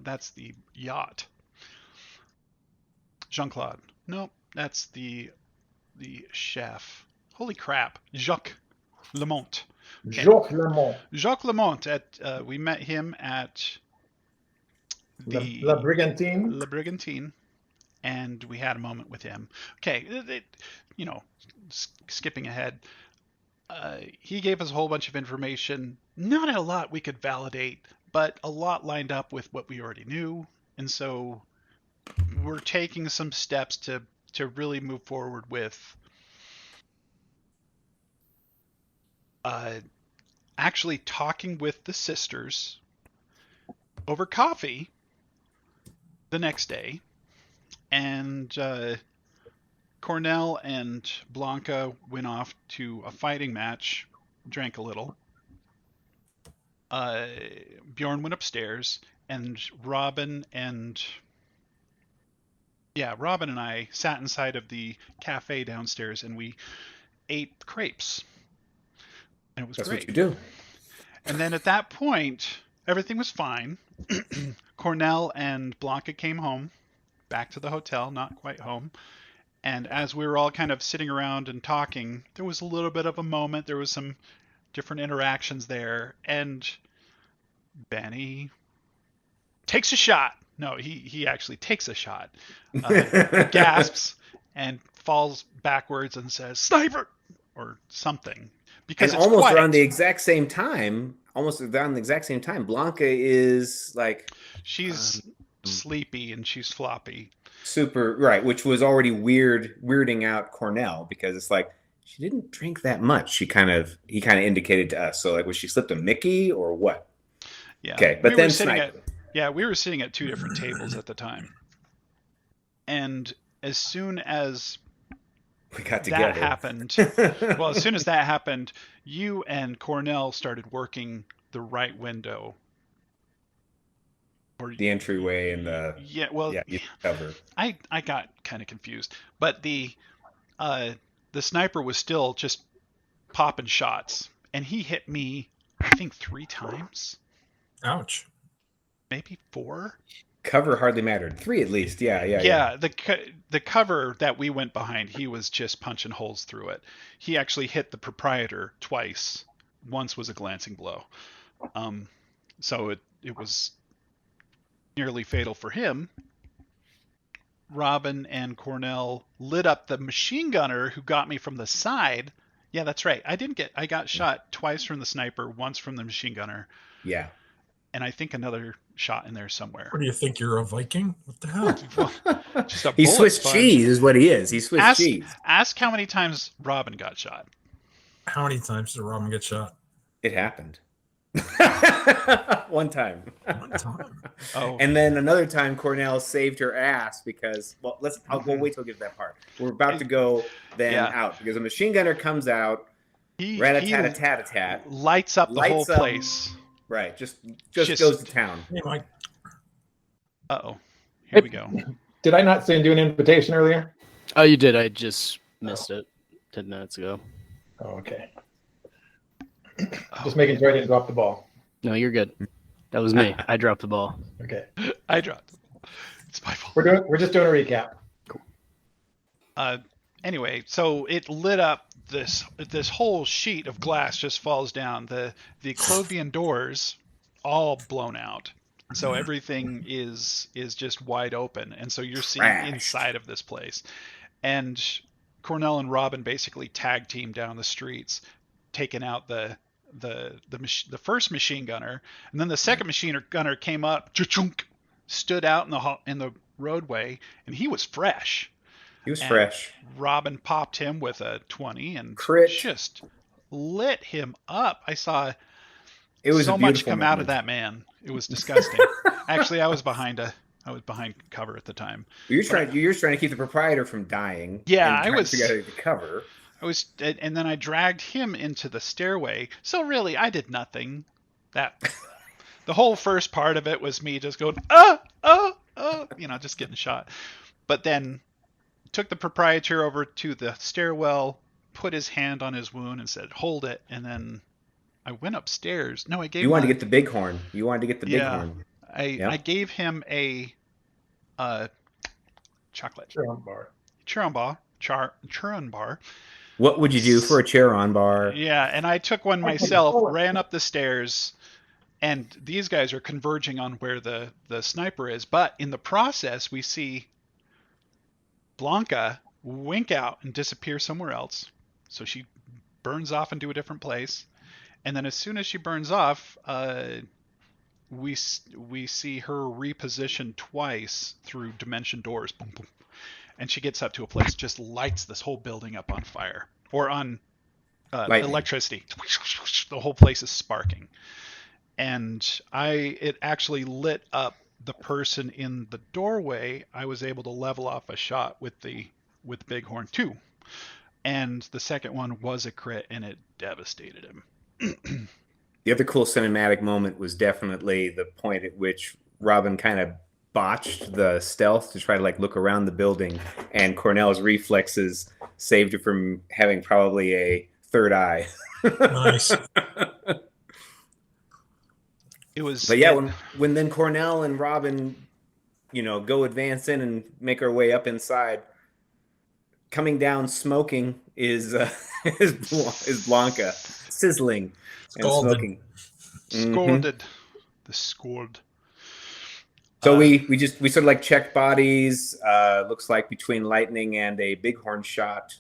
that's the yacht. Jean-Claude. Nope, that's the chef. Holy crap, Jacques Lemont. Okay, Jacques Lemont. Jacques Lemont. We met him at La the Brigantine. La Brigantine, and we had a moment with him. Okay, you know, skipping ahead, he gave us a whole bunch of information. Not a lot we could validate, but a lot lined up with what we already knew, and so we're taking some steps to really move forward with actually talking with the sisters over coffee the next day, and Cornell and Blanca went off to a fighting match, drank a little. Bjorn went upstairs, and Robin and I sat inside of the cafe downstairs, and we ate crepes, and it was That's great. what you do. And then at that point, everything was fine. Cornell and Blanca came home, back to the hotel, not quite home. And as we were all kind of sitting around and talking, there was a little bit of a moment. There was some different interactions there. And Benny takes a shot. No, he actually takes a shot. Gasps and falls backwards and says, "Sniper!" or something. Because and it's almost quiet. around the exact same time, Blanca is like... She's sleepy and she's floppy. Super, right, which was already weirding out Cornell, because it's like, she didn't drink that much. He kind of indicated to us. So like, was she slipped a Mickey or what? Yeah. Okay, but then we were sitting at two different tables at the time. And as soon as we got together, that happened, as soon as that happened, you and Cornell started working the right window. Or the entryway and the cover. I got kind of confused, but the sniper was still just popping shots, and he hit me, I think 3 times. Ouch. Maybe 4. Cover hardly mattered. 3 at least. Yeah. The cover that we went behind, he was just punching holes through it. He actually hit the proprietor twice. Once was a glancing blow. So it was nearly fatal for him. Robin and Cornell lit up the machine gunner who got me from the side. Yeah, that's right. I got shot twice from the sniper, once from the machine gunner. Yeah. And I think another shot in there somewhere. What do you think? You're a Viking? What the hell? Well, just a He's Swiss cheese is what he is. He's Swiss cheese. Ask how many times Robin got shot. How many times did Robin get shot? It happened. One time. Oh. And then another time Cornell saved her ass because, we'll wait till we get to that part. We're about to go out because a machine gunner comes out, rat-a-tat-a-tat-a-tat, lights up the whole place. Right, just goes to town. Hey, Mike. Uh-oh. Here we go. Did I not send you an invitation earlier? Oh, you did. I just missed it 10 minutes ago. Oh, okay. Just making sure I didn't drop the ball. No, you're good. That was me. I dropped the ball. Okay. I dropped the ball. It's my fault. We're just doing a recap. Cool. Anyway, so it lit up this whole sheet of glass just falls down. The Clovian doors all blown out. So everything is just wide open. And so you're seeing inside of this place. And Cornell and Robin basically tag team down the streets, taking out the first machine gunner, and then the second machine gunner came up, stood out in the roadway, and he was fresh. Robin popped him with a 20 and just lit him up. I saw so much come out of that man. It was disgusting. Actually, I was behind cover at the time. You're trying to keep the proprietor from dying. Yeah, I was together to cover. And then I dragged him into the stairway. So really, I did nothing. The whole first part of it was me just going, just getting shot. But then took the proprietor over to the stairwell, put his hand on his wound and said, "Hold it." And then I went upstairs. No, I gave. You wanted to get the bighorn. Yeah. Bighorn. I gave him a chocolate Churron bar. churron bar. What would you do for a Charon bar? Yeah, and I took one myself, ran up the stairs, and these guys are converging on where the sniper is. But in the process, we see Blanca wink out and disappear somewhere else. So she burns off into a different place. And then as soon as she burns off, we see her reposition twice through dimension doors. Boom, boom. And she gets up to a place, just lights this whole building up on fire. Or on electricity. The whole place is sparking. And it actually lit up the person in the doorway. I was able to level off a shot with Bighorn too. And the second one was a crit, and it devastated him. The other cool cinematic moment was definitely the point at which Robin kind of botched the stealth to try to like look around the building, and Cornell's reflexes saved her from having probably a third eye. Nice. It was. But yeah, when then Cornell and Robin, go advance in and make our way up inside, coming down smoking is Blanca, sizzling and smoking. Scalded. The scored. So we sort of like checked bodies. Looks like between lightning and a bighorn shot,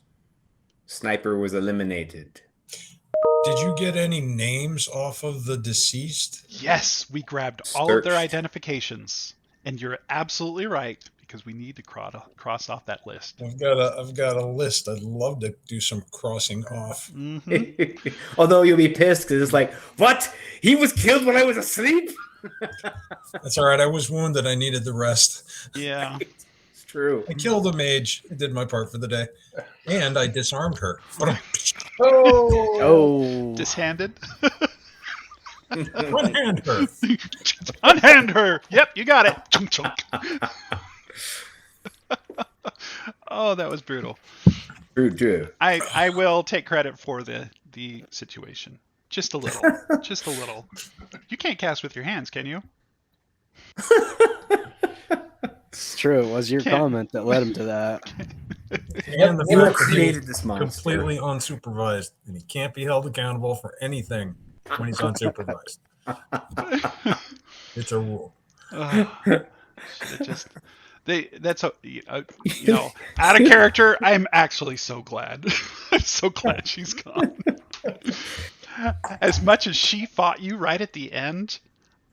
sniper was eliminated. Did you get any names off of the deceased? Yes, we grabbed all of their identifications, and you're absolutely right, because we need to cross off that list. I've got a list. I'd love to do some crossing off. Mm-hmm. Although you'll be pissed because it's like, what? He was killed when I was asleep? That's all right. I was wounded. I needed the rest. Yeah. It's true. I killed a mage. I did my part for the day. And I disarmed her. Oh. Dishanded? Unhand her. Unhand her. Yep, you got it. Oh, that was brutal. True. I will take credit for the situation. Just a little. Just a little. You can't cast with your hands, can you? It's true. It was your comment that led him to that. And the You fact that created he's this monster. completely unsupervised, and he can't be held accountable for anything when he's unsupervised. It's a rule. That's out of character. I'm actually so glad. I'm so glad she's gone. As much as she fought you right at the end,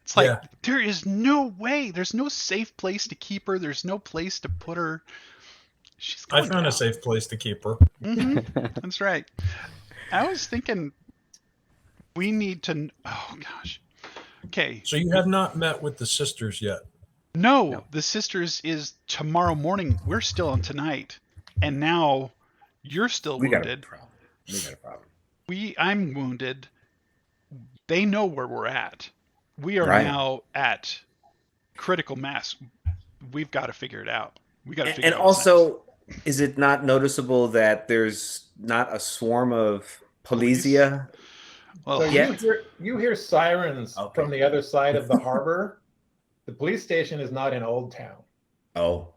it's like there is no way. There's no safe place to keep her. There's no place to put her. I found a safe place to keep her. Mm-hmm. That's right. I was thinking we need to. Oh gosh. Okay. So you have not met with the sisters yet? No, the sisters is tomorrow morning. We're still on tonight, and now you're still wounded. We got a problem. I'm wounded. They know where we're at. We are now at critical mass. We've got to figure it out. We got to figure it out. And also, is it not noticeable that there's not a swarm of Polesia? Well, so you hear sirens from the other side of the harbor. The police station is not in Old Town. Oh.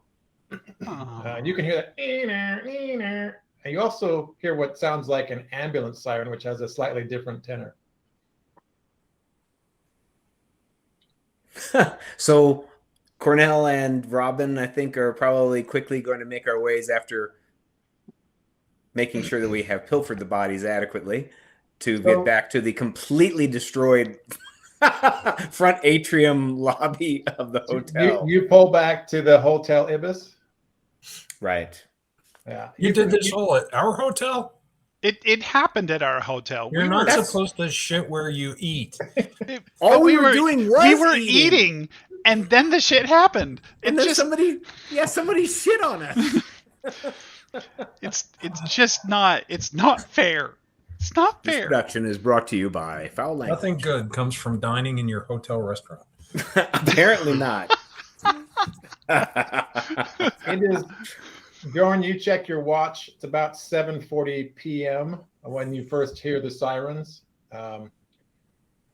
You can hear that. And you also hear what sounds like an ambulance siren, which has a slightly different tenor. So Cornell and Robin, I think, are probably quickly going to make our ways after making sure that we have pilfered the bodies adequately to get back to the completely destroyed front atrium lobby of the hotel. You pull back to the Hotel Ibis? Right. Yeah. You did this all at our hotel? It happened at our hotel. You're not supposed to shit where you eat. All we were doing was we were eating, and then the shit happened. And then somebody shit on us. It's just not. It's not fair. It's not fair. This production is brought to you by Foul Language. Nothing good comes from dining in your hotel restaurant. Apparently not. It is. Bjorn, you check your watch. It's about 7:40 p.m. when you first hear the sirens.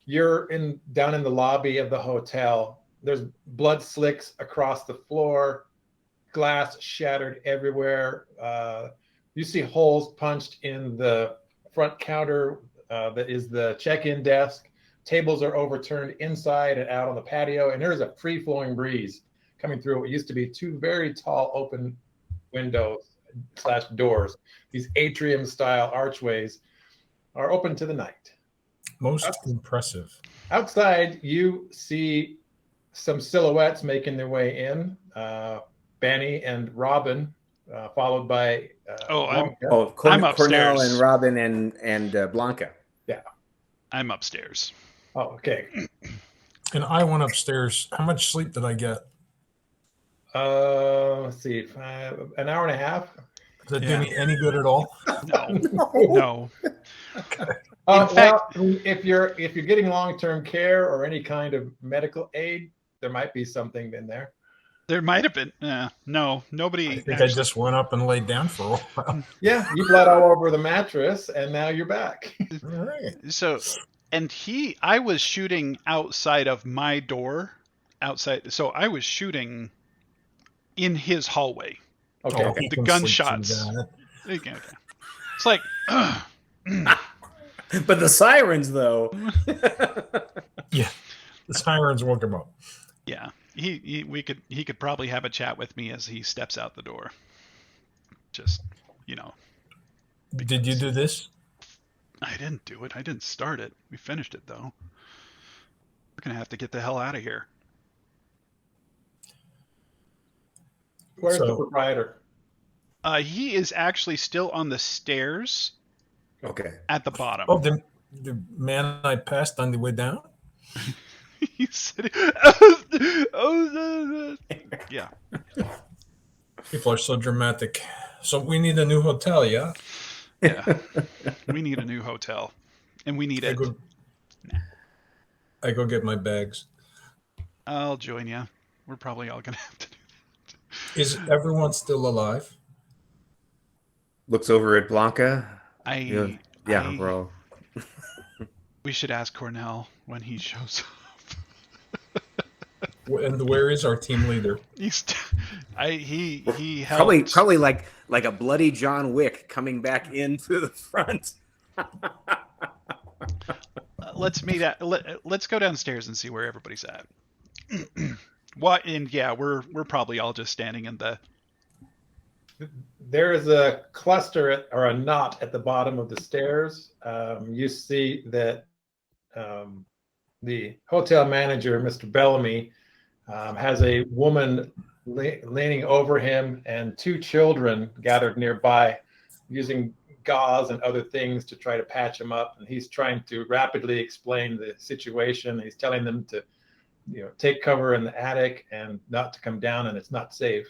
You're down in the lobby of the hotel. There's blood slicks across the floor, glass shattered everywhere. You see holes punched in the front counter that is the check-in desk. Tables are overturned inside and out on the patio, and there's a free-flowing breeze coming through what used to be two very tall open windows/doors. These atrium-style archways are open to the night. Most impressive. Outside, you see some silhouettes making their way in. Benny and Robin, followed by I'm Cornell upstairs. and Robin and Blanca. Yeah. I'm upstairs. Oh, okay. And I went upstairs. How much sleep did I get? Let's see, an hour and a half. Does that do me any good at all? No. In fact, if you're getting long-term care or any kind of medical aid, there might be something in there. there might have been. No, nobody. I think I just went up and laid down for a while. Yeah, you bled all over the mattress, and now you're back. All right. So, and I was shooting outside of my door, outside. So I was shooting in his hallway. Okay. he The can gunshots. sleep through that. Okay. It's like, But the sirens, though. Yeah, the sirens woke him up. yeah, he could probably have a chat with me as he steps out the door. Just, Did you do this? I didn't do it. I didn't start it. We finished it though. We're gonna have to get the hell out of here. Where's the So- proprietor? He is actually still on the stairs Okay. at the bottom. Oh, the man I passed on the way down? He said, yeah. People are so dramatic. So we need a new hotel, yeah? Yeah. We need a new hotel. And we need I it. go get my bags. I'll join you. We're probably all going to have to do Is everyone still alive? Looks over at Blanca. that. Yeah, bro. We should ask Cornell when he shows up. And where is our team leader? He helped. Probably like a bloody John Wick coming back into the front. Let's meet at. Let's go downstairs and see where everybody's at. What? And yeah, we're probably all just standing in the. There is a cluster or a knot at the bottom of the stairs. You see that the hotel manager, Mr. Bellamy, has a woman leaning over him and two children gathered nearby using gauze and other things to try to patch him up. And he's trying to rapidly explain the situation. He's telling them to, take cover in the attic and not to come down, and it's not safe.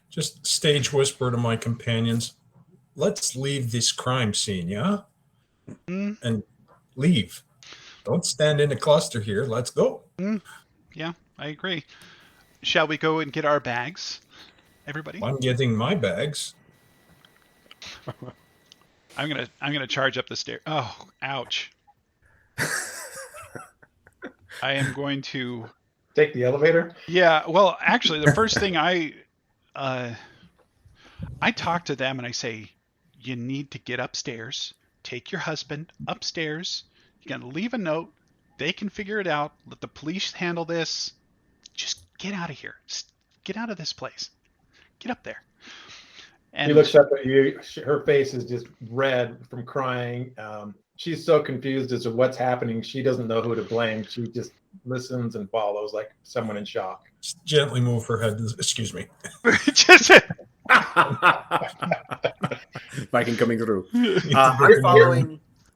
Just stage whisper to my companions. Let's leave this crime scene, yeah? And leave. Don't stand in a cluster here. Let's go. Yeah, I agree. Shall we go and get our bags, everybody? I'm getting my bags. I'm gonna charge up the stairs. Oh, ouch! I am going to Take the elevator. Yeah, well, actually, the first thing I talk to them and I say, you need to get upstairs. Take your husband upstairs. You're gonna leave a note. They can figure it out. Let the police handle this. Just get out of here. Just get out of this place. Get up there. And He looks up at you. Her face is just red from crying. She's so confused as to what's happening. She doesn't know who to blame. She just listens and follows like someone in shock. Just gently move her head. Excuse me. just Viking coming through.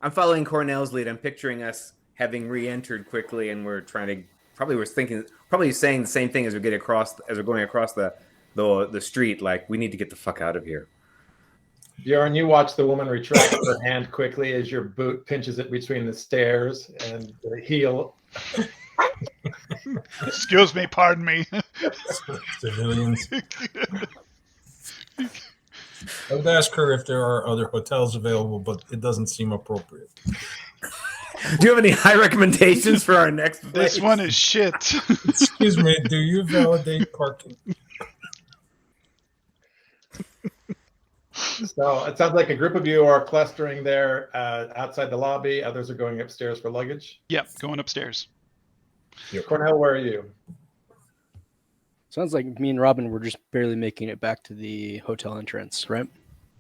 I'm following Cornell's lead. I'm picturing us having re-entered quickly, and we're trying to probably saying the same thing as we're going across the street. Like, we need to get the fuck out of here. Bjorn, you watch the woman retract her hand quickly as your boot pinches it between the stairs and the heel. excuse me, pardon me. Civilians. I would ask her if there are other hotels available, but it doesn't seem appropriate. Do you have any high recommendations for our next place? This one is shit. Excuse me, do you validate parking? So it sounds like a group of you are clustering there outside the lobby. Others are going upstairs for luggage. Yep, going upstairs. Cornell, where are you? Sounds like me and Robin were just barely making it back to the hotel entrance, right?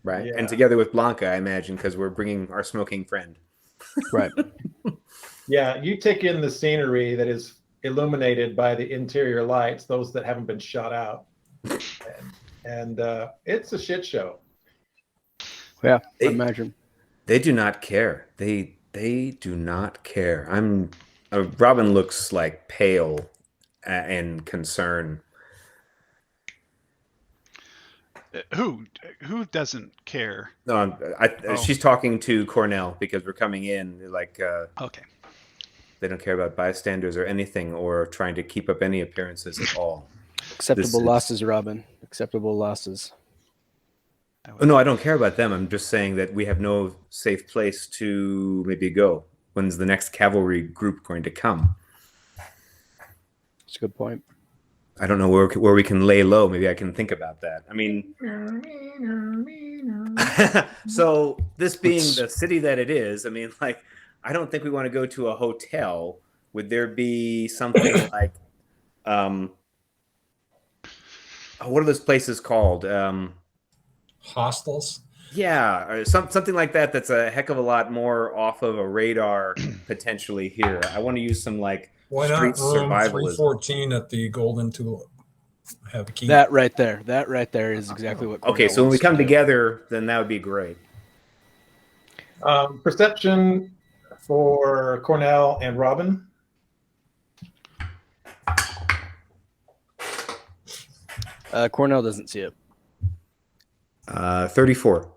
Right. Yeah. And together with Blanca, I imagine, because we're bringing our smoking friend. Right. Yeah, you take in the scenery that is illuminated by the interior lights, those that haven't been shot out. And it's a shit show. Yeah, They- I imagine. They do not care. They do not care. Robin looks like pale and concerned. Who doesn't care? No, she's talking to Cornell because we're coming in. Like Okay. they don't care about bystanders or anything, or trying to keep up any appearances at all. Acceptable is- losses, Robin. Acceptable losses. Oh, no, I don't care about them. I'm just saying that we have no safe place to maybe go. When's the next cavalry group going to come? That's a good point. I don't know where we can lay low. Maybe I can think about that. I mean, so this being the city that it is, I mean, like, I don't think we want to go to a hotel. Would there be something like, what are those places called? Hostels? Yeah, or something like that. That's a heck of a lot more off of a radar potentially here. I want to use some like Why street not room survivalism. 314 at the Golden Tulip? Have a key. That right there is exactly what. Okay, Cornell so when we wants to come do. together, then that would be great. Perception for Cornell and Robin. Cornell doesn't see it. 34.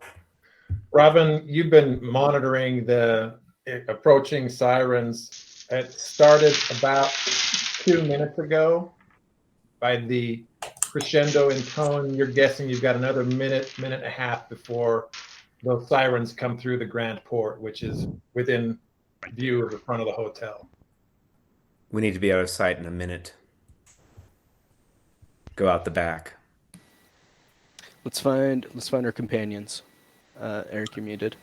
Robin, you've been monitoring the approaching sirens. It started about 2 minutes ago. By the crescendo in tone, you're guessing you've got another minute and a half before those sirens come through the Grand Port, which is within view of the front of the hotel. We need to be out of sight in a minute. Go out the back. Let's find our companions. Eric, you're muted.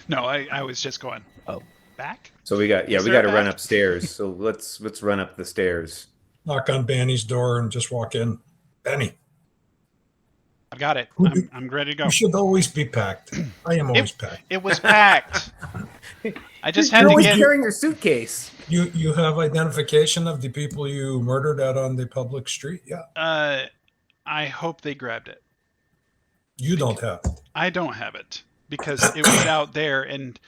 No, I was just going. Oh. Back? So we got Is we there got to a run back? upstairs. So let's run up the stairs. Knock on Benny's door and just walk in. Benny, I've got it. Who do- I'm ready to go. you should always be packed. I am always packed. It was packed. I just had You're to always get. carrying your suitcase. You have identification of the people you murdered out on the public street? Yeah. I hope they grabbed it. You don't have it. I don't have it because it was out there and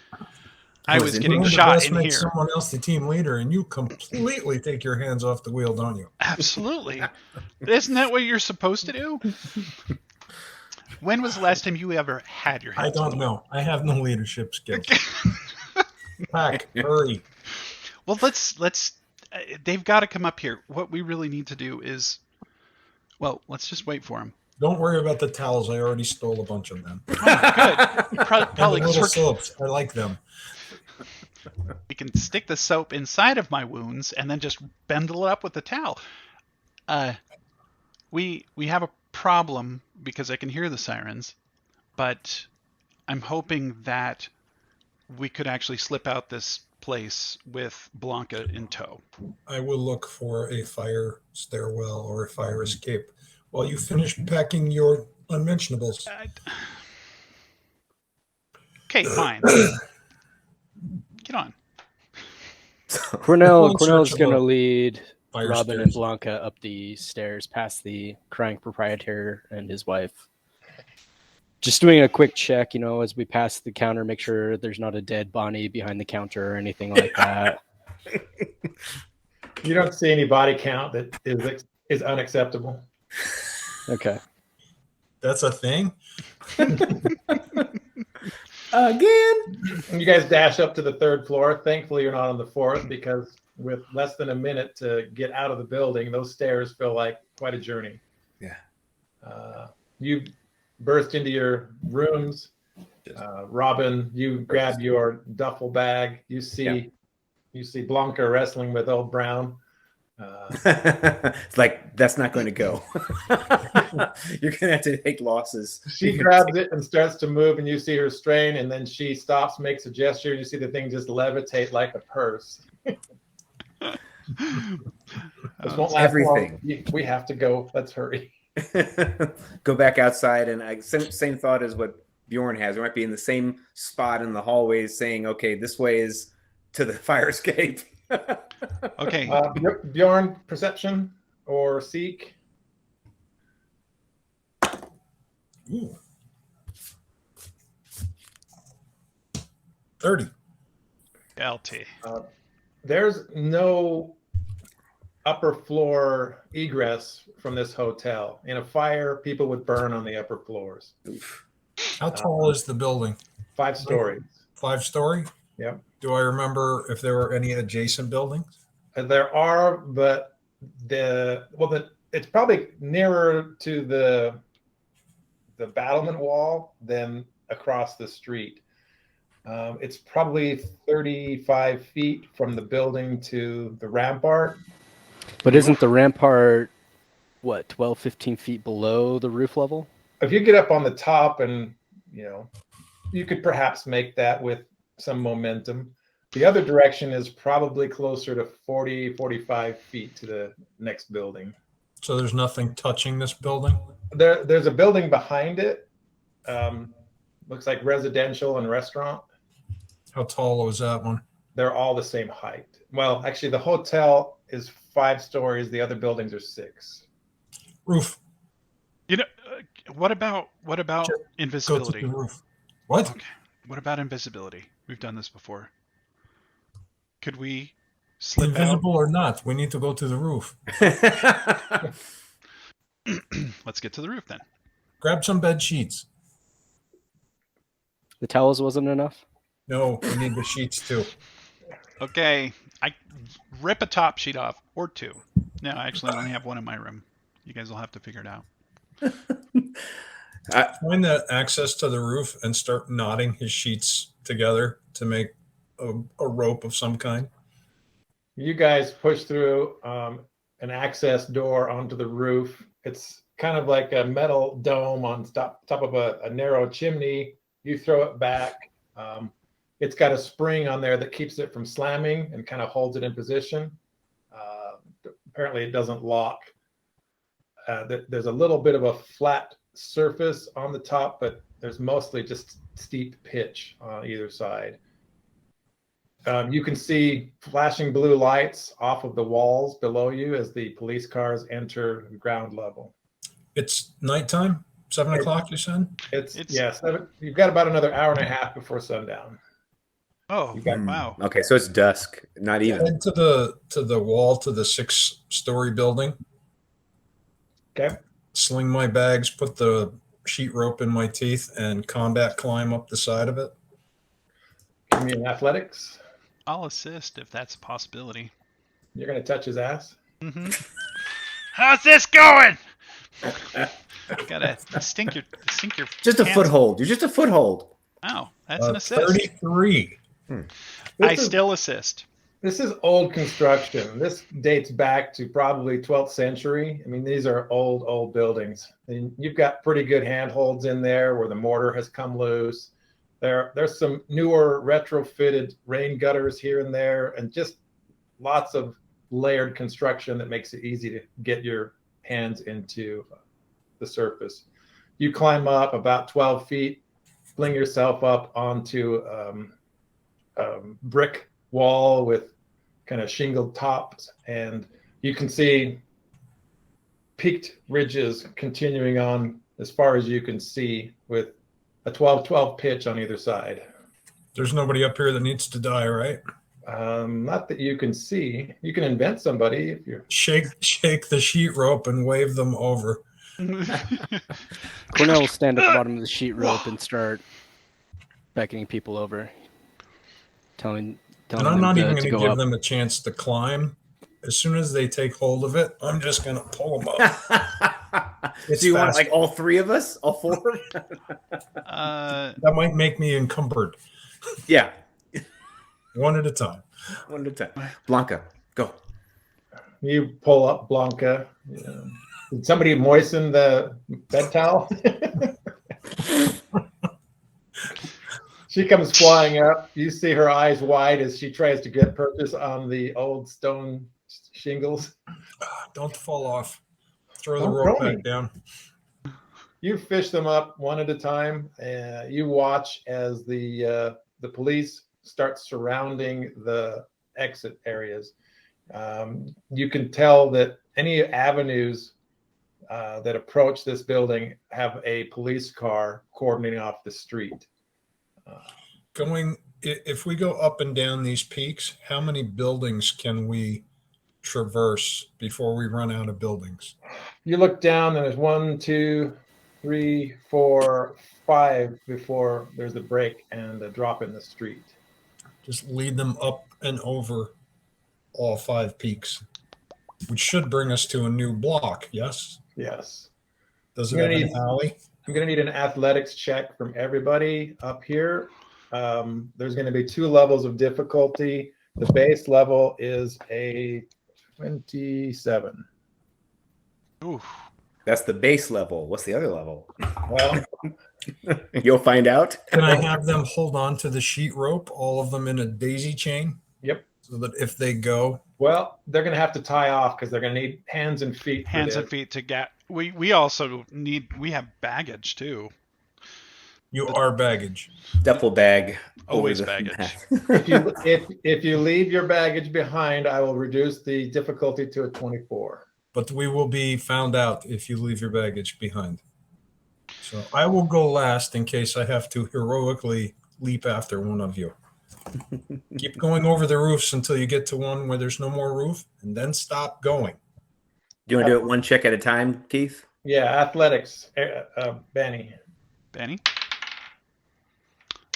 I was it? getting You shot best in make here. someone else the team leader, and you completely take your hands off the wheel, don't you? Absolutely. Isn't that what you're supposed to do? When was the last time you ever had your I hands don't on? know. I have no leadership skills. Pack, hurry. Well, let's. They've got to come up here. What we really need to do is, well, let's just wait for them. Don't worry about the towels. I already stole a bunch of them. Good. And the Probably little 'cause soaps. I like them. we can stick the soap inside of my wounds and then just bundle it up with the towel. We have a problem because I can hear the sirens, but I'm hoping that we could actually slip out this place with Blanca in tow. I will look for a fire stairwell or a fire escape while you finish packing your unmentionables. Okay, fine. Get on. Cornell Go in Cornell's search of going to a lead Fire Robin stairs. and Blanca up the stairs past the crying proprietor and his wife. Just doing a quick check, as we pass the counter, make sure there's not a dead Bonnie behind the counter or anything like that. You don't see any body count that is unacceptable. Okay. That's a thing? Again. And you guys dash up to the third floor. Thankfully, you're not on the fourth because with less than a minute to get out of the building, those stairs feel like quite a journey. Yeah. You burst into your rooms. Robin, you grab your duffel bag. You see Blanca wrestling with old Brown. It's like, that's not going to go. You're going to have to take losses. She grabs it and starts to move, and you see her strain, and then she stops, makes a gesture. You see the thing just levitate like a purse. This won't last everything. long. We have to go. Let's hurry. Go back outside, and same thought as what Bjorn has. We might be in the same spot in the hallways saying, okay, this way is to the fire escape. Okay. Bjorn, perception or seek? Ooh. 30. LT. There's no upper floor egress from this hotel. In a fire, people would burn on the upper floors. How tall is the building? 5 stories. 5-story? Yep. Do I remember if there were any adjacent buildings? There are, but it's probably nearer to the battlement wall than across the street. It's probably 35 feet from the building to the rampart. But isn't the rampart, what, 12, 15 feet below the roof level? If you get up on the top and, you could perhaps make that with some momentum. The other direction is probably closer to 40, 45 feet to the next building. So there's nothing touching this building? There's a building behind it. Looks like residential and restaurant. How tall was that one? They're all the same height. Well, actually, the hotel is 5 stories. The other buildings are 6. Roof. What about invisibility? Go to the roof. What? Okay. What about invisibility? We've done this before. Could we slip Invisible or not, we need to go to the roof. out? Let's get to the roof then. Grab some bed sheets. The towels wasn't enough? No, we need the sheets too. Okay. I rip a top sheet off or 2. No, actually, I only have 1 in my room. You guys will have to figure it out. Find that access to the roof and start knotting his sheets together to make a rope of some kind. You guys push through an access door onto the roof. It's kind of like a metal dome on top of a narrow chimney. You throw it back. It's got a spring on there that keeps it from slamming and kind of holds it in position. Apparently it doesn't lock. There's a little bit of a flat surface on the top, but there's mostly just steep pitch on either side. You can see flashing blue lights off of the walls below you as the police cars enter ground level. It's nighttime, 7 o'clock, you said? It's 7. You've got about another hour and a half before sundown. Oh, wow. Okay, so it's dusk, not even. Head to the wall to the 6-story building. Okay. Sling my bags, put the sheet rope in my teeth, and combat climb up the side of it. Give me an athletics. I'll assist if that's a possibility. You're going to touch his ass? Mm-hmm. How's this going? Gotta stink your Just a pants. foothold. You're just a foothold. Oh, that's an assist. 33. I still assist. This is old construction. This dates back to probably 12th century. I mean, these are old buildings. And you've got pretty good handholds in there where the mortar has come loose. There's some newer retrofitted rain gutters here and there, and just lots of layered construction that makes it easy to get your hands into the surface. You climb up about 12 feet, fling yourself up onto a brick wall with kind of shingled tops, and you can see peaked ridges continuing on as far as you can see with a 12-12 pitch on either side. There's nobody up here that needs to die, right? Not that you can see. You can invent somebody if you're Shake the sheet rope and wave them over. Cornell will stand at the bottom of the sheet rope and start beckoning people over, telling And I'm them not even to going to go give up. them a chance to climb. As soon as they take hold of it, I'm just going to pull them up. It's Do you want fast. like all three of us? All four? That might make me encumbered. Yeah. One at a time. One at a time. Blanca, go. You pull up Blanca. Did somebody moisten the bed towel? She comes flying up. You see her eyes wide as she tries to get purchase on the old stone shingles. Don't fall off. Throw the Don't rope throw me. back down. You fish them up one at a time. You watch as the police start surrounding the exit areas. You can tell that any avenues that approach this building have a police car coordinating off the street. If we go up and down these peaks, how many buildings can we traverse before we run out of buildings? You look down and there's 1, 2, 3, 4, 5 before there's a break and a drop in the street. Just lead them up and over all 5 peaks, which should bring us to a new block. Yes. Yes. Does it I'm have gonna an alley? I'm going to need an athletics check from everybody up here. There's going to be 2 levels of difficulty. The base level is a 27. Ooh. That's the base level. What's the other level? Well, You'll find out. Can I have them hold on to the sheet rope, all of them in a daisy chain? Yep. So that if they go, well, they're going to have to tie off because they're going to need hands and feet. Hands and feet to get. We also need. We have baggage too. you are baggage. Duffel bag. Always over the baggage. back. If you leave your baggage behind, I will reduce the difficulty to a 24. But we will be found out if you leave your baggage behind. So I will go last in case I have to heroically leap after one of you. Keep going over the roofs until you get to one where there's no more roof, and then stop going. Do you want to do it one check at a time, Keith? Yeah, athletics, Benny. Benny.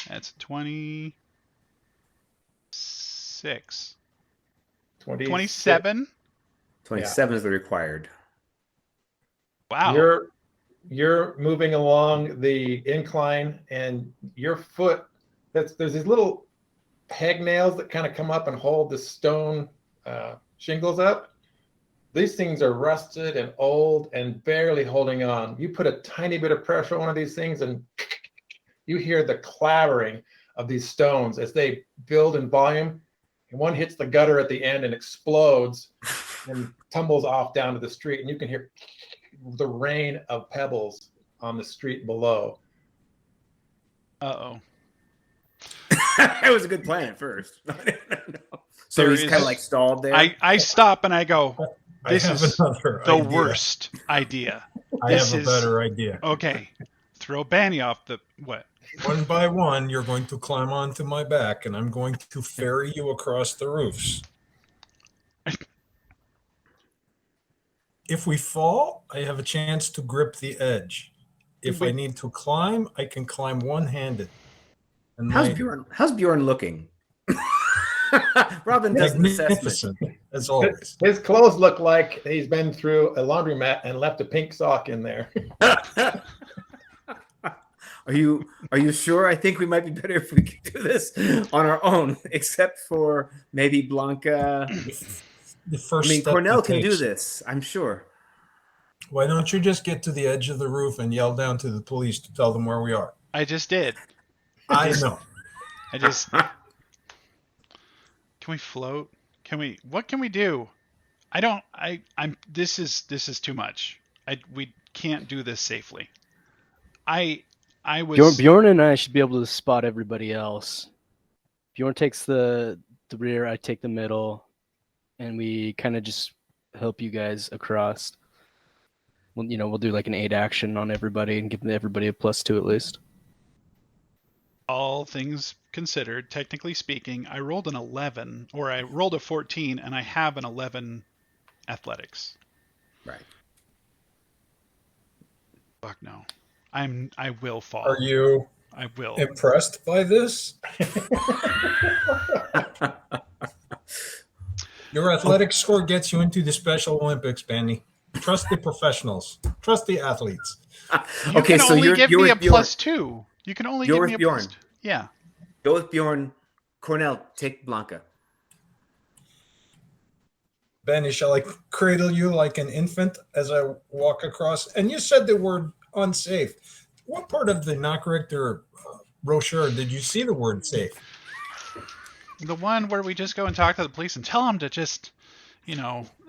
That's 26. 27. 27 is the required. Wow. You're moving along the incline, and your foot. There's these little peg nails that kind of come up and hold the stone shingles up. These things are rusted and old and barely holding on. You put a tiny bit of pressure on one of these things, and you hear the clattering of these stones as they build in volume. And one hits the gutter at the end and explodes and tumbles off down to the street. And you can hear the rain of pebbles on the street below. Uh-oh. That was a good plan at first. So There he's is- kind of like stalled there. I stop and I go, this I have is another the idea. worst idea. I This have a is- better idea. Okay. Throw Benny off the what? One by one, you're going to climb onto my back, and I'm going to ferry you across the roofs. If we fall, I have a chance to grip the edge. If I need to climb, I can climb one-handed. And How's Bjorn looking? Robin does an assessment. magnificent, as always. His clothes look like he's been through a laundromat and left a pink sock in there. Are you sure? I think we might be better if we could do this on our own, except for maybe Blanca. The first I mean, step Cornell it can do takes. this, I'm sure. Why don't you just get to the edge of the roof and yell down to the police to tell them where we are? I just did. I know. I just Can we float? What can we do? This is too much. We can't do this safely. I was Bjorn and I should be able to spot everybody else. Bjorn takes the rear, I take the middle, and we kind of just help you guys across. We'll do like an 8 action on everybody and give everybody a +2 at least. all things considered, technically speaking, I rolled an 11, or I rolled a 14, and I have an 11 athletics. Right. Fuck no. I will fall. Are you I will. impressed by this? Your athletic score gets you into the Special Olympics, Benny. Trust the professionals. Trust the athletes. You Okay, can so only give me a Bjorn. +2. You can only You're give me a with Bjorn. +2. Yeah. Go with Bjorn. Cornell, take Blanca. Benny, shall I cradle you like an infant as I walk across? And you said the word unsafe. What part of the Nachrichter brochure did you see the word safe? The one where we just go and talk to the police and tell them to just,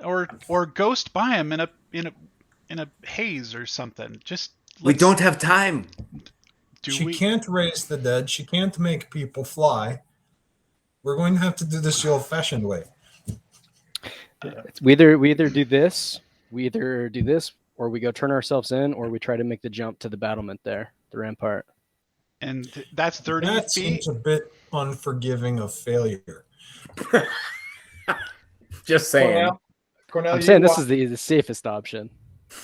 or ghost by him in a haze or something. Just We don't have time. She can't raise the dead. She can't make people fly. We're going to have to do this the old-fashioned way. We either do this, or we go turn ourselves in, or we try to make the jump to the battlement there, the rampart. And that's 30 That feet. seems a bit unforgiving of failure. Just saying. Cornell, I'm saying this is the safest option.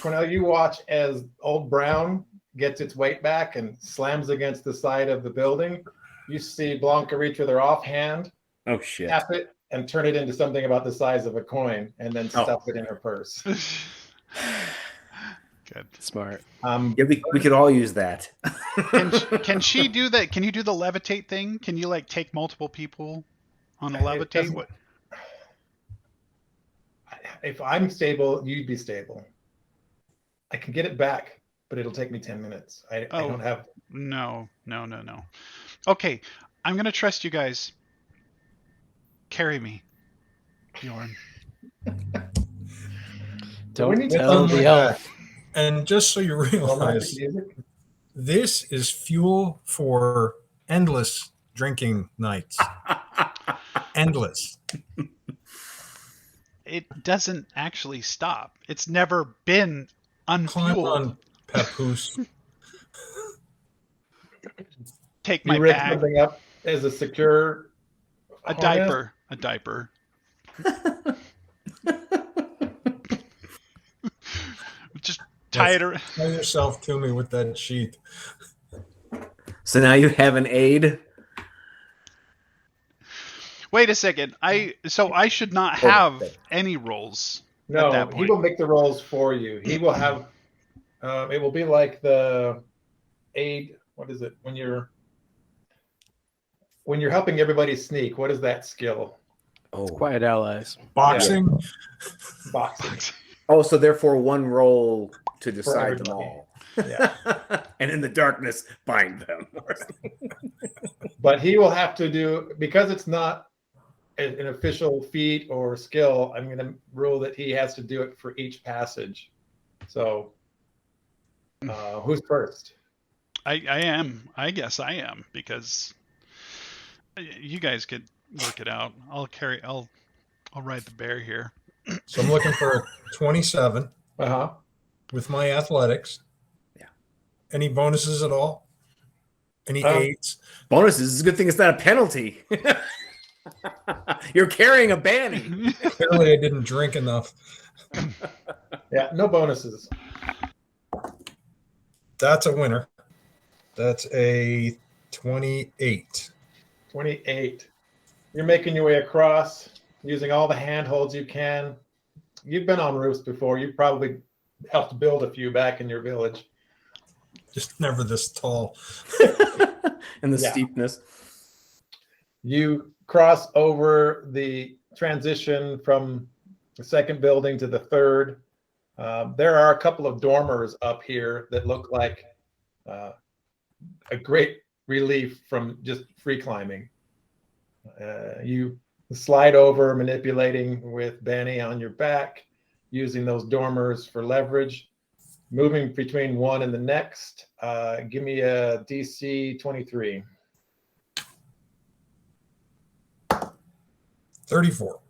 Cornell, you watch as Old Brown gets its weight back and slams against the side of the building. You see Blanca reach with her offhand, Oh shit. tap it, and turn it into something about the size of a coin, and then stuff it in her purse. Good. Smart. Yeah, we could all use that. Can she do that? Can you do the levitate thing? Can you like take multiple people on a levitate? What? If I'm stable, you'd be stable. I can get it back, but it'll take me 10 minutes. I don't have. No. Okay, I'm gonna trust you guys. Carry me, Bjorn. Don't tell the elf. And just so you realize, this is fuel for endless drinking nights. Endless. It doesn't actually stop. It's never been Climb unfueled. on, Papoose. Take my You rig bag. something up as a secure A harness? diaper. Just tie it around. Tie yourself to me with that sheet. So now you have an aid. Wait a second. I should not have any rolls at No, that he point. will make the rolls for you. He will have. It will be like the aid. What is it when you're helping everybody sneak? What is that skill? Oh, Quiet allies. Boxing. Boxing. Oh, so therefore one roll to decide them everybody. all. Yeah. And in the darkness, bind them. But he will have to do, because it's not an official feat or skill, I'm going to rule that he has to do it for each passage. So who's first? I am. I guess I am, because you guys could work it out. I'll ride the bear here. So I'm looking for a 27 Uh-huh. with my athletics. Yeah. Any bonuses at all? Any aids? Bonuses. It's a good thing it's not a penalty. You're carrying a banny. Clearly, I didn't drink enough. Yeah, no bonuses. That's a winner. That's a 28. 28. You're making your way across using all the handholds you can. You've been on roofs before. You probably helped build a few back in your village. Just never this tall. And the Yeah. steepness. You cross over the transition from the second building to the third. There are a couple of dormers up here that look like a great relief from just free climbing. You slide over, manipulating with Benny on your back, using those dormers for leverage, moving between one and the next. Give me a DC 23. 34.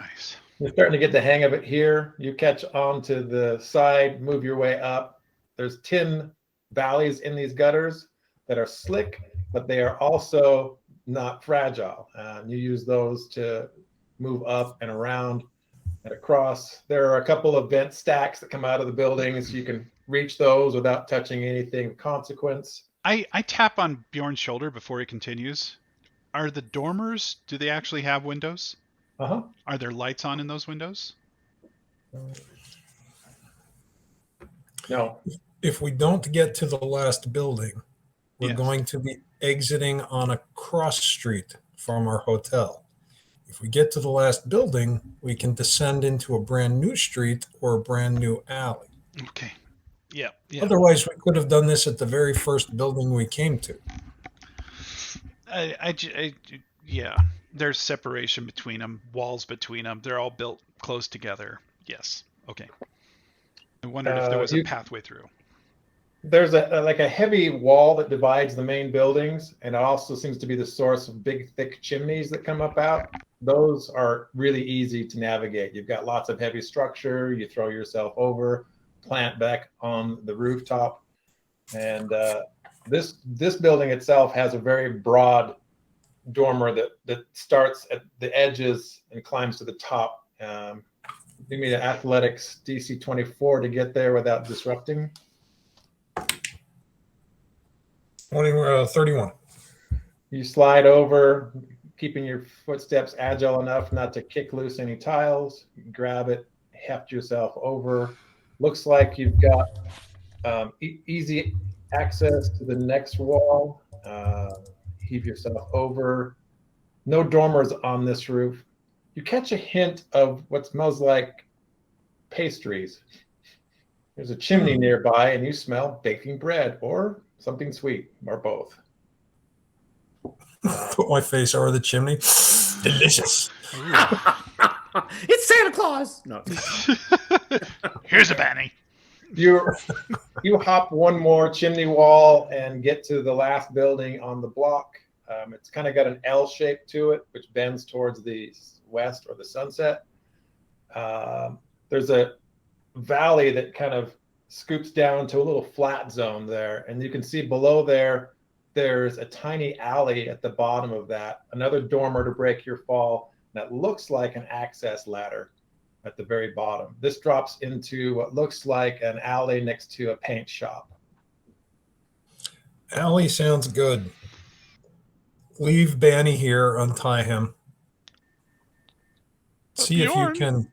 Nice. You're starting to get the hang of it here. You catch on to the side, move your way up. There's 10 valleys in these gutters that are slick, but they are also not fragile. You use those to move up and around and across. There are a couple of vent stacks that come out of the buildings. You can reach those without touching anything of consequence. I tap on Bjorn's shoulder before he continues. Are the dormers, do they actually have windows? Uh-huh. Are there lights on in those windows? No. If we don't get to the last building, we're Yes. going to be exiting on a cross street from our hotel. If we get to the last building, we can descend into a brand new street or a brand new alley. Okay. Yeah. Yeah. Otherwise, we could have done this at the very first building we came to. Yeah. There's separation between them, walls between them. They're all built close together. Yes. Okay. I wondered if there was a pathway through. There's a heavy wall that divides the main buildings, and it also seems to be the source of big, thick chimneys that come up out. Those are really easy to navigate. You've got lots of heavy structure. You throw yourself over, plant back on the rooftop, and this building itself has a very broad dormer that starts at the edges and climbs to the top. You need an athletics DC 24 to get there without disrupting. 31. You slide over, keeping your footsteps agile enough not to kick loose any tiles. You grab it, heft yourself over. Looks like you've got easy access to the next wall. Heave yourself over. No dormers on this roof. You catch a hint of what smells like pastries. There's a chimney nearby, and you smell baking bread or something sweet, or both. Put my face over the chimney. Delicious. It's Santa Claus. No. Here's a Benny. You hop one more chimney wall and get to the last building on the block. It's kind of got an L shape to it, which bends towards the west or the sunset. There's a valley that kind of scoops down to a little flat zone there, and you can see below there's a tiny alley at the bottom of that, another dormer to break your fall that looks like an access ladder at the very bottom. This drops into what looks like an alley next to a paint shop. Alley sounds good. Leave Banny here, untie him. See if you can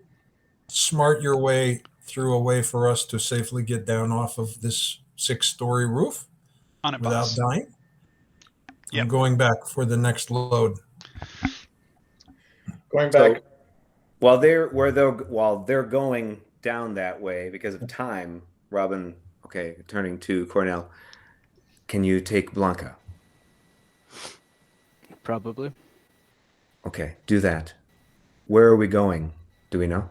smart your way through a way for us to safely get down off of this 6-story roof On a without bus. dying. Yep. I'm going back for the next load. Going back. So, while they're going down that way because of time, Robin, okay, turning to Cornell, can you take Blanca? Probably. Okay, do that. Where are we going? Do we know?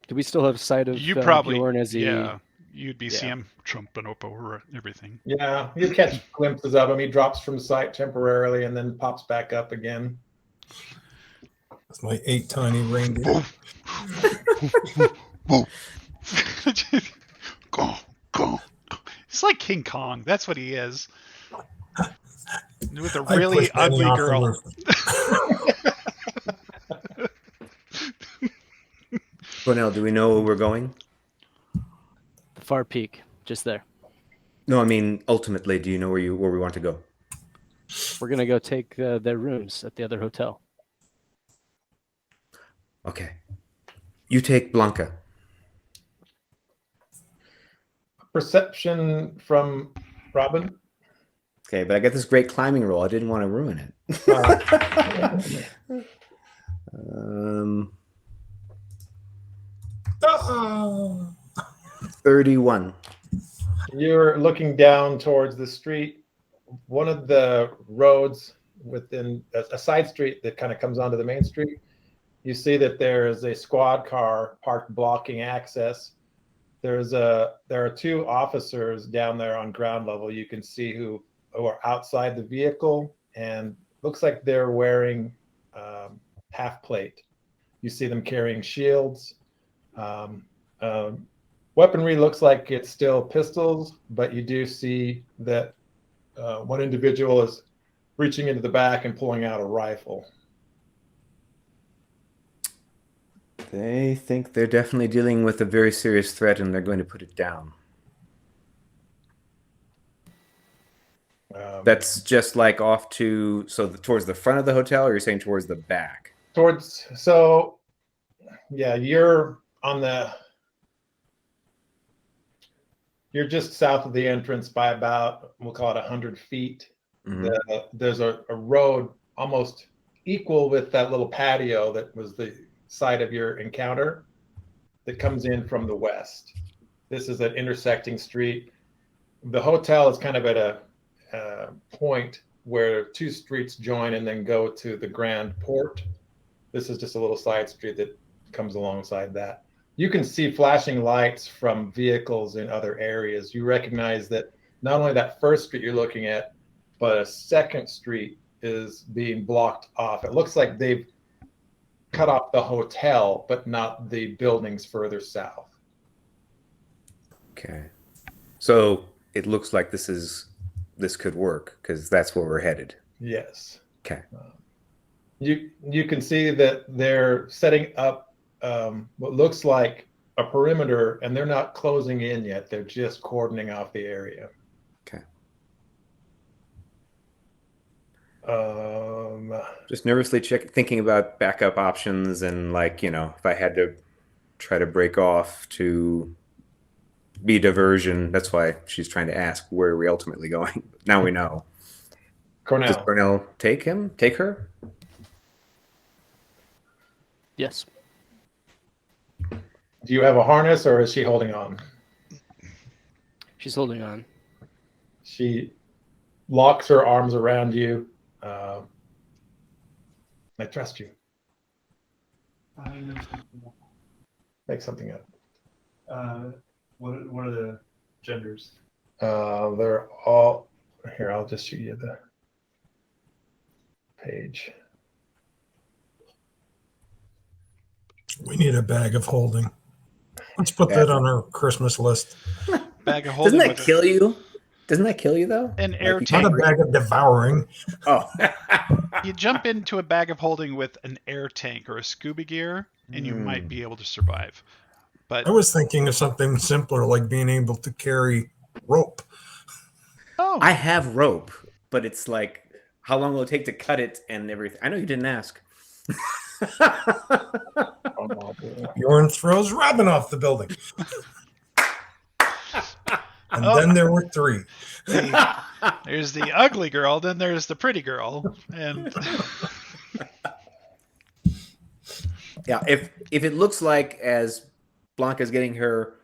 Do we still have sight of You probably, Bjorn as he? yeah, you'd be seeing him trumping up over everything. Yeah, you catch glimpses of him. He drops from sight temporarily and then pops back up again. With my 8 tiny reindeer. Go, go. It's like King Kong. That's what he is. With a I really pushed Banny ugly off the girl. roof. Cornell, do we know where we're going? The far peak, just there. No, I mean, ultimately, do you know where we want to go? We're gonna go take their rooms at the other hotel. Okay. You take Blanca. Perception from Robin. Okay, but I got this great climbing roll. I didn't want to ruin it. 31. You're looking down towards the street. One of the roads within a side street that kind of comes onto the main street. You see that there is a squad car parked blocking access. There are 2 officers down there on ground level. You can see who are outside the vehicle, and looks like they're wearing half plate. You see them carrying shields. Weaponry looks like it's still pistols, but you do see that one individual is reaching into the back and pulling out a rifle. They think they're definitely dealing with a very serious threat, and they're going to put it down. That's just like off to towards the front of the hotel, or you're saying towards the back? You're on the You're just south of the entrance by about, we'll call it 100 feet. Mhm. There's a road almost equal with that little patio that was the site of your encounter that comes in from the west. This is an intersecting street. The hotel is kind of at a point where two streets join and then go to the Grand Port. This is just a little side street that comes alongside that. You can see flashing lights from vehicles in other areas. You recognize that not only that first street you're looking at, but a second street is being blocked off. It looks like they've cut off the hotel, but not the buildings further south. Okay. So it looks like this could work because that's where we're headed. Yes. Okay. You can see that they're setting up what looks like a perimeter, and they're not closing in yet. They're just cordoning off the area. Okay. Just Just nervously thinking about backup options and like, if I had to try to break off to be diversion, that's why she's trying to ask where are we ultimately going. Now we know. Does Cornell. Cornell take her? Yes. Do you have a harness, or is she holding on? She's holding on. She locks her arms around you. I trust you. Make something up. What are the genders? They're all here. I'll just shoot you the page. We need a bag of holding. Let's put that on our Christmas list. Bag of holding. Doesn't that kill you? Doesn't that kill you though? An air Not a tank. bag of devouring. Oh. You jump into a bag of holding with an air tank or a scuba gear, and you might be able to survive. But I was thinking of something simpler like being able to carry rope. oh, I have rope, but it's like, how long will it take to cut it and everything? I know you didn't ask. Bjorn throws Robin off the building. And then there were three. there's the ugly girl, then there's the pretty girl, and Yeah, if it looks like as Blanca's getting her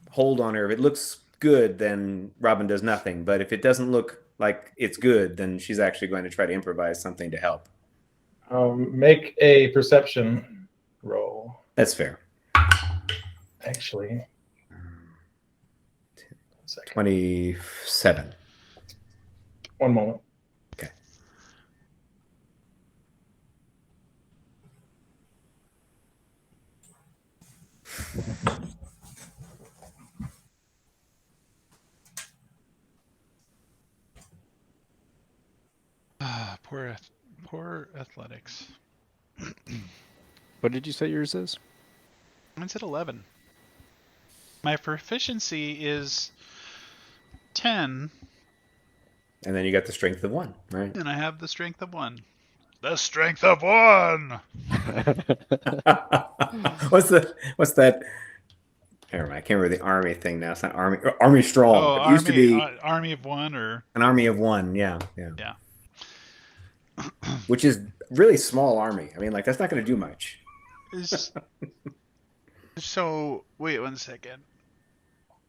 hold on her, if it looks good, then Robin does nothing. But if it doesn't look like it's good, then she's actually going to try to improvise something to help. Make a perception roll. That's fair. Actually, 27. one moment. Okay. poor athletics. What did you say yours is? Mine's at 11. My proficiency is 10, And then you got the strength of 1, right? and I have the strength of 1. The strength of 1. What's that? Never mind. I can't remember the army thing now. It's not army strong. Oh, It used to be army of 1, or an army of 1. Yeah. yeah. Which is really small army. I mean, like, that's not going to do much. So wait 1 second.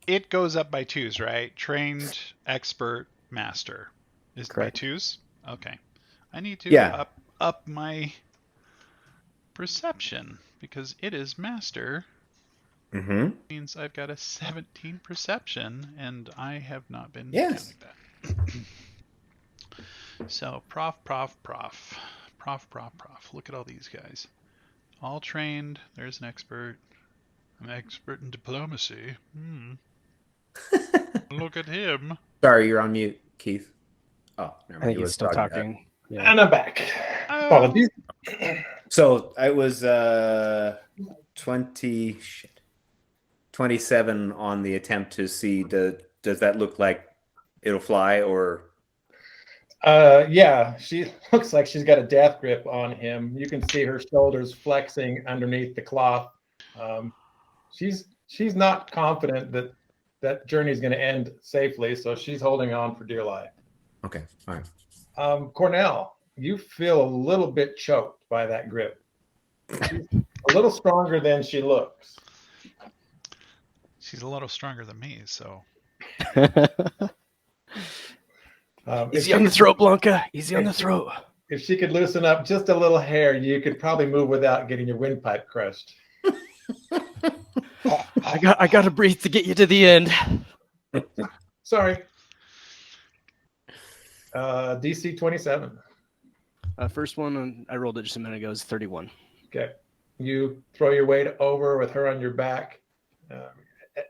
It goes up by 2s, right? Trained, expert, master. Is it by Correct. 2s? Okay. I need to Yeah. up my perception because it is master. Mm-hmm. Means I've got a 17 perception, and I have not been Yes. doing that. So prof. Look at all these guys. All trained. There's an expert. I'm an expert in diplomacy. Look at him. Sorry, you're on mute, Keith. Oh, never I think He he's was still talking. talking. Yeah. And I'm back. Oh. Apologies. So I was 27 on the attempt to see does that look like it'll fly or Yeah, she looks like she's got a death grip on him. You can see her shoulders flexing underneath the cloth. She's not confident that that journey is going to end safely, so she's holding on for dear life. Okay, all right. Cornell, you feel a little bit choked by that grip. She's a little stronger than she looks. She's a little stronger than me, so Easy on the throat, Blanca. Easy on the throat. If she could loosen up just a little hair, you could probably move without getting your windpipe crushed. I got to breathe to get you to the end. Sorry. DC 27. First one, I rolled it just a minute ago, is 31. Okay. You throw your weight over with her on your back.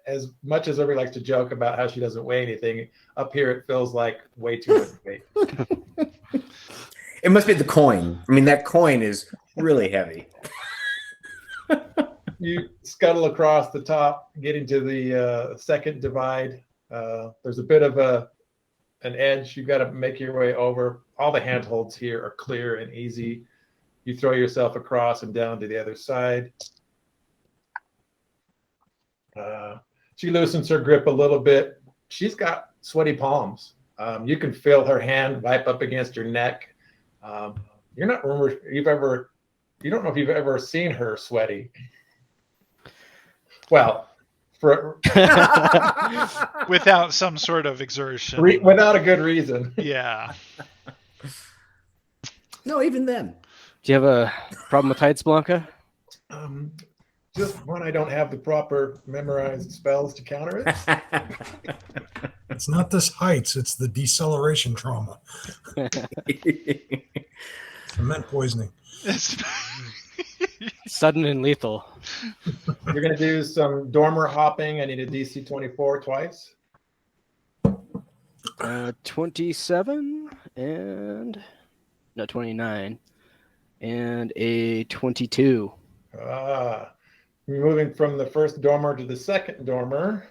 As much as everybody likes to joke about how she doesn't weigh anything, up here it feels like way too much weight. It must be the coin. I mean, that coin is really heavy. You scuttle across the top, getting to the second divide. There's a bit of an edge. You've got to make your way over. All the handholds here are clear and easy. You throw yourself across and down to the other side. She loosens her grip a little bit. She's got sweaty palms. You can feel her hand wipe up against your neck. You don't know if you've ever seen her sweaty. Well, without some sort of exertion. Without a good reason. Yeah. No, even then. Do you have a problem with heights, Blanca? Just when I don't have the proper memorized spells to counter it. It's not this heights, it's the deceleration trauma. Cement poisoning. Sudden and lethal. You're going to do some dormer hopping. I need a DC 24 twice. 27 and... No, 29. And a 22. You're moving from the first dormer to the second dormer.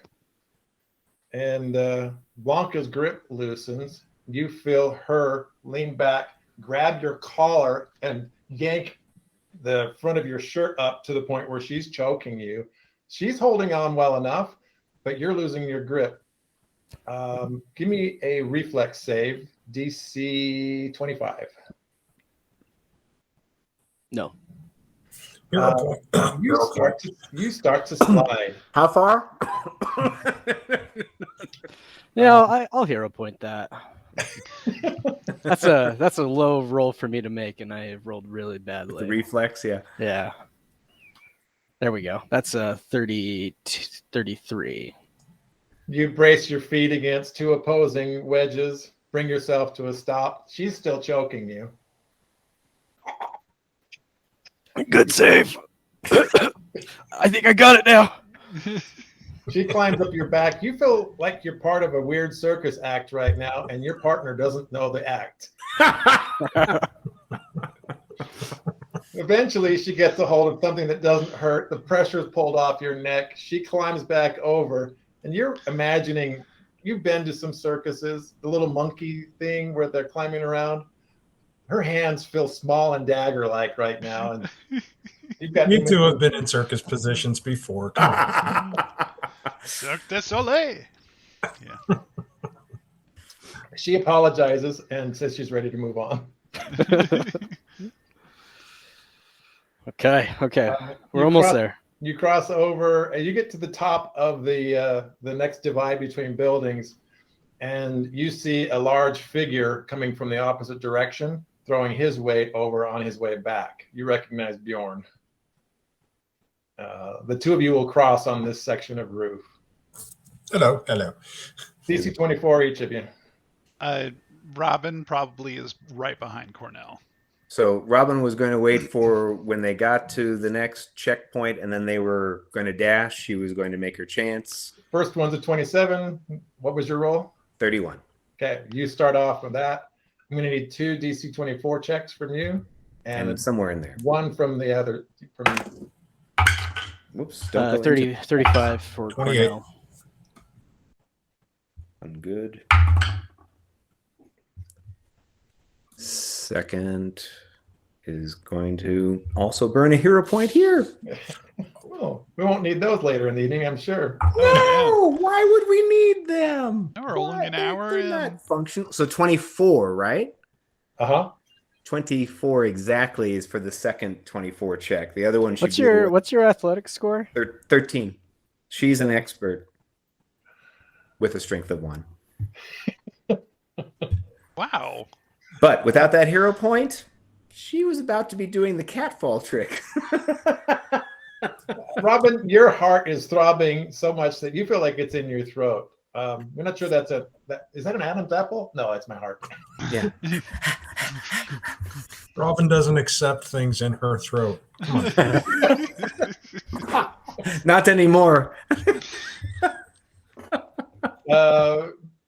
And Blanca's grip loosens. You feel her lean back, grab your collar, and yank the front of your shirt up to the point where she's choking you. She's holding on well enough, but you're losing your grip. Give me a reflex save, DC 25. No. You start to slide. How far? Yeah, I'll hero point that. That's a low roll for me to make, and I rolled really badly. The reflex, yeah. Yeah. There we go. That's a 33. You brace your feet against two opposing wedges, bring yourself to a stop. She's still choking you. Good save. I think I got it now. She climbs up your back. You feel like you're part of a weird circus act right now, and your partner doesn't know the act. Eventually, she gets a hold of something that doesn't hurt. The pressure's pulled off your neck. She climbs back over, and you're imagining, you've been to some circuses, the little monkey thing where they're climbing around. Her hands feel small and dagger-like right now. And you've got You two have been in circus positions before. Come on. Cirque du Soleil. Yeah. She apologizes and says she's ready to move on. Okay. We're almost there. You cross over and you get to the top of the next divide between buildings, and you see a large figure coming from the opposite direction, throwing his weight over on his way back. You recognize Bjorn. The two of you will cross on this section of roof. Hello. DC 24, each of you. Robin probably is right behind Cornell. So Robin was going to wait for when they got to the next checkpoint, and then they were going to dash. She was going to make her chance. First one's a 27. What was your roll? 31. Okay, you start off with that. I'm going to need 2 DC 24 checks from you, And somewhere in there. one from the other. From Whoops. 35 for 28. Cornell. I'm good. Second is going to also burn a hero point here. Well, we won't need those later in the evening, I'm sure. No, why would we need them? No, we're only an hour They're in. not functional. So 24, right? Uh-huh. 24 exactly is for the second 24 check. The other one should What's your athletic score? 13. She's an expert with a strength of 1. Wow. But without that hero point, she was about to be doing the catfall trick. Robin, your heart is throbbing so much that you feel like it's in your throat. We're not sure is that an Adam's apple? No, it's my heart. Yeah. Robin doesn't accept things in her throat. Come on. Not anymore.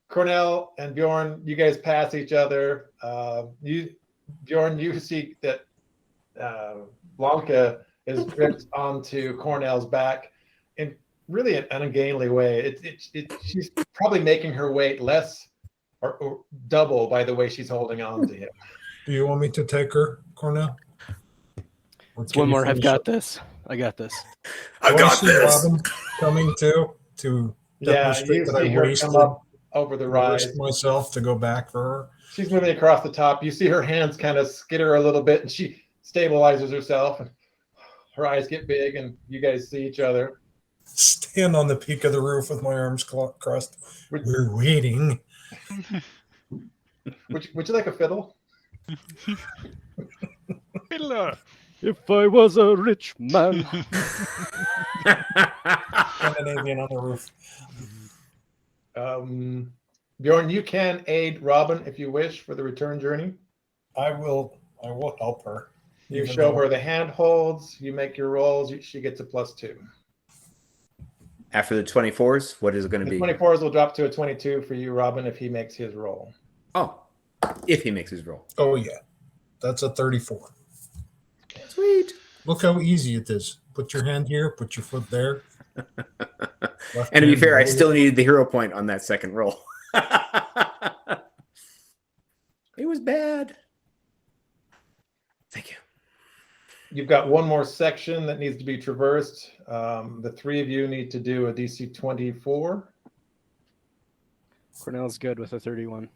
Cornell and Bjorn, you guys pass each other. Bjorn, you see that Blanca is gripped onto Cornell's back in really an ungainly way. She's probably making her weight less or double by the way she's holding on to him. Do you want me to take her, Cornell? One more. I've got this. I got this. I got this. Robin coming to demonstrate you that see I her wasted come up over the rise. myself to go back for her. She's moving across the top. You see her hands kind of skitter a little bit, and she stabilizes herself. And her eyes get big, and you guys see each other. Stand on the peak of the roof with my arms crossed. We're waiting. Would you like a fiddle? Fiddler. If I was a rich man. Scandinavian on the roof. Bjorn, you can aid Robin if you wish for the return journey. I will help her. You show her the handholds. You make your rolls. She gets a +2. After the 24s, what is it going to The be? 24s will drop to a 22 for you, Robin, if he makes his roll. Oh, if he makes his roll. Oh yeah, that's a 34. Sweet. Look how easy it is. Put your hand here. Put your foot there. And to be fair, I still needed the hero point on that second roll. It was bad. Thank you. You've got one more section that needs to be traversed. The three of you need to do a DC 24. Cornell's good with a 31.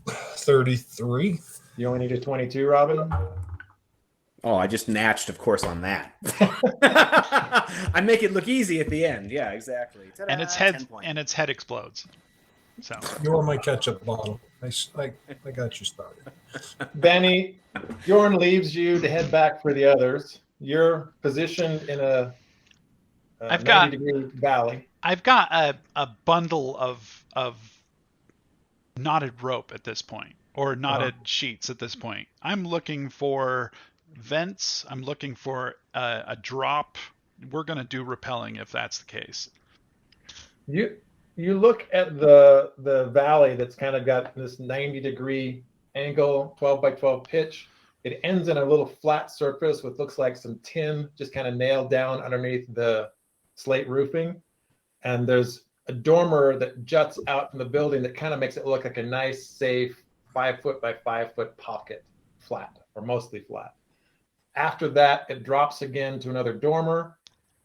33. You only need a 22, Robin. Oh, I just natched, of course, on that. I make it look easy at the end. Yeah, exactly. Ta-da, And its 10 head points. explodes. So You're my ketchup bottle. I got you started. Benny, Bjorn leaves you to head back for the others. You're positioned in a I've got 90-degree valley. I've got a bundle of knotted rope at this point, or knotted sheets at this point. I'm looking for vents. I'm looking for a drop. We're gonna do rappelling if that's the case. You look at the valley that's kind of got this 90-degree angle, 12 by 12 pitch. It ends in a little flat surface with looks like some tin just kind of nailed down underneath the slate roofing. And there's a dormer that juts out from the building that kind of makes it look like a nice, safe 5 foot by 5 foot pocket, flat or mostly flat. After that, it drops again to another dormer.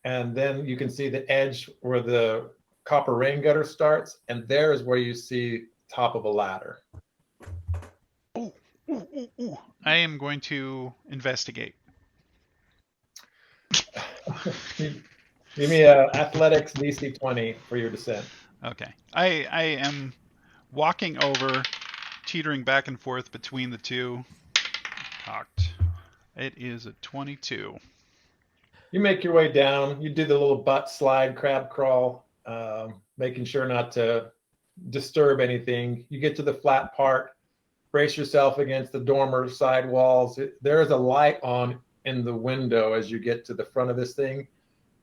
And then you can see the edge where the copper rain gutter starts, and there is where you see top of a ladder. Ooh. I am going to investigate. Give me a athletics DC 20 for your descent. Okay. I am walking over, teetering back and forth between the two. Cocked. It is a 22. You make your way down. You do the little butt slide, crab crawl, making sure not to disturb anything. You get to the flat part, brace yourself against the dormer side walls. There is a light on in the window as you get to the front of this thing.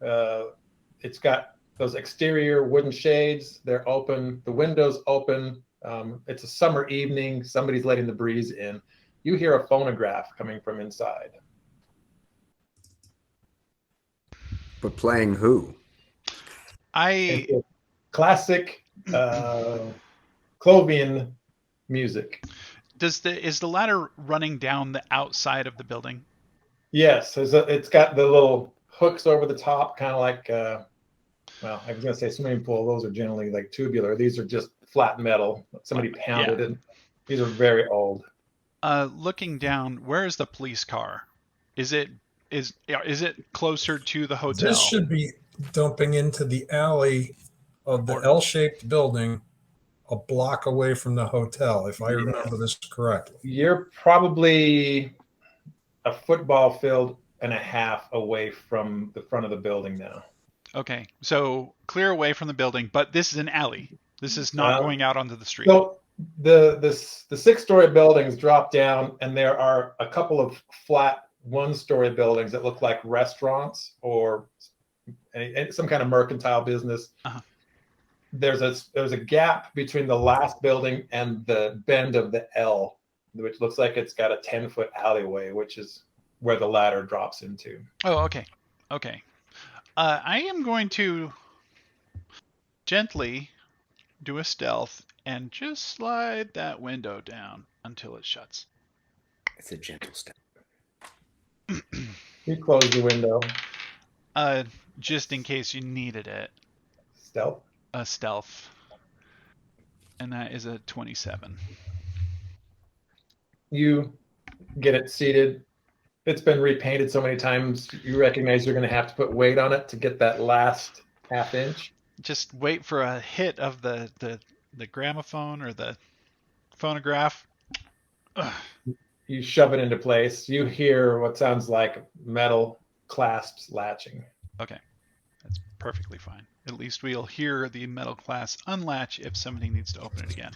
It's got those exterior wooden shades. They're open. The window's open. It's a summer evening. Somebody's letting the breeze in. You hear a phonograph coming from inside. But playing who? I Classic Clovian music. Is the ladder running down the outside of the building? Yes, it's got the little hooks over the top, kind of like, well, I was going to say swimming pool. Those are generally like tubular. These are just flat metal. Somebody pounded it. These are very old. Looking down, where is the police car? Is it closer to the hotel? This should be dumping into the alley of the L-shaped building a block away from the hotel, if I remember this correctly. You're probably a football field and a half away from the front of the building now. Okay, so clear away from the building, but this is an alley. This is not going out onto the street. So the 6-story buildings drop down, and there are a couple of flat 1-story buildings that look like restaurants or some kind of mercantile business. Uh-huh. There's a gap between the last building and the bend of the L, which looks like it's got a 10-foot alleyway, which is where the ladder drops into. Oh, okay. I am going to gently do a stealth and just slide that window down until it shuts. It's a gentle step. You close the window. Just in case you needed it. Stealth? Stealth. And that is a 27. You get it seated. It's been repainted so many times, you recognize you're going to have to put weight on it to get that last half inch. Just wait for a hit of the gramophone or the phonograph. Ugh. You shove it into place. You hear what sounds like metal clasps latching. Okay, that's perfectly fine. At least we'll hear the metal clasp unlatch if somebody needs to open it again.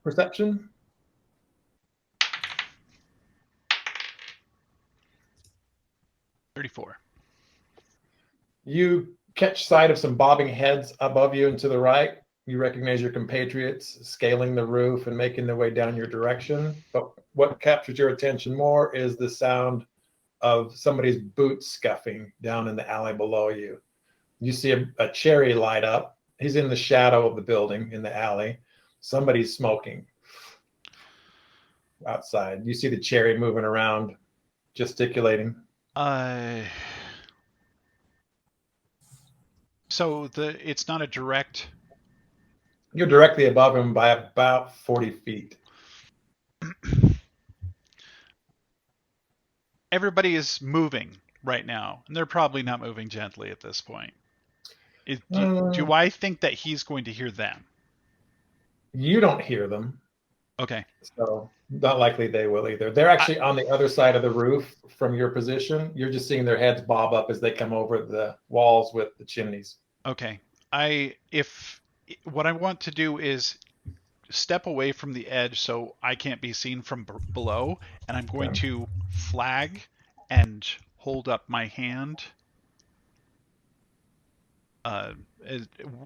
Perception? $34. You catch sight of some bobbing heads above you and to the right. You recognize your compatriots scaling the roof and making their way down your direction. But what captures your attention more is the sound of somebody's boots scuffing down in the alley below you. You see a cherry light up. He's in the shadow of the building in the alley. Somebody's smoking outside. You see the cherry moving around, gesticulating. So it's not a direct. You're directly above him by about 40 feet. Everybody is moving right now, and they're probably not moving gently at this point. Do I think that he's going to hear them? You don't hear them. Okay. So not likely they will either. They're actually on the other side of the roof from your position. You're just seeing their heads bob up as they come over the walls with the chimneys. Okay. What I want to do is step away from the edge so I can't be seen from below, and I'm going to flag and hold up my hand.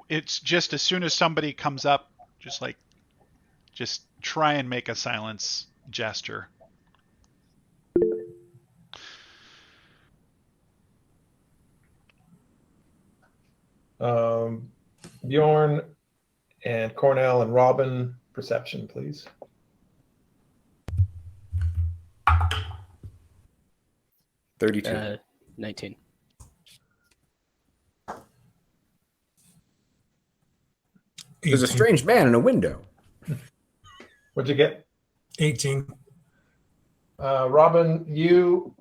It's just as soon as somebody comes up, just try and make a silence gesture. Bjorn and Cornell and Robin, perception, please. $32. 19. There's a strange man in a window. What'd you get? 18. Robin, you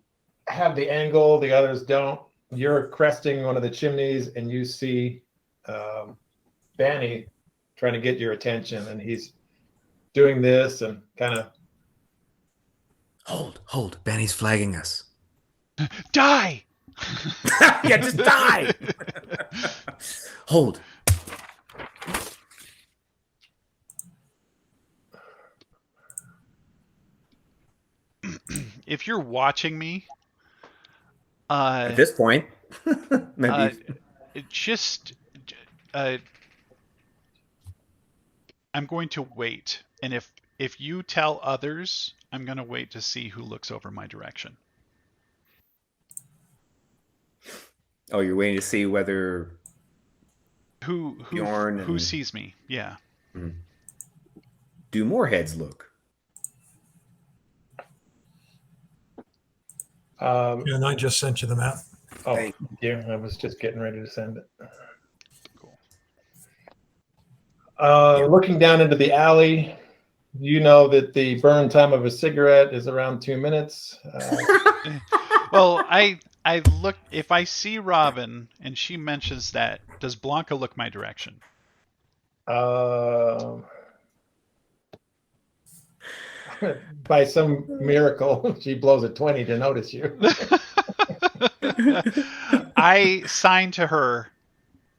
have the angle, the others don't. You're cresting one of the chimneys, and you see Banny trying to get your attention, and he's doing this and kind of. Hold. Banny's flagging us. Die! Yeah, just die! Hold. If you're watching me, at this point, maybe. I'm going to wait, and if you tell others, I'm going to wait to see who looks over my direction. Oh, you're waiting to see whether who Bjorn sees me. Yeah. Mm-hmm. do more heads look? And I just sent you the map. Oh, Thank thank you. I was just getting ready to send it. Cool. Looking down into the alley, you know that the burn time of a cigarette is around 2 minutes. Well, I look, if I see Robin and she mentions that, does Blanca look my direction? By some miracle, she blows a 20 to notice you. I sign to her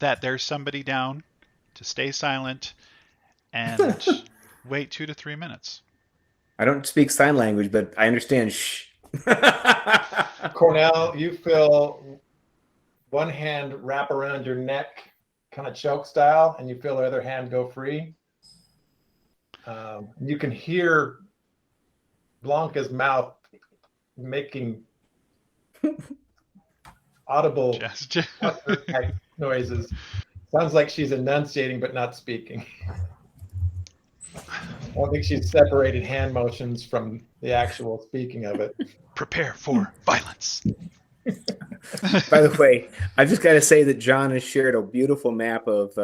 that there's somebody down, to stay silent and wait 2 to 3 minutes. I don't speak sign language, but I understand. Shh. Cornell, you feel one hand wrap around your neck, kind of choke style, and you feel the other hand go free. You can hear Blanca's mouth making audible Just type noises. Sounds like she's enunciating but not speaking. I don't think she's separated hand motions from the actual speaking of it. prepare for violence. By the way, I've just got to say that John has shared a beautiful map of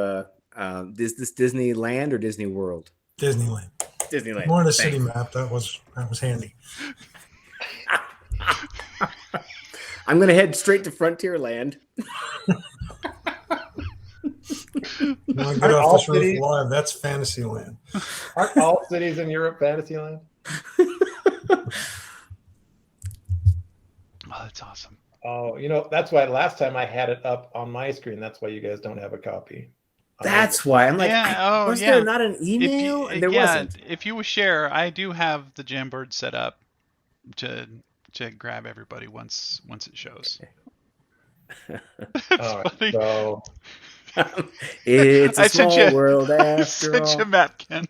this Disneyland or Disney World? Disneyland. Disneyland. More than a Thanks. city map. That was handy. I'm going to head straight to Frontierland. When I get Aren't off all this roof cities- alive, that's Fantasyland. Aren't all cities in Europe Fantasyland? Oh, that's awesome. Oh, that's why last time I had it up on my screen. That's why you guys don't have a copy. That's why I'm like, Yeah, was yeah. there not an email? And there wasn't. If you share, I do have the Jamboard set up to grab everybody once it shows. All right, funny. so It's a I sent small you- world I after sent all. you a map, Ken.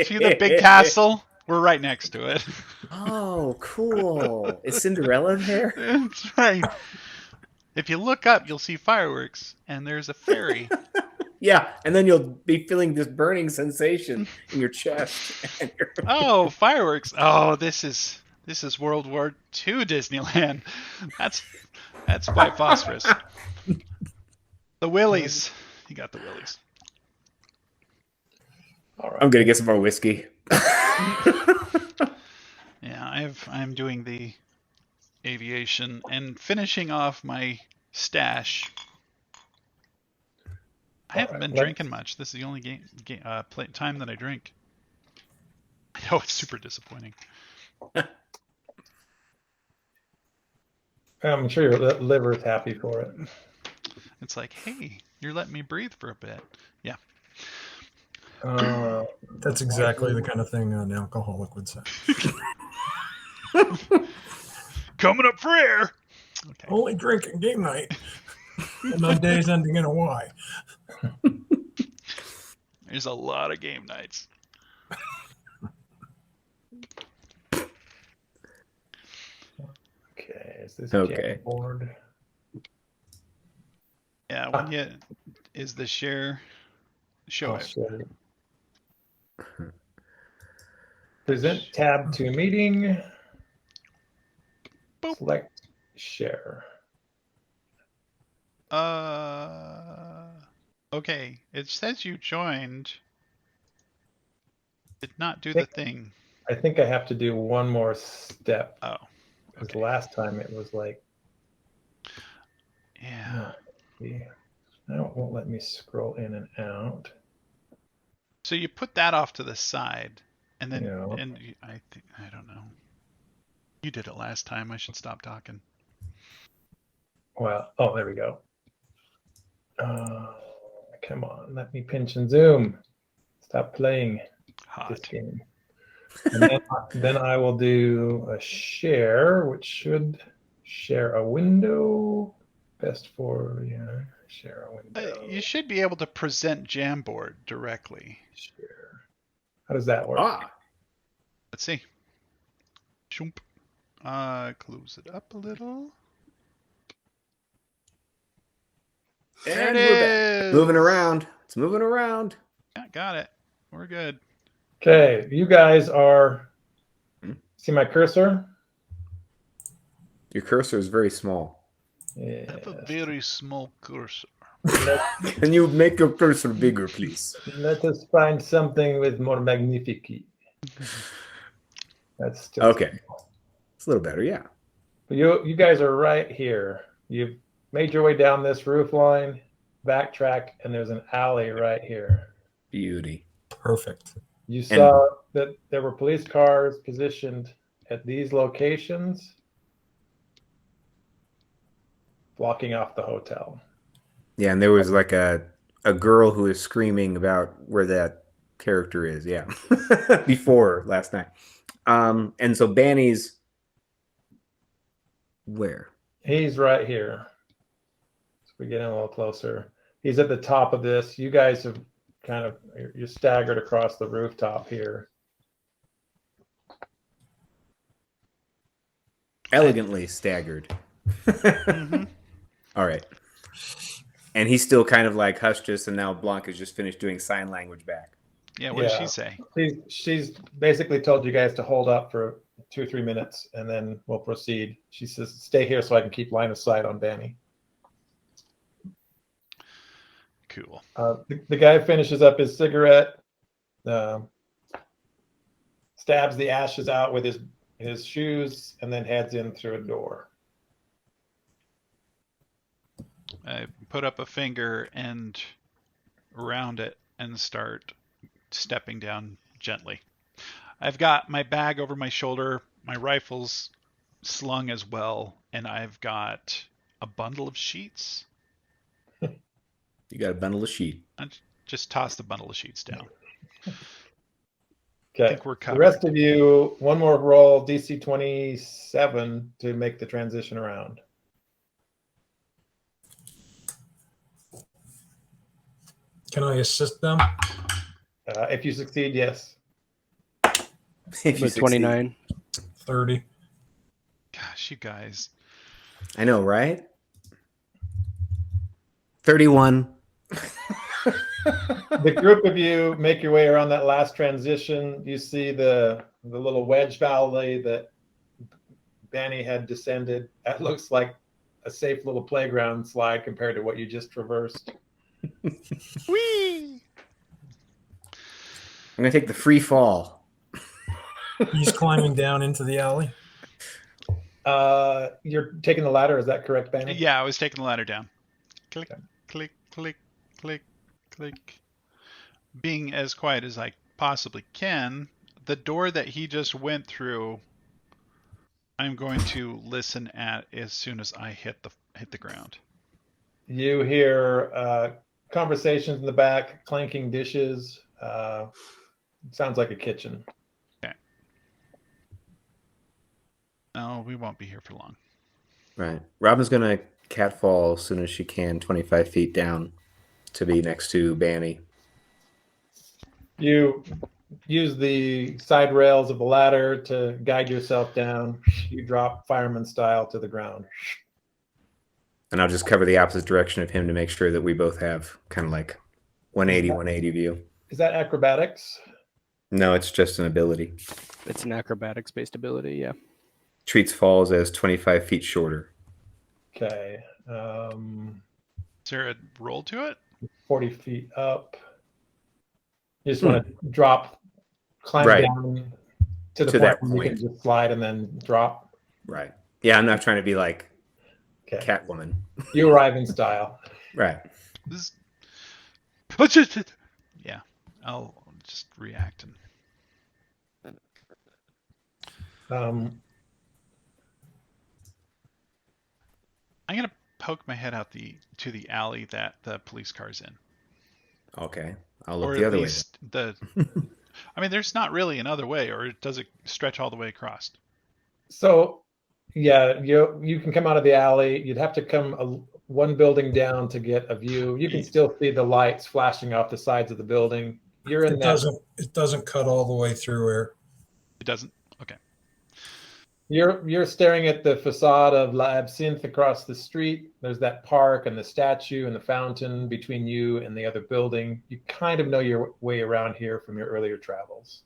See the big castle? We're right next to it. Oh, cool. Is Cinderella there? That's right. If you look up, you'll see fireworks, and there's a fairy. Yeah, and then you'll be feeling this burning sensation in your chest. And Oh, fireworks! Oh, this is World War II Disneyland. That's quite phosphorus. The willies. You got the willies. all right. I'm gonna get some more whiskey. Yeah, I'm doing the aviation and finishing off my stash. I haven't been drinking much. This is the only time that I drink. I know it's super disappointing. I'm sure your liver's happy for it. It's like, hey, you're letting me breathe for a bit. Yeah. That's exactly the kind of thing an alcoholic would say. Coming up for air. Okay. Only drinking game night. And on days ending in a Y. There's a lot of game nights. Okay, is this Okay. board? Yeah, when you is the share show I'll it. show you. Present tab to meeting. Boop. Select share. Okay. It says you joined. Did not do the thing. I think I have to do one more step. Oh. Because Okay. last time it was like, Yeah. now it won't let me scroll in and out. So you put that off to the side, and then Yeah. I don't know. You did it last time. I should stop talking. Well, oh, there we go. Come on, let me pinch and zoom. Stop playing this Hot. game. And then I will do a share, which should share a window. Best for, share a window. You should be able to present Jamboard directly. Share. How does that work? Ah, Let's see. Shoomp. Close it up a little. There and it we're back. is. Moving around. It's moving around. Yeah, got it. We're good. Okay, you guys are. See my cursor? Your cursor is very small. Yeah. I have a very small cursor. Can you make your cursor bigger, please? Let us find something with more magnifique. That's still Okay. It's a little better, yeah. But you guys are right here. You've made your way down this roof line, backtrack, and there's an alley right here. Beauty. Perfect. You saw that there were police cars positioned at these locations, blocking off the hotel. Yeah, and there was like a girl who was screaming about where that character is, yeah. Before last night. And so Banny's where? He's right here. So we get in a little closer. He's at the top of this. You guys have you're staggered across the rooftop here. Elegantly staggered. Mm-hmm. All right. And he's still kind of like hushed us, and now Blanca's just finished doing sign language back. Yeah, what did she say? She's basically told you guys to hold up for 2 or 3 minutes, and then we'll proceed. She says, stay here so I can keep line of sight on Banny. Cool. The guy finishes up his cigarette, stabs the ashes out with his shoes, and then heads in through a door. I put up a finger and around it and start stepping down gently. I've got my bag over my shoulder, my rifle's slung as well, and I've got a bundle of sheets. You got a bundle of sheet. I just toss the bundle of sheets down. Okay. I think we're The covered. rest of you, one more roll, DC 27 to make the transition around. Can I assist them? If you succeed, yes. If you But 29. 30. Gosh, you guys. I know, right? 31. The group of you make your way around that last transition. You see the little wedge valley that Banny had descended. That looks like a safe little playground slide compared to what you just traversed. Whee! I'm going to take the free fall. He's climbing down into the alley. You're taking the ladder, is that correct, Banny? Yeah, I was taking the ladder down. Click, Okay. click, click, click, click. Being as quiet as I possibly can, the door that he just went through, I'm going to listen at as soon as I hit the ground. You hear conversations in the back, clanking dishes. Sounds like a kitchen. No, we won't be here for long. Right. Robin's going to catfall as soon as she can, 25 feet down to be next to Banny. You use the side rails of the ladder to guide yourself down. You drop fireman style to the ground. And I'll just cover the opposite direction of him to make sure that we both have kind of like 180 view. Is that acrobatics? No, it's just an ability. It's an acrobatics-based ability, yeah. Treats falls as 25 feet shorter. Okay. Is there a roll to it? 40 feet up. You just want to climb Right. down to the To point that where you point. can just slide and then drop. Right. Yeah, I'm not trying to be like Okay. Catwoman. You arrive in style. Right. This... Yeah, I'll just react and Um, I'm gonna poke my head out to the alley that the police car's in. Okay. I'll look Or the at other way. least I mean, there's not really another way, or does it stretch all the way across? so, yeah, you can come out of the alley. You'd have to come one building down to get a view. You can still see the lights flashing off the sides of the building. You're in It doesn't cut all the way through here. It doesn't? Okay. You're staring at the facade of La Absinthe across the street. There's that park and the statue and the fountain between you and the other building. You kind of know your way around here from your earlier travels.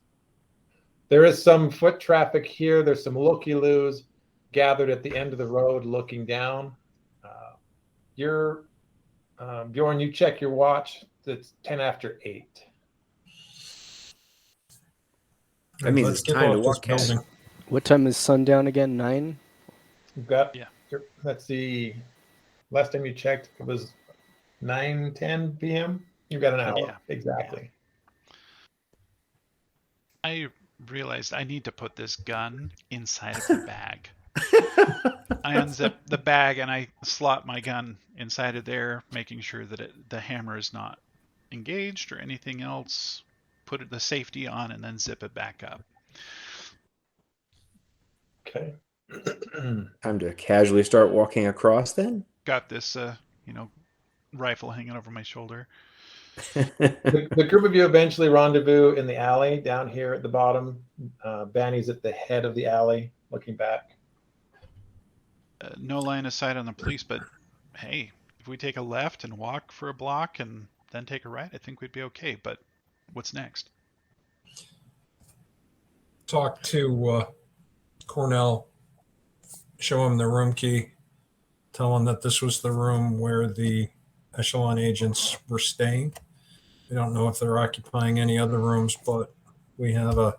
There is some foot traffic here. There's some looky-loos gathered at the end of the road looking down. Bjorn, you check your watch. It's 10 after 8. That means Let's it's get time to off this walk, guys. building. What time is sundown again? 9? You've got, Yeah. let's see, last time you checked, it was 9:10 p.m. You've got an hour. Yeah. Exactly. I realized I need to put this gun inside of the bag. I unzip the bag and I slot my gun inside of there, making sure that the hammer is not engaged or anything else. Put the safety on and then zip it back up. Okay. Time to casually start walking across then. Got this, rifle hanging over my shoulder. The group of you eventually rendezvous in the alley down here at the bottom. Banny's at the head of the alley looking back. No line of sight on the police, but hey, if we take a left and walk for a block and then take a right, I think we'd be okay. But what's next? Talk to Cornell, show him the room key, tell him that this was the room where the Echelon agents were staying. We don't know if they're occupying any other rooms, but we have a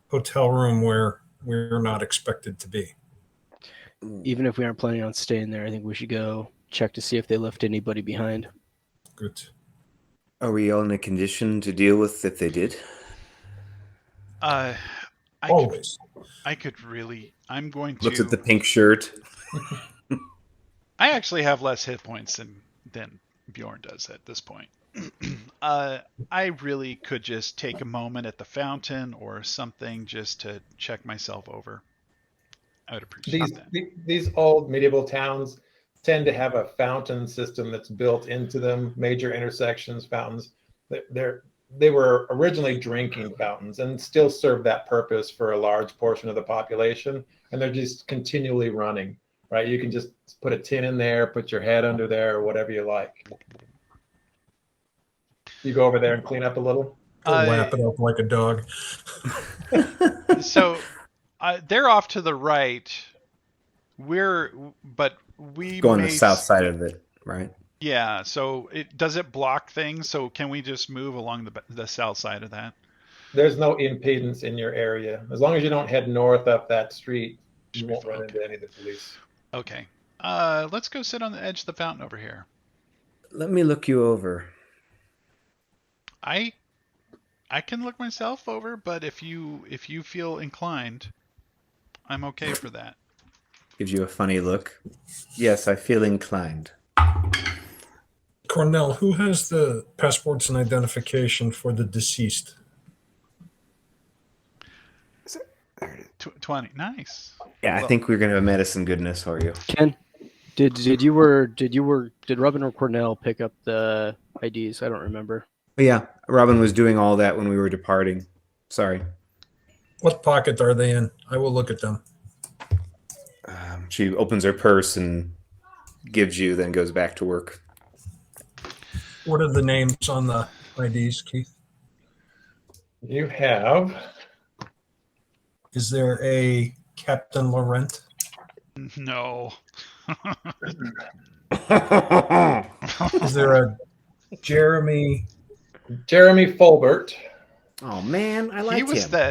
hotel room where we're not expected to be. Even if we aren't planning on staying there, I think we should go check to see if they left anybody behind. Good. Are we all in a condition to deal with if they did? Always. I'm going to. Looks at the pink shirt. I actually have less hit points than Bjorn does at this point. I really could just take a moment at the fountain or something just to check myself over. I would appreciate that. These old medieval towns tend to have a fountain system that's built into them. Major intersections, fountains. They were originally drinking fountains and still serve that purpose for a large portion of the population. And they're just continually running, right? You can just put a tin in there, put your head under there, or whatever you like. You go over there and clean up a little. Lap it up like a dog. So they're off to the right. But we go on the south side of it, right? Yeah. So does it block things? So can we just move along the south side of that? There's no impedance in your area. As long as you don't head north up that street, you won't run into any of the police. Okay. Let's go sit on the edge of the fountain over here. Let me look you over. I can look myself over, but if you feel inclined, I'm okay for that. Gives you a funny look. Yes, I feel inclined. Cornell, who has the passports and identification for the deceased? 20. Nice. Yeah, I think we're gonna have medicine goodness for you. Ken, did Robin or Cornell pick up the IDs? I don't remember. But yeah, Robin was doing all that when we were departing. Sorry. What pocket are they in? I will look at them. She opens her purse and gives you, then goes back to work. What are the names on the IDs, Keith? You have. Is there a Captain Laurent? No. Is there a Jeremy Fulbert. Oh man, I like him.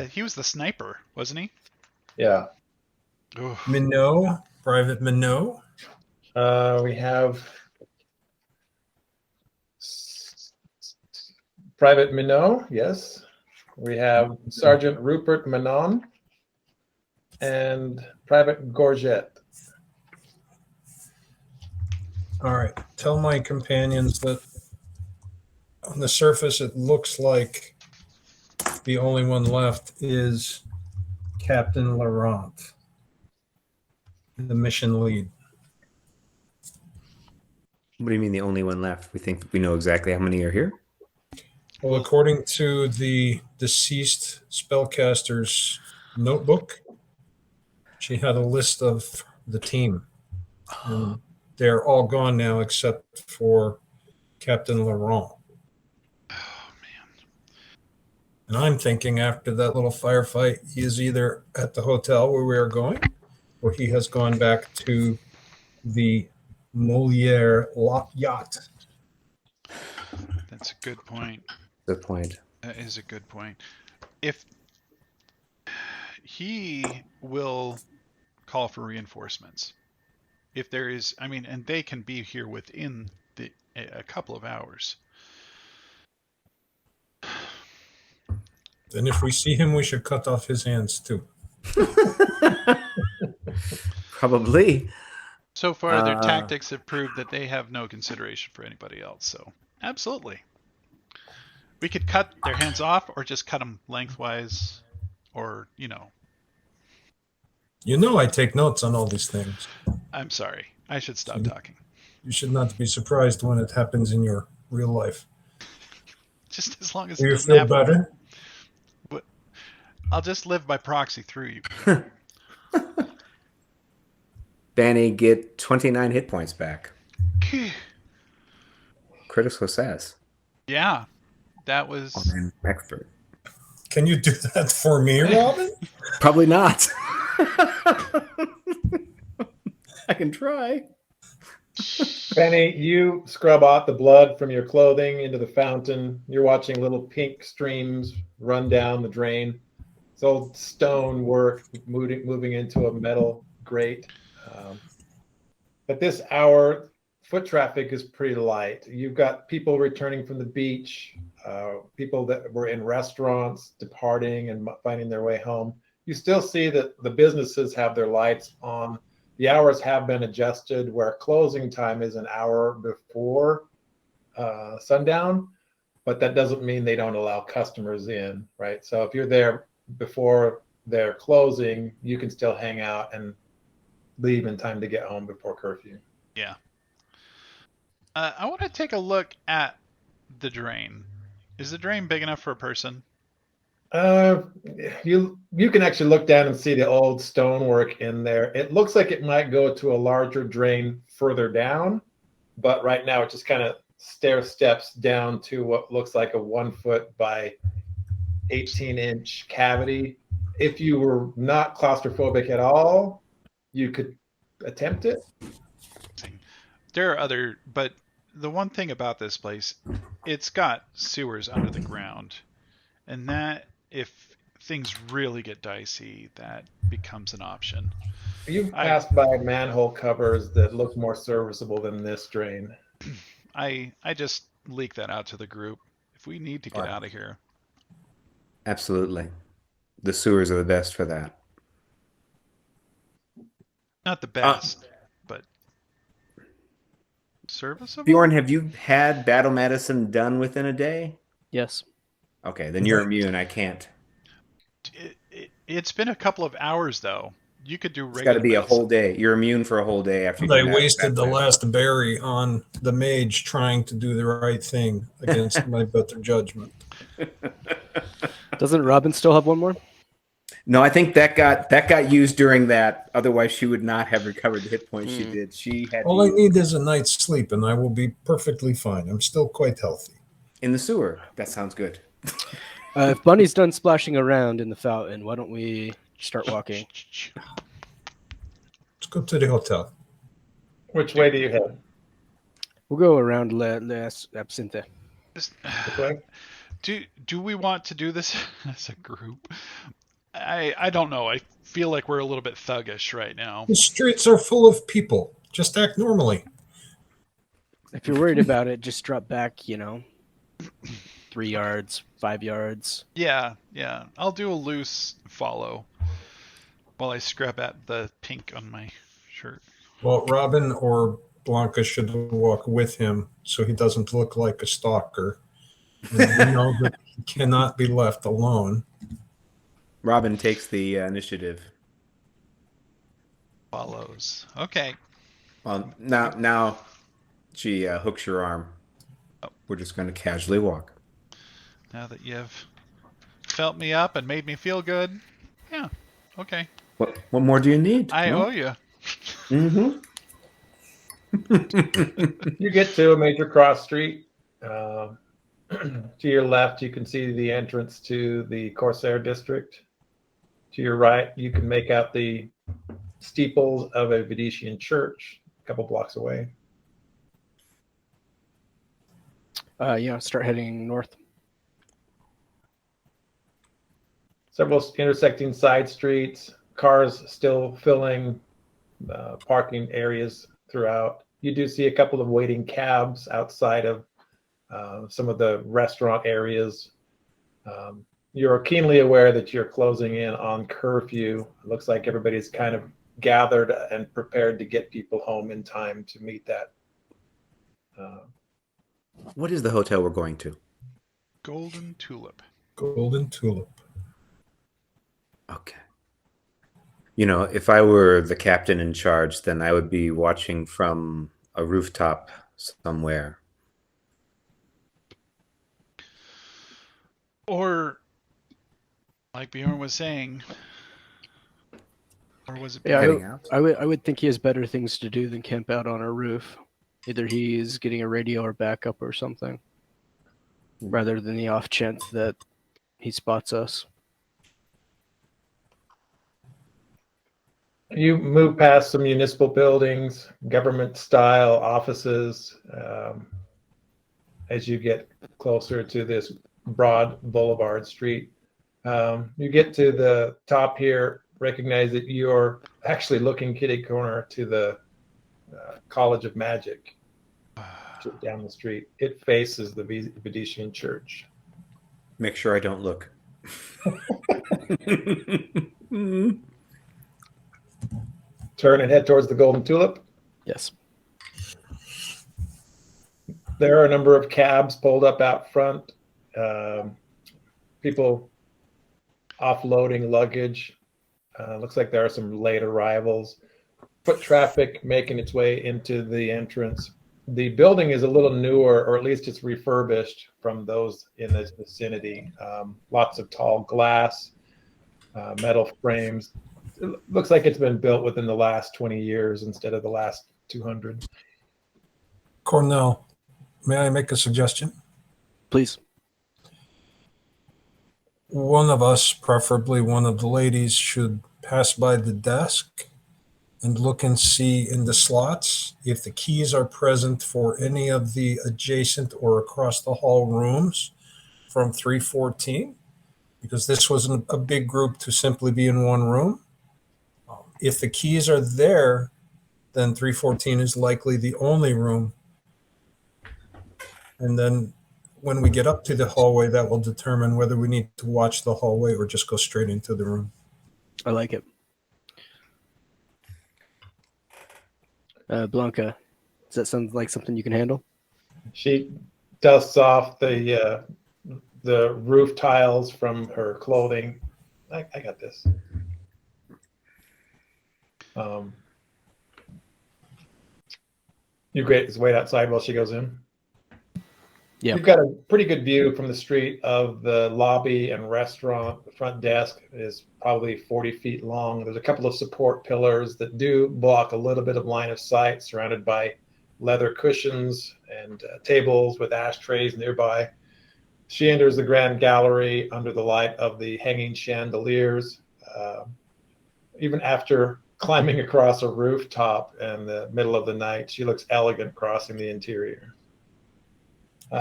He was the sniper, wasn't he? Yeah. Oof. Minot? Private Minot? We have Private Minot, yes. We have Sergeant Rupert Manon and Private Gorget. All right. Tell my companions that on the surface it looks like the only one left is Captain Laurent, the mission lead. What do you mean the only one left? We think we know exactly how many are here? Well, according to the deceased spellcaster's notebook, she had a list of the team. And they're all gone now except for Captain Laurent. Oh man. And I'm thinking after that little firefight, he is either at the hotel where we are going, or he has gone back to the Moliere yacht. That's a good point. Good point. That is a good point. If he will call for reinforcements, if there is, I mean, and they can be here within a couple of hours. Then if we see him, we should cut off his hands too. Probably. So far, their tactics have proved that they have no consideration for anybody else. So, absolutely. We could cut their hands off or just cut them lengthwise or, You know I take notes on all these things. I'm sorry. I should stop talking. You should not be surprised when it happens in your real life. Just as long as Do it you doesn't feel happen. better? I'll just live by proxy through you. Danny, get 29 hit points back. Critical success. Yeah. That was... I'm an expert. Can you do that for me, Robin? Probably not. I can try. Penny, you scrub out the blood from your clothing into the fountain. You're watching little pink streams run down the drain. It's old stone work moving into a metal grate. At this hour, foot traffic is pretty light. You've got people returning from the beach, people that were in restaurants departing and finding their way home. You still see that the businesses have their lights on. The hours have been adjusted where closing time is an hour before sundown, but that doesn't mean they don't allow customers in, right? So if you're there before they're closing, you can still hang out and leave in time to get home before curfew. Yeah. I want to take a look at the drain. Is the drain big enough for a person? You can actually look down and see the old stonework in there. It looks like it might go to a larger drain further down, but right now it just kind of stair steps down to what looks like a 1 foot by 18-inch cavity. If you were not claustrophobic at all, you could attempt it. There are other, but the one thing about this place, it's got sewers under the ground, and that if things really get dicey, that becomes an option. You've passed by manhole covers that look more serviceable than this drain. I just leak that out to the group. If we need to get out of here. Absolutely. The sewers are the best for that. Not the best, but serviceable. Bjorn, have you had battle medicine done within a day? Yes. Okay, then you're immune. I can't. It's been a couple of hours, though. You could do regular. It's got to be medicine. a whole day. You're immune for a whole day after. They wasted the last berry on the mage trying to do the right thing against my better judgment. Doesn't Robin still have one more? No, I think that got used during that. Otherwise, she would not have recovered the hit points she did. She had. All I need is a night's sleep, and I will be perfectly fine. I'm still quite healthy. In the sewer. That sounds good. If Bunny's done splashing around in the fountain, why don't we start walking? Let's go to the hotel. Which way do you head? We'll go around Les Absinthe. Which way? Do we want to do this as a group? I don't know. I feel like we're a little bit thuggish right now. The streets are full of people. Just act normally. If you're worried about it, just drop back, 3 yards, 5 yards. Yeah. I'll do a loose follow while I scrub at the pink on my shirt. Well, Robin or Blanca should walk with him so he doesn't look like a stalker. And we know that he cannot be left alone. Robin takes the initiative. Follows. Okay. Well, now she hooks your arm. Oh. We're just going to casually walk. Now that you've felt me up and made me feel good, yeah. Okay. What more do you need? I owe you. Mm-hmm. You get to a major cross street. To your left, you can see the entrance to the Corsair district. To your right, you can make out the steeples of a Venetian church a couple blocks away. Start heading north. Several intersecting side streets, cars still filling parking areas throughout. You do see a couple of waiting cabs outside of some of the restaurant areas. You're keenly aware that you're closing in on curfew. It looks like everybody's kind of gathered and prepared to get people home in time to meet that. What is the hotel we're going to? Golden Tulip. Golden Tulip. Okay. You know, if I were the captain in charge, then I would be watching from a rooftop somewhere. Or, like Bjorn was saying, or was it? Yeah, Heading out? I would think he has better things to do than camp out on our roof. Either he is getting a radio or backup or something, rather than the off chance that he spots us. You move past some municipal buildings, government-style offices, as you get closer to this broad boulevard street. You get to the top here, recognize that you're actually looking kitty corner to the College of Magic down the street. It faces the Venetian church. Make sure I don't look. Turn and head towards the Golden Tulip. Yes. There are a number of cabs pulled up out front. People offloading luggage. Looks like there are some late arrivals. Foot traffic making its way into the entrance. The building is a little newer, or at least it's refurbished from those in this vicinity. Lots of tall glass, metal frames. It looks like it's been built within the last 20 years instead of the last 200. Cornell, may I make a suggestion? Please. One of us, preferably one of the ladies, should pass by the desk and look and see in the slots if the keys are present for any of the adjacent or across the hall rooms from 314, because this wasn't a big group to simply be in one room. If the keys are there, then 314 is likely the only room. And then when we get up to the hallway, that will determine whether we need to watch the hallway or just go straight into the room. I like it. Blanca, does that sound like something you can handle? She dusts off the roof tiles from her clothing. I got this. You great. Just wait outside while she goes in. Yeah. You've got a pretty good view from the street of the lobby and restaurant. The front desk is probably 40 feet long. There's a couple of support pillars that do block a little bit of line of sight, surrounded by leather cushions and tables with ashtrays nearby. She enters the grand gallery under the light of the hanging chandeliers. Even after climbing across a rooftop in the middle of the night, she looks elegant crossing the interior.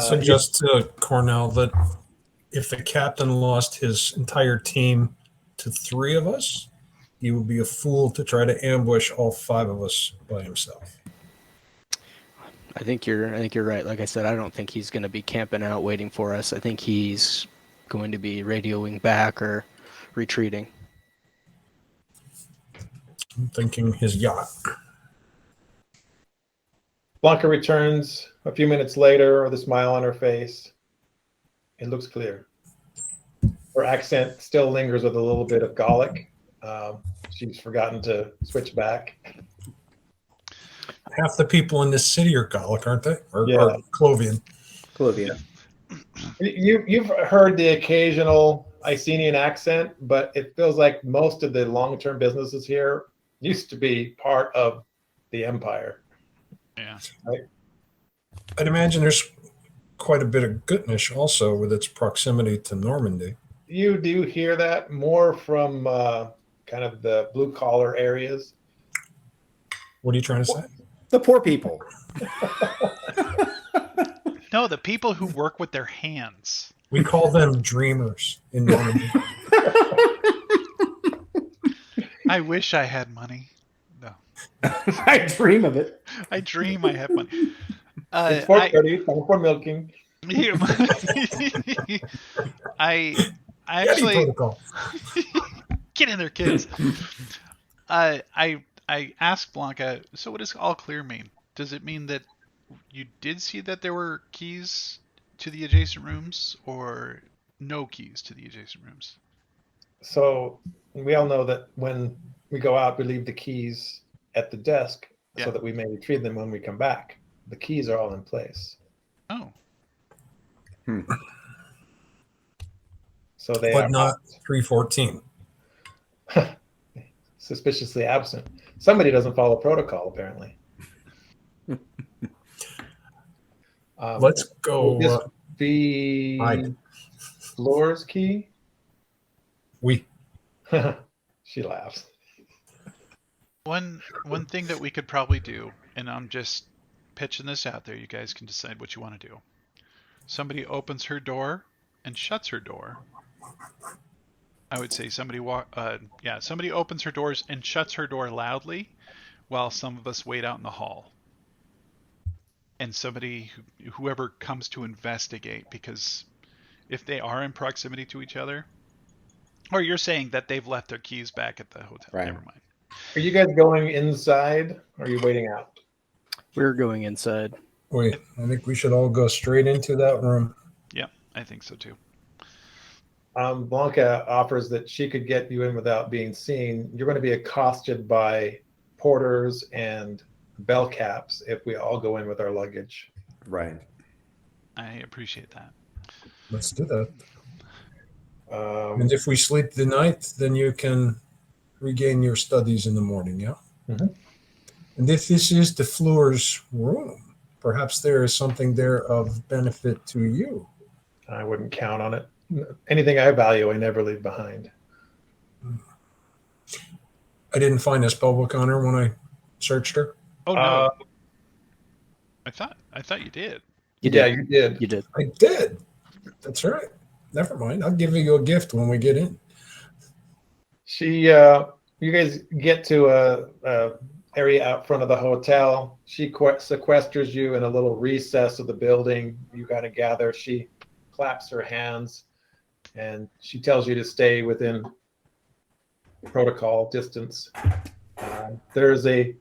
Suggest to Cornell that if the captain lost his entire team to 3 of us, he would be a fool to try to ambush all 5 of us by himself. I think you're right. Like I said, I don't think he's going to be camping out waiting for us. I think he's going to be radioing back or retreating. I'm thinking his yacht. Blanca returns a few minutes later with a smile on her face. It looks clear. Her accent still lingers with a little bit of Gallic. She's forgotten to switch back. Half the people in this city are Gallic, aren't they? Or Clovian. Clovian. You've heard the occasional Icenian accent, but it feels like most of the long-term businesses here used to be part of the empire. Yeah. Right? I'd imagine there's quite a bit of goodness also with its proximity to Normandy. You do hear that more from kind of the blue collar areas. What are you trying to say? The poor people. No, the people who work with their hands. We call them dreamers in Normandy. I wish I had money. No, I dream of it. I dream I have money. It's 4:30. Time for milking. I Yeti actually protocol. get in there, kids. I asked Blanca. So, what does all clear mean? Does it mean that you did see that there were keys to the adjacent rooms, or no keys to the adjacent rooms? So we all know that when we go out, we leave the keys at the desk Yeah. so that we may retrieve them when we come back. The keys are all in place. Oh, So they But are not 314. suspiciously absent. Somebody doesn't follow protocol, apparently. Let's go. Would this be hide. Flora's key? We. She laughs. one thing that we could probably do, and I'm just pitching this out there. You guys can decide what you want to do. Somebody opens her door and shuts her door. I would say somebody opens her doors and shuts her door loudly, while some of us wait out in the hall. And whoever comes to investigate, because if they are in proximity to each other, or you're saying that they've left their keys back at the hotel. Right. Never mind. Are you guys going inside or are you waiting out? We're going inside. Wait, I think we should all go straight into that room. Yeah, I think so too. Blanca offers that she could get you in without being seen. You're going to be accosted by porters and bell caps if we all go in with our luggage. Right. I appreciate that. Let's do that. And if we sleep the night, then you can regain your studies in the morning, yeah? Mhm. And if this is the Fleur's room, perhaps there is something there of benefit to you. I wouldn't count on it. Anything I value, I never leave behind. I didn't find a spellbook on her when I searched her. Oh no, Uh, I thought you did. You yeah, did. you did. You did. I did. That's right. Never mind. I'll give you a gift when we get in. You guys get to a area out front of the hotel. She sequesters you in a little recess of the building. You kind of gather. She claps her hands, and she tells you to stay within protocol distance. There's a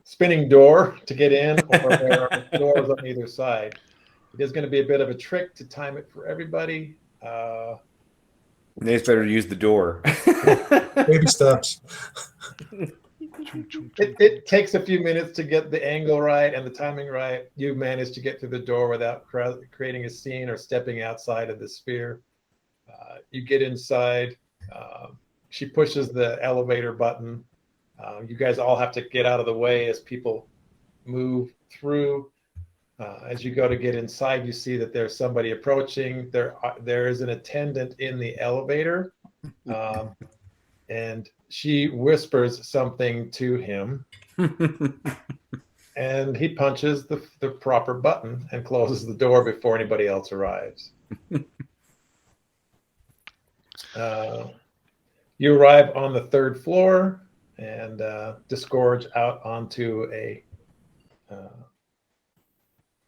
spinning door to get in, or there are doors on either side. It is going to be a bit of a trick to time it for everybody. They better use the door. Baby steps. It takes a few minutes to get the angle right and the timing right. You manage to get through the door without creating a scene or stepping outside of the sphere. You get inside. She pushes the elevator button. You guys all have to get out of the way as people move through. As you go to get inside, you see that there's somebody approaching. There is an attendant in the elevator, and she whispers something to him, and he punches the proper button and closes the door before anybody else arrives. You arrive on the third floor and disgorge out onto a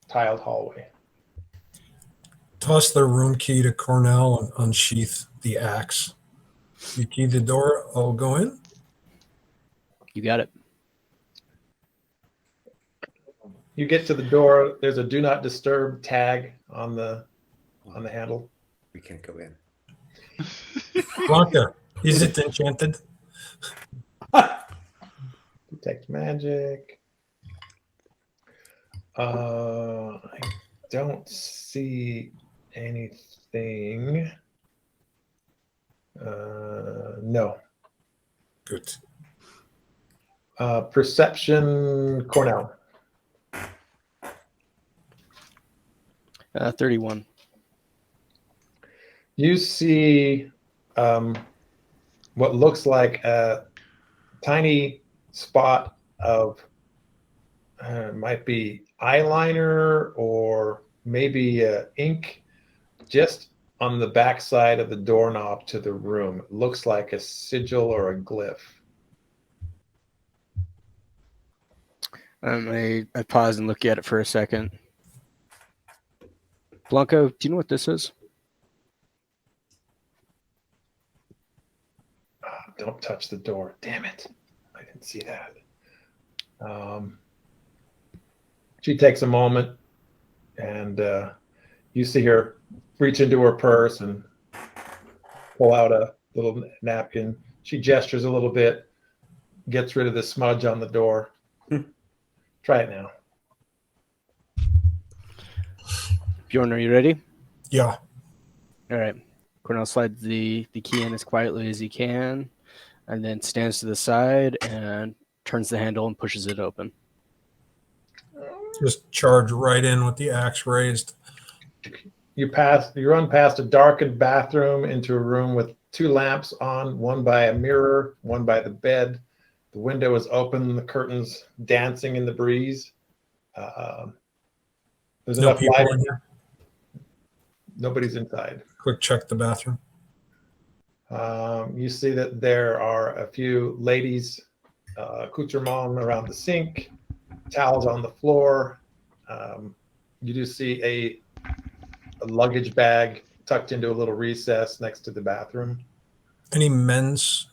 tiled hallway. Toss the room key to Cornell and unsheath the axe. You key the door, I'll go in. You got it. You get to the door. There's a "Do Not Disturb" tag on the handle. We can't go in. Blanca, is it enchanted? Detect magic. I don't see anything. No. Good. Perception, Cornell. 31. You see what looks like a tiny spot of might be eyeliner or maybe ink just on the back side of the doorknob to the room. It looks like a sigil or a glyph. I pause and look at it for a second. Blanco, do you know what this is? Don't touch the door. Damn it. I didn't see that. She takes a moment and you see her reach into her purse and pull out a little napkin. She gestures a little bit, gets rid of the smudge on the door. Try it now. Bjorn, are you ready? Yeah. All right. Cornell slides the key in as quietly as he can, and then stands to the side and turns the handle and pushes it open. Just charge right in with the axe raised. You run past a darkened bathroom into a room with 2 lamps on, one by a mirror, one by the bed. The window is open, the curtains dancing in the breeze. There's No enough people light. in here. Nobody's inside. Quick check the bathroom. You see that there are a few ladies, accoutrement around the sink, towels on the floor. You do see a luggage bag tucked into a little recess next to the bathroom. Any men's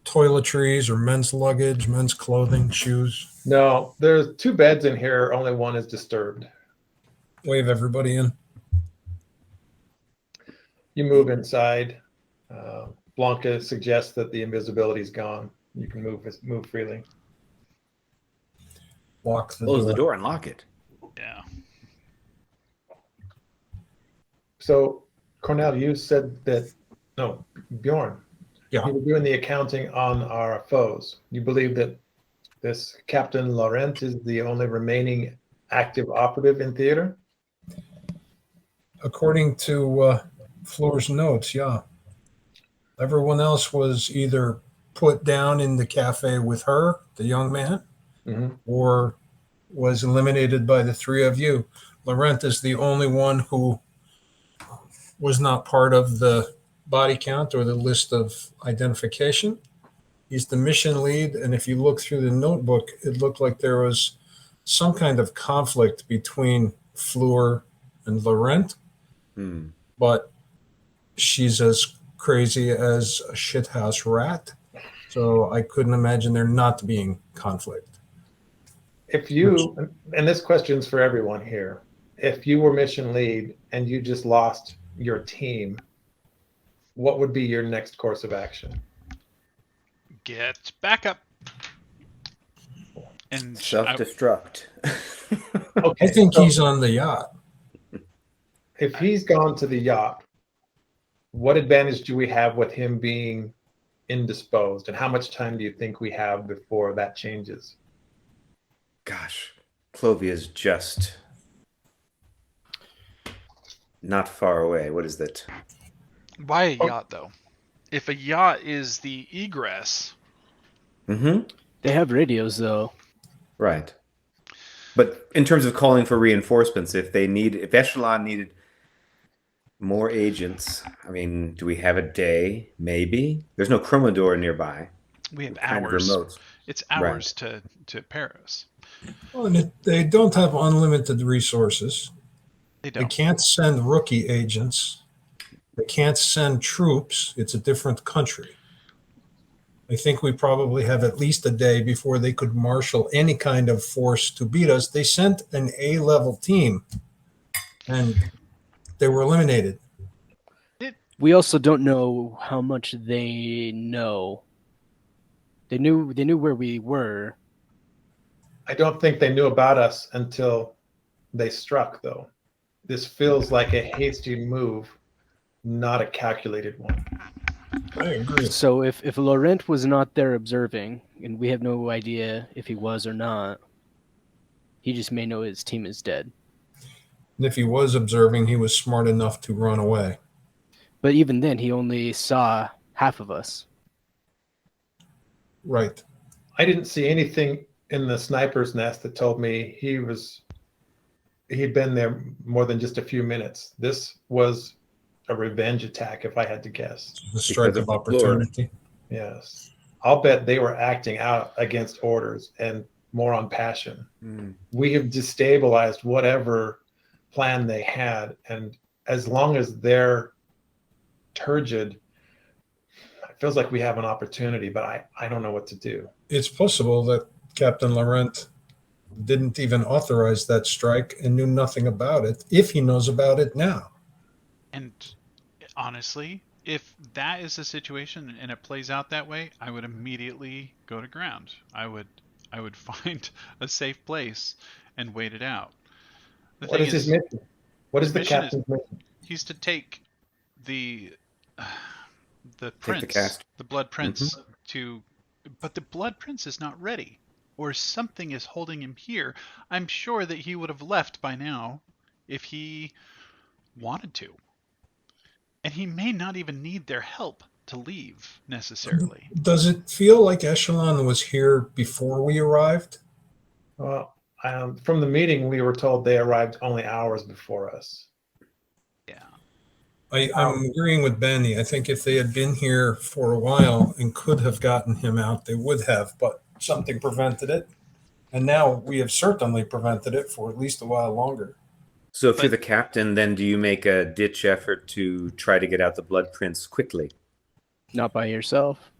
toiletries or men's luggage, men's clothing, shoes? No, there's 2 beds in here. Only one is disturbed. Wave everybody in. You move inside. Blanca suggests that the invisibility is gone. You can move freely. Lock the Close door. the door and lock it. Yeah. So, Cornell, you said that, no, Bjorn, Yeah. you were doing the accounting on our foes. You believe that this Captain Laurent is the only remaining active operative in theater? According to Floor's notes, yeah. Everyone else was either put down in the cafe with her, the young man, or was eliminated by the 3 of you. Laurent is the only one who was not part of the body count or the list of identification. He's the mission lead, and if you look through the notebook, it looked like there was some kind of conflict between Fleur and Laurent, but she's as crazy as a shithouse rat, so I couldn't imagine there not being conflict. If you, and this question's for everyone here, if you were mission lead and you just lost your team, what would be your next course of action? Get back up. And Self-destruct. Okay, I think so he's on the yacht. if he's gone to the yacht, what advantage do we have with him being indisposed? And how much time do you think we have before that changes? Gosh, Clovia's just not far away. What is that? why a yacht, though? If a yacht is the egress, They have radios, though. Right. But in terms of calling for reinforcements, if Echelon needed more agents, I mean, do we have a day? Maybe. There's no Chromodor nearby. we have Kind of hours. remote. It's hours to Paris. Well, and they don't have unlimited resources. They They don't. can't send rookie agents. They can't send troops. It's a different country. I think we probably have at least a day before they could marshal any kind of force to beat us. They sent an A-level team, and they were eliminated. We also don't know how much they know. They knew where we were. I don't think they knew about us until they struck, though. This feels like a hasty move, not a calculated one. I agree. So if Laurent was not there observing, and we have no idea if he was or not, he just may know his team is dead. And if he was observing, he was smart enough to run away. But even then, he only saw half of us. Right. I didn't see anything in the sniper's nest that told me he'd been there more than just a few minutes. This was a revenge attack, if I had to guess. The strike Because of of the floor. opportunity. Yes. I'll bet they were acting out against orders and more on passion. Mm. We have destabilized whatever plan they had. And as long as they're turgid, it feels like we have an opportunity, but I don't know what to do. It's possible that Captain Laurent didn't even authorize that strike and knew nothing about it, if he knows about it now. And honestly, if that is the situation and it plays out that way, I would immediately go to ground. I would find a safe place and wait it out. What is his mission? What is the mission captain's mission? He's to take the Take prince, the cast. the blood prince but the blood prince is not ready, or something is holding him here. I'm sure that he would have left by now if he wanted to. And he may not even need their help to leave necessarily. Does it feel like Echelon was here before we arrived? Well, from the meeting, we were told they arrived only hours before us. Yeah. I'm agreeing with Benny. I think if they had been here for a while and could have gotten him out, they would have, but something prevented it. And now we have certainly prevented it for at least a while longer. So if you're the captain, then do you make a ditch effort to try to get out the Blood Prince quickly? Not by yourself.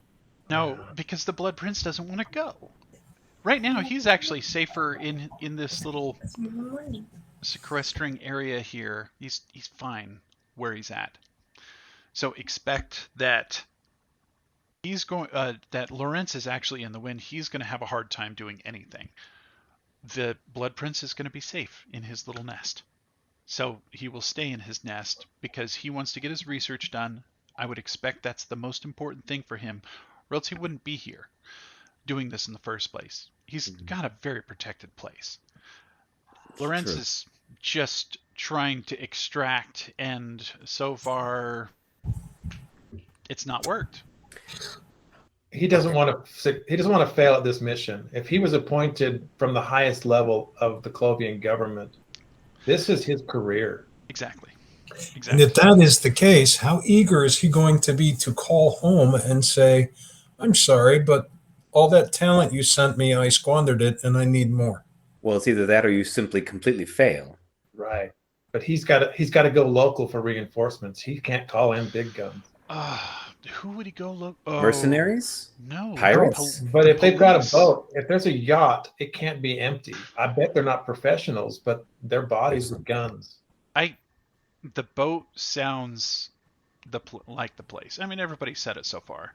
No, because the blood prince doesn't want to go. Right now, he's actually safer in this little sequestering area here. He's fine where he's at. So expect that he's going. That Lawrence is actually in the wind. He's going to have a hard time doing anything. The blood prince is going to be safe in his little nest. So he will stay in his nest because he wants to get his research done. I would expect that's the most important thing for him, or else he wouldn't be here doing this in the first place. He's got a very protected place. Lorenz is just trying to extract, and so far it's not worked. He doesn't want to fail at this mission. If he was appointed from the highest level of the Clovian government, this is his career. Exactly. And if that is the case, how eager is he going to be to call home and say, I'm sorry, but all that talent you sent me, I squandered it and I need more? Well, it's either that or you simply completely fail. Right. But he's got to go local for reinforcements. He can't call in big guns. Who would he go look? Mercenaries? No. Pirates? But if they've got a boat, if there's a yacht, it can't be empty. I bet they're not professionals, but their bodies with guns. The boat sounds like the place. I mean, everybody said it so far.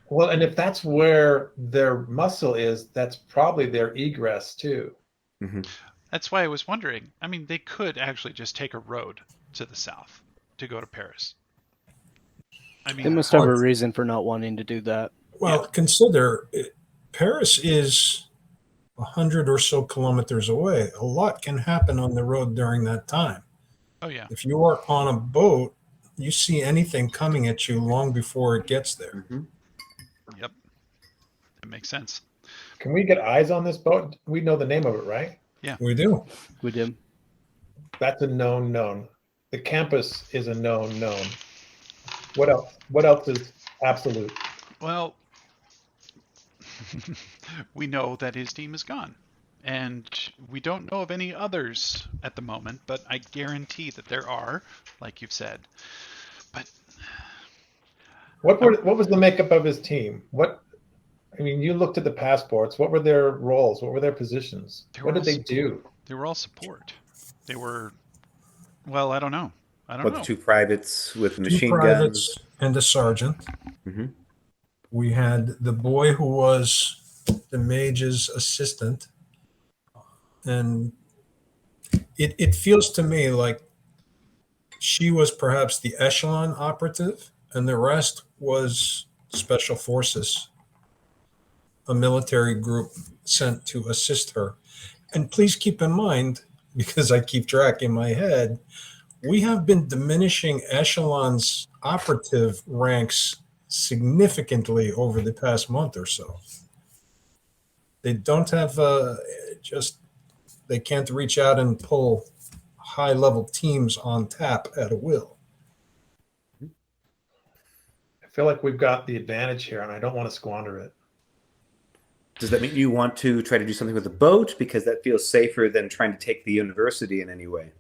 Well, and if that's where their muscle is, that's probably their egress too. Mm-hmm. That's why I was wondering. I mean, they could actually just take a road to the south to go to Paris. I mean, They must have a reason for not wanting to do that. Well, consider Paris is 100 or so kilometers away. A lot can happen on the road during that time. Oh, yeah. If you are on a boat, you see anything coming at you long before it gets there. Mm-hmm. Yep. That makes sense. Can we get eyes on this boat? We know the name of it, right? Yeah. We do. We did. That's a known. The campus is a known. What else? What else is absolute? Well, we know that his team is gone. And we don't know of any others at the moment, but I guarantee that there are, like you've said. But What was the makeup of his team? You looked at the passports. What were their roles? What were their positions? What did they do? They were all support. They were, well, I don't know. The two privates with machine privates guns and a sergeant. Mm-hmm. We had the boy who was the mage's assistant. And it feels to me like she was perhaps the echelon operative, and the rest was special forces, a military group sent to assist her. And please keep in mind, because I keep track in my head, we have been diminishing Echelon's operative ranks significantly over the past month or so. They don't have they can't reach out and pull high level teams on tap at a will. I feel like we've got the advantage here, and I don't want to squander it. Does that mean you want to try to do something with a boat because that feels safer than trying to take the university in any way?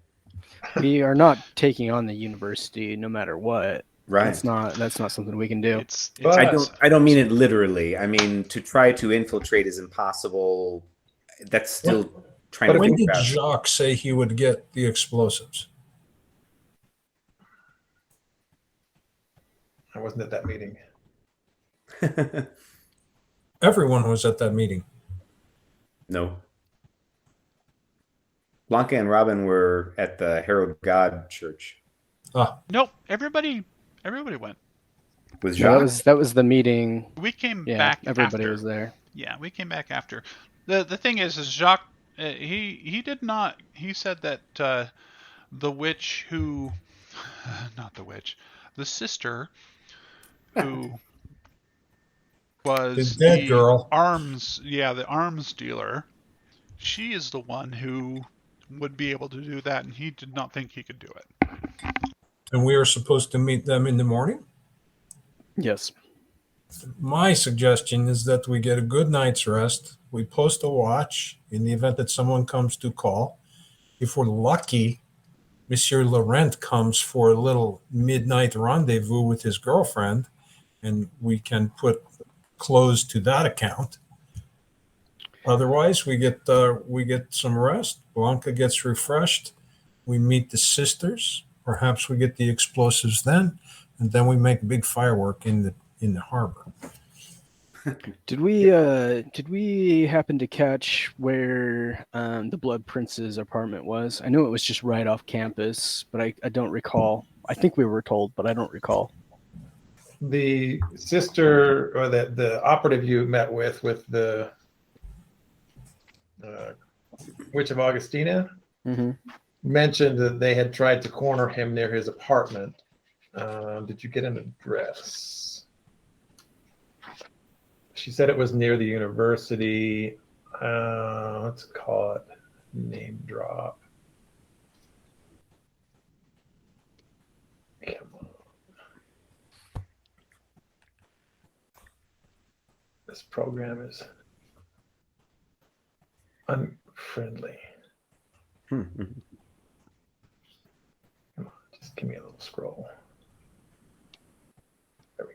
We are not taking on the university no matter what. Right. That's not something we can do. I don't mean it literally. I mean, to try to infiltrate is impossible. That's still trying to When think did about. Jacques say he would get the explosives? I wasn't at that meeting. Everyone was at that meeting. No. Blanca and Robin were at the Herald God Church. Nope. Everybody went. With Yeah, Jacques? that was the meeting. We came Yeah, back everybody after. was there. Yeah, we came back after. The thing is Jacques, he did not. He said that the witch who, not the witch, the sister who was The dead girl. the arms dealer. She is the one who would be able to do that, and he did not think he could do it. And we are supposed to meet them in the morning? Yes. My suggestion is that we get a good night's rest. We post a watch in the event that someone comes to call. If we're lucky, Monsieur Laurent comes for a little midnight rendezvous with his girlfriend, and we can put close to that account. Otherwise, we get some rest. Blanca gets refreshed. We meet the sisters. Perhaps we get the explosives then, and then we make a big firework in the harbor. Did we happen to catch where the Blood Prince's apartment was? I knew it was just right off campus, but I don't recall. I think we were told, but I don't recall. The sister or the operative you met with the Witch of Augustina mentioned that they had tried to corner him near his apartment. Did you get an address? She said it was near the university. Let's call it name drop. Come on. This program is unfriendly. Come on, just give me a little scroll. There we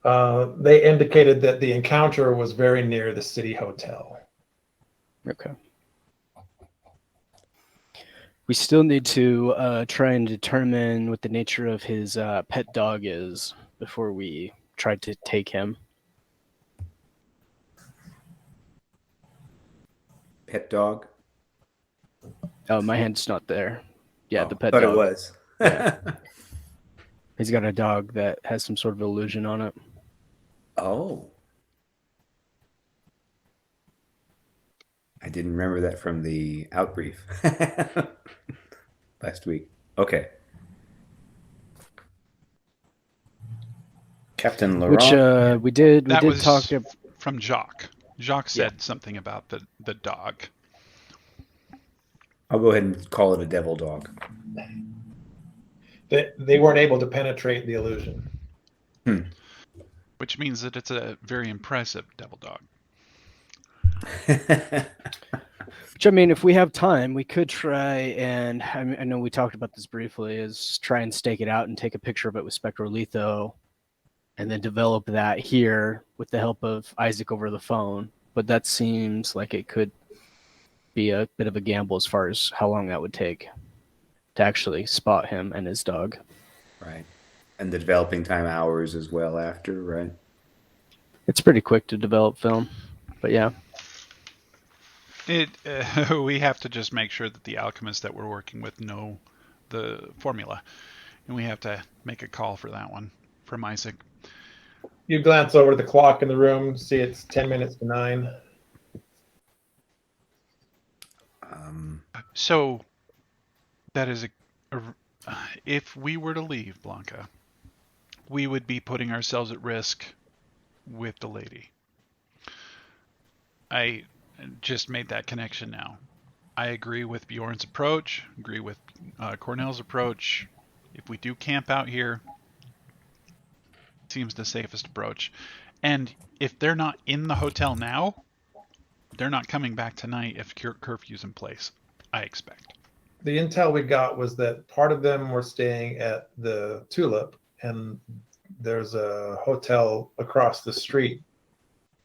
go. They indicated that the encounter was very near the city hotel. Okay. We still need to try and determine what the nature of his pet dog is before we try to take him. Pet dog? Oh, my hand's not there. Yeah, the pet thought dog. it was. Yeah. He's got a dog that has some sort of illusion on it. Oh. I didn't remember that from the outbrief last week. Okay. Captain Laurent. Which we did was talk from Jacques. Jacques said something about the dog. I'll go ahead and call it a devil dog. They weren't able to penetrate the illusion. Which means that it's a very impressive devil dog. Which, I mean, if we have time, we could try and, I know we talked about this briefly, is try and stake it out and take a picture of it with spectrolitho and then develop that here with the help of Isaac over the phone. But that seems like it could be a bit of a gamble as far as how long that would take to actually spot him and his dog. Right. And the developing time hours as well after, right? It's pretty quick to develop film, but yeah. We have to just make sure that the alchemists that we're working with know the formula, and we have to make a call for that one from Isaac. You glance over at the clock in the room, see it's 10 minutes to 9. So that is if we were to leave, Blanca, we would be putting ourselves at risk with the lady. I just made that connection now. I agree with Bjorn's approach, agree with Cornell's approach. If we do camp out here, it seems the safest approach. And if they're not in the hotel now, they're not coming back tonight if curfew's in place, I expect. The intel we got was that part of them were staying at the Tulip, and there's a hotel across the street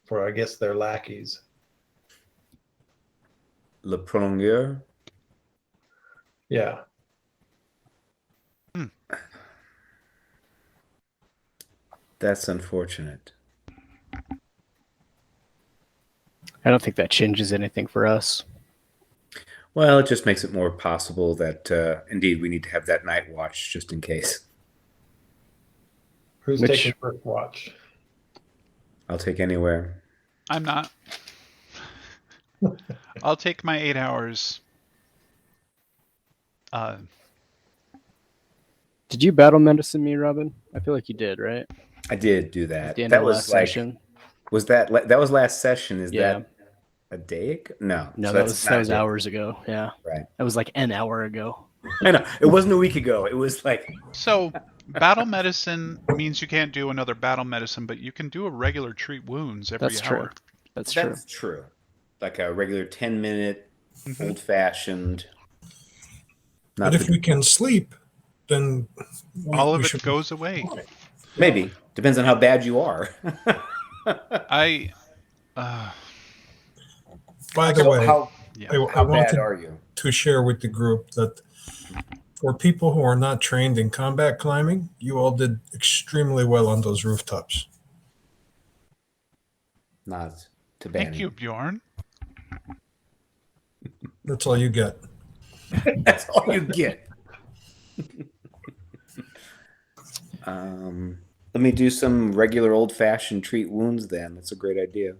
for, I guess, their lackeys. Le Prolongeur. Yeah. That's unfortunate. I don't think that changes anything for us. Well, it just makes it more possible that indeed we need to have that night watch just in case. Who's taking first watch? I'll take anywhere. I'm not. I'll take my 8 hours. Did you battle medicine me, Robin? I feel like you did, right? I did do that. At the end That of was last like, session. was that was last session? Is Yeah. that a day ago? No, No, so that that's was not it. hours ago. Yeah. Right. That was like an hour ago. I know it wasn't a week ago. It was like So, battle medicine means you can't do another battle medicine, but you can do a regular treat wounds every That's hour. true. That's true. that's true. Like a regular 10-minute Mhm. old-fashioned. But if we can sleep, then All of we it should goes away. Maybe depends on how bad you are. I. By the So way, how Yeah. I how bad wanted are you? to share with the group that for people who are not trained in combat climbing, you all did extremely well on those rooftops. Not to Thank Banny. you, Bjorn. That's all you get. That's all you get. Let me do some regular old-fashioned treat wounds then. That's a great idea.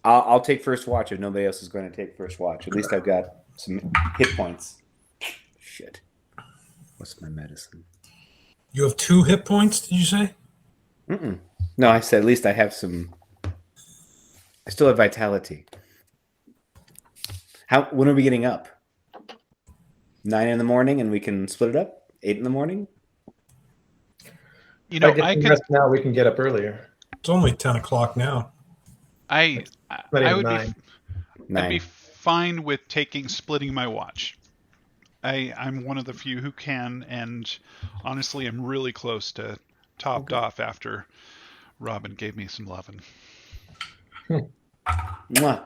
I'll take first watch if nobody else is going to take first watch. At least I've got some hit points. Shit. What's my medicine? You have 2 hit points, did you say? Mm-mm. No, I said at least I have some. I still have vitality. When are we getting up? 9 in the morning, and we can split it up. 8 in the morning. You know, if I get I some could. rest now, we can get up earlier. It's only 10 o'clock now. I Not even would 9. I'd be 9. fine with splitting my watch. I'm one of the few who can, and honestly, I'm really close to topped off after Robin gave me some lovin'. Mwah.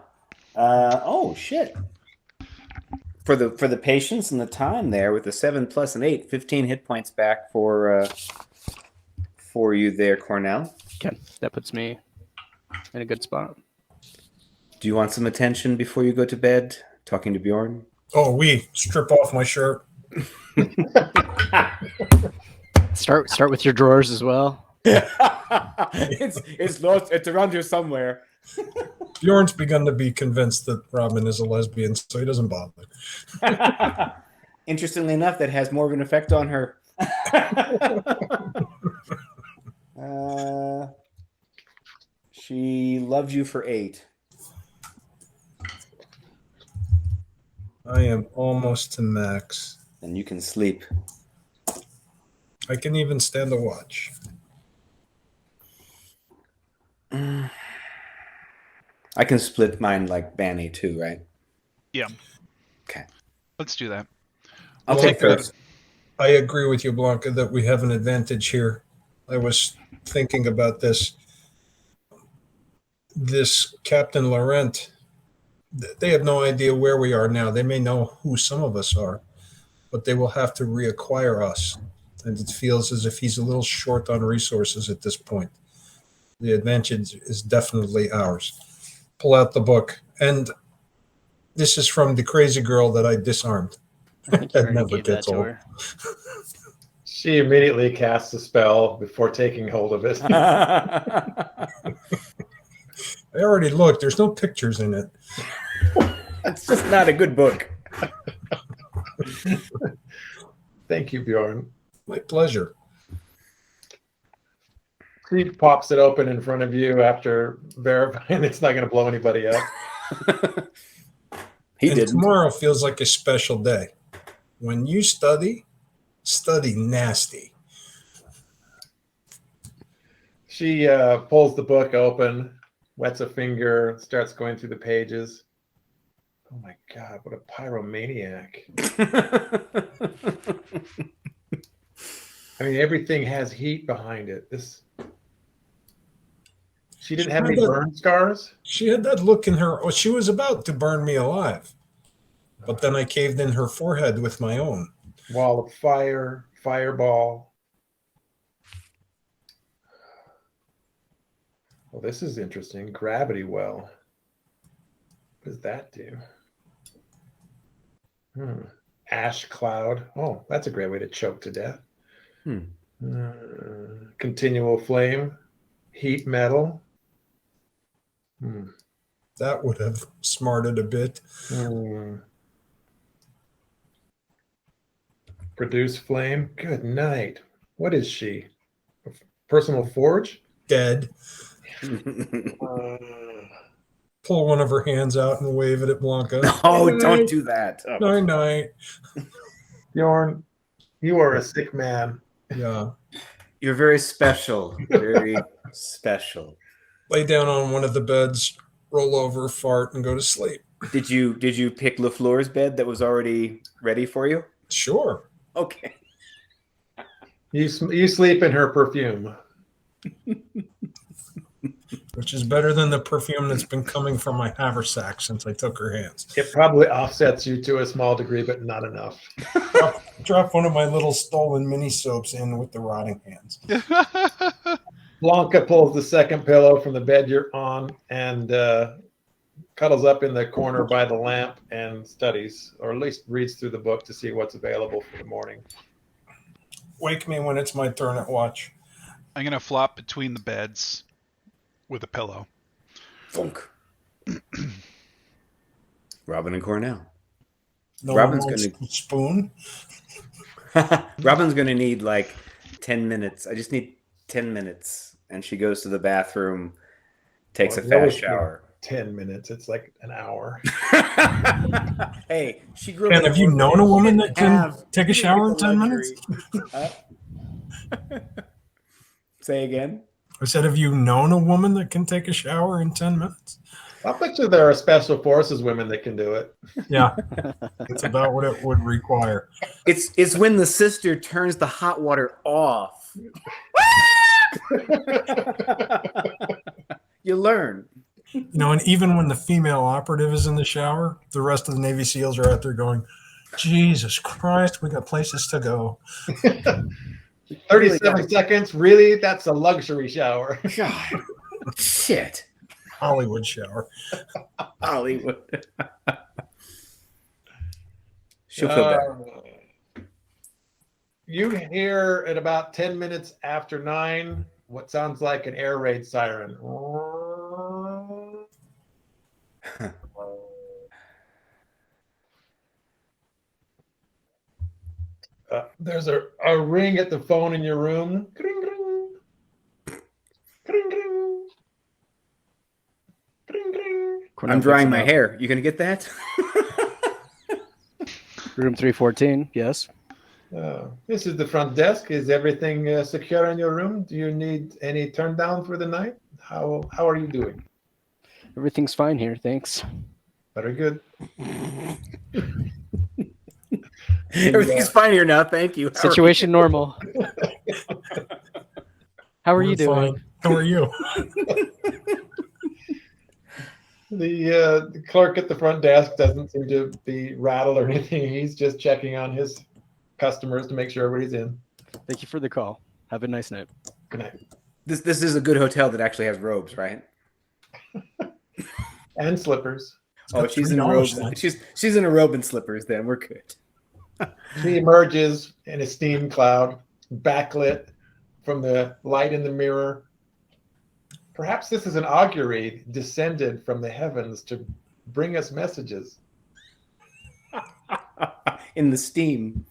Oh shit! For the patience and the time there, with the 7 plus an 8, 15 hit points back for you there, Cornell. Okay. That puts me in a good spot. Do you want some attention before you go to bed? Talking to Bjorn. Oh, strip off my shirt. Start with your drawers as well. it's lost. It's around here somewhere. Bjorn's begun to be convinced that Robin is a lesbian, so he doesn't bother. Interestingly enough, that has more of an effect on her. She loves you for 8. I am almost to max. And you can sleep. I can even stand a watch. I can split mine like Banny too, right? Yeah. Okay. Let's do that. I'll Well, take first. I agree with you, Blanca, that we have an advantage here. I was thinking about this. This Captain Laurent, they have no idea where we are now. They may know who some of us are, but they will have to reacquire us. And it feels as if he's a little short on resources at this point. The advantage is definitely ours. Pull out the book. And this is from the crazy girl that I disarmed. I think you That already never gave that gets to old. her. She immediately casts a spell before taking hold of it. I already looked. There's no pictures in it. That's just not a good book. Thank you, Bjorn. My pleasure. He pops it open in front of you after verifying it's not going to blow anybody up. He And didn't. tomorrow feels like a special day. When you study nasty. She pulls the book open, wets a finger, starts going through the pages. Oh my God, what a pyromaniac. I mean, everything has heat behind it. She didn't have any burn scars? She had that look in her. She was about to burn me alive. But then I caved in her forehead with my own. Wall of fire, fireball. Well, this is interesting. Gravity well. What does that do? Ash cloud. Oh, that's a great way to choke to death. Continual flame. Heat metal. That would have smarted a bit. Produce flame. Good night. What is she? A personal forge? Dead. Pull one of her hands out and wave it at Blanca. Oh, don't do that. Night, night. Bjorn, you are a sick man. Yeah. You're very special. Very special. Lay down on one of the beds, roll over, fart, and go to sleep. Did you pick LaFleur's bed that was already ready for you? Sure. Okay. You sleep in her perfume. Which is better than the perfume that's been coming from my haversack since I took her hands. It probably offsets you to a small degree, but not enough. Drop one of my little stolen mini soaps in with the rotting hands. Blanca pulls the second pillow from the bed you're on and cuddles up in the corner by the lamp and studies, or at least reads through the book to see what's available for the morning. Wake me when it's my turn at watch. I'm going to flop between the beds with a pillow. Funk. Robin and Cornell. No Robin's one wants gonna- a spoon. Robin's going to need like 10 minutes. I just need 10 minutes. And she goes to the bathroom, takes a fast shower. 10 minutes. It's like an hour. Hey, she grew Ken, up. have you known a woman that can take a shower in 10 minutes? Say again. I said, have you known a woman that can take a shower in 10 minutes? I'll bet you there are special forces women that can do it. Yeah, it's about what it would require. It's when the sister turns the hot water off. You learn. You know, and even when the female operative is in the shower, the rest of the Navy SEALs are out there going, Jesus Christ, we got places to go. 37 seconds? Really? That's a luxury shower. God. Shit. Hollywood shower. Hollywood. She'll feel better. You hear at about 10 minutes after 9 what sounds like an air raid siren. There's a ring at the phone in your room. Kring, kring. Kring, kring. Kring, kring. I'm drying my hair. You gonna get that? Room 314, yes. This is the front desk. Is everything secure in your room? Do you need any turn down for the night? How are you doing? Everything's fine here, thanks. Very good. Everything's fine here now. Thank you. Situation normal. How are you doing? Fine. How are you? The clerk at the front desk doesn't seem to be rattled or anything. He's just checking on his customers to make sure everybody's in. Thank you for the call. Have a nice night. Good night. This is a good hotel that actually has robes, right? And slippers. Oh, she's in a robe. She's in a robe and slippers. Then we're good. He emerges in a steam cloud, backlit from the light in the mirror. Perhaps this is an augury descended from the heavens to bring us messages. In the steam.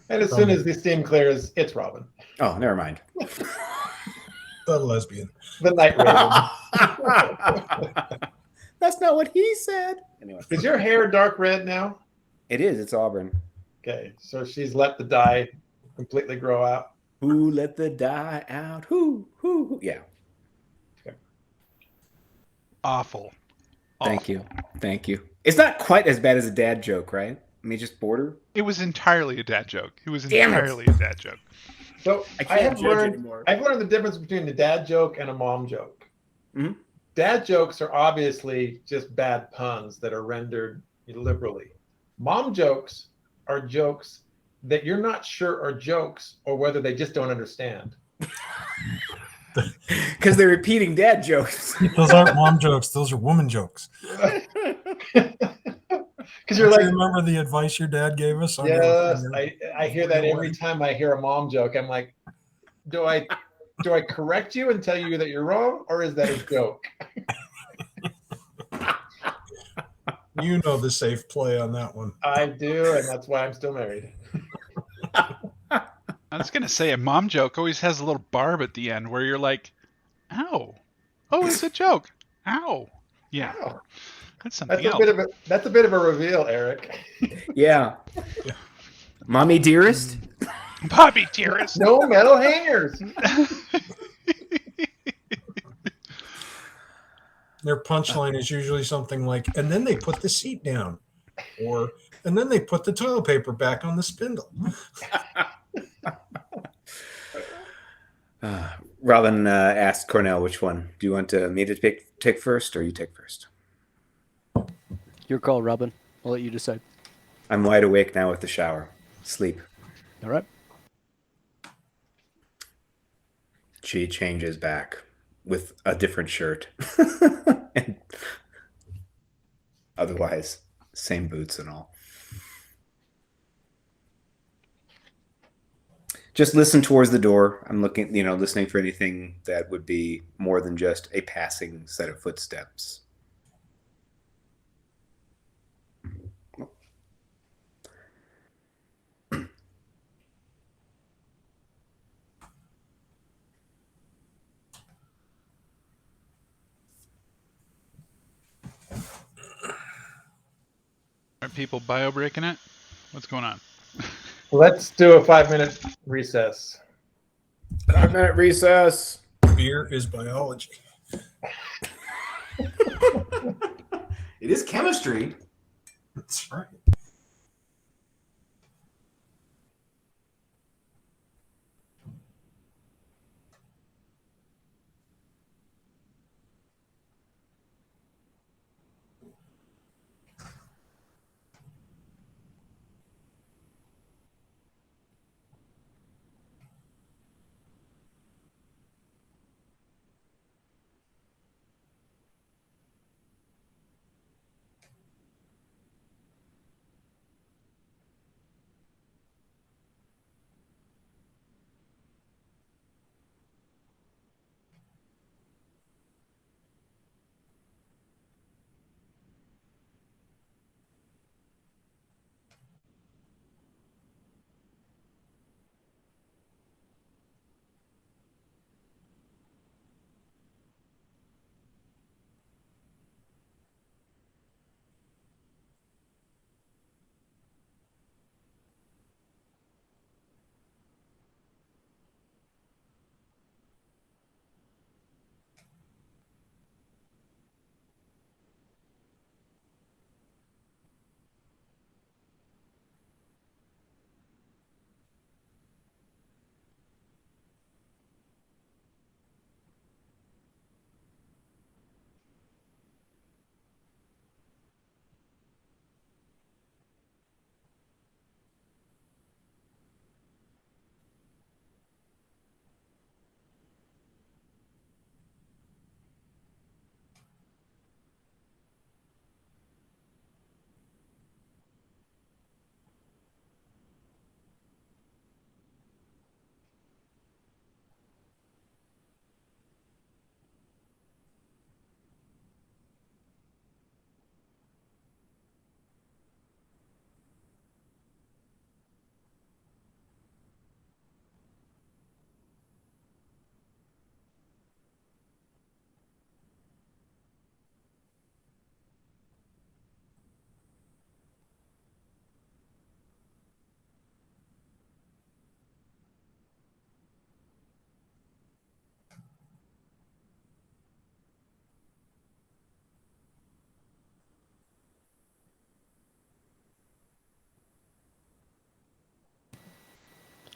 And as soon as the steam clears, it's Robin, Oh, never mind. The lesbian. the night raven. That's not what he said. Anyway, Is your hair dark red now? it is. It's auburn. Okay, so she's let the dye completely grow out. Who let the dye out? Who? Yeah. Awful. Thank you. It's not quite as bad as a dad joke, right? I mean, just border. It was entirely a dad joke. It was Damn it. entirely a dad joke. So I can't judge learned anymore. I've learned the difference between a dad joke and a mom joke. Mhm. Dad jokes are obviously just bad puns that are rendered liberally. Mom jokes are jokes that you're not sure are jokes or whether they just don't understand. Because they're repeating dad jokes. Those aren't mom jokes. Those are woman jokes. Because you're Don't like, you remember the advice your dad gave us? yes, I hear that every time I hear a mom joke. I'm like, do I correct you and tell you that you're wrong, or is that a joke? You know the safe play on that one. I do, and that's why I'm still married. I was gonna say a mom joke always has a little barb at the end where you're like, "Ow, oh, it's a joke, ow." Yeah, Wow. that's something That's else. a bit of a reveal, Eric. Yeah. Mommy dearest? Bobby dearest. No metal hangers. Their punchline is usually something like, and then they put the seat down. Or, and then they put the toilet paper back on the spindle. Robin asked Cornell which one. Do you want me to take first, or you take first? Your call, Robin. I'll let you decide. I'm wide awake now with the shower. Sleep. All right. She changes back with a different shirt. And otherwise, same boots and all. Just listen towards the door. I'm looking, listening for anything that would be more than just a passing set of footsteps. Are people bio breaking it? What's going on? Let's do a 5-minute recess. 5-minute recess. Beer is biology. It is chemistry. That's right.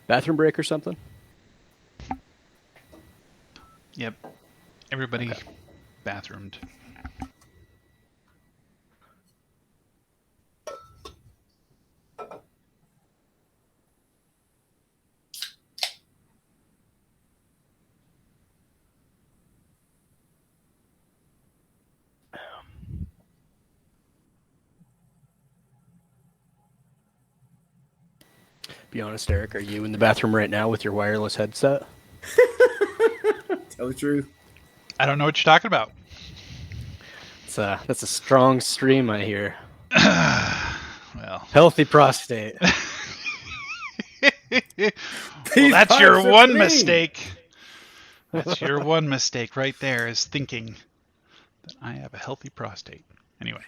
Bathroom break or something? Yep. Everybody bathroomed. Be honest, Eric, are you in the bathroom right now with your wireless headset? Tell the truth. I don't know what you're talking about. That's a strong stream, I hear. Well, Healthy prostate. well, These that's your pipes are one clean. mistake. That's your one mistake right there, is thinking that I have a healthy prostate. Anyway.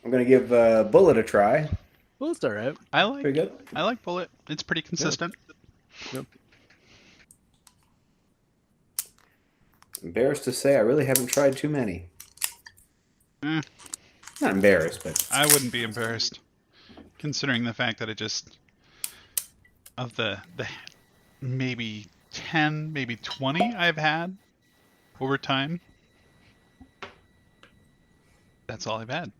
I'm gonna give Bullet a try. Well, it's all right. Pretty good. I like Bullet. It's pretty consistent. Yep. Embarrassed to say, I really haven't tried too many. Eh, Not embarrassed, but I wouldn't be embarrassed, considering the fact that of the maybe 10, maybe 20 I've had over time. That's all I've had.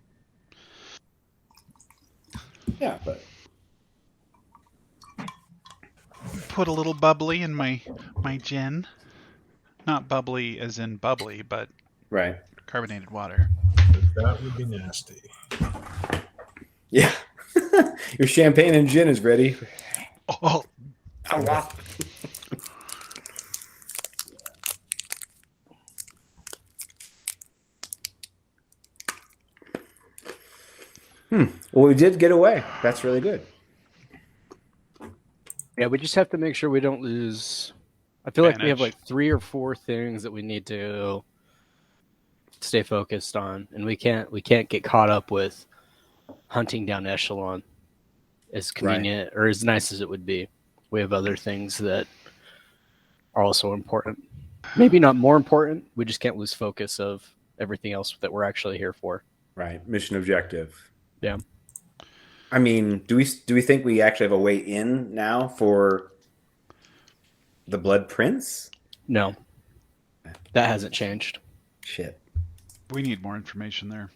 yeah, but Put a little bubbly in my gin. Not bubbly as in bubbly, but right. carbonated water. That would be nasty. Yeah. Your champagne and gin is ready. Oh, Well, we did get away. That's really good. Yeah, we just have to make sure we don't lose. I feel like we have Advantage. like 3 or 4 things that we need to stay focused on, and we can't get caught up with hunting down Echelon as convenient or as nice as it would be. We have other things that are also important. Maybe not more important. We just can't lose focus of everything else that we're actually here for. Right. Mission objective. Yeah. I mean, do we think we actually have a way in now for the Blood Prince? No, that hasn't changed. Shit. we need more information there.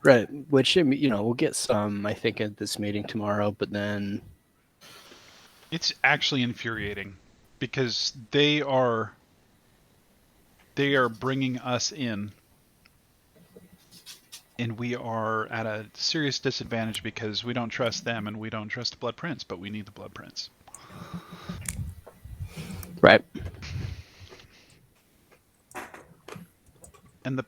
Right. Which, we'll get some, I think, at this meeting tomorrow, but then. It's actually infuriating because they are bringing us in, and we are at a serious disadvantage because we don't trust them and we don't trust the Blood Prince, but we need the Blood Prince. Right. And the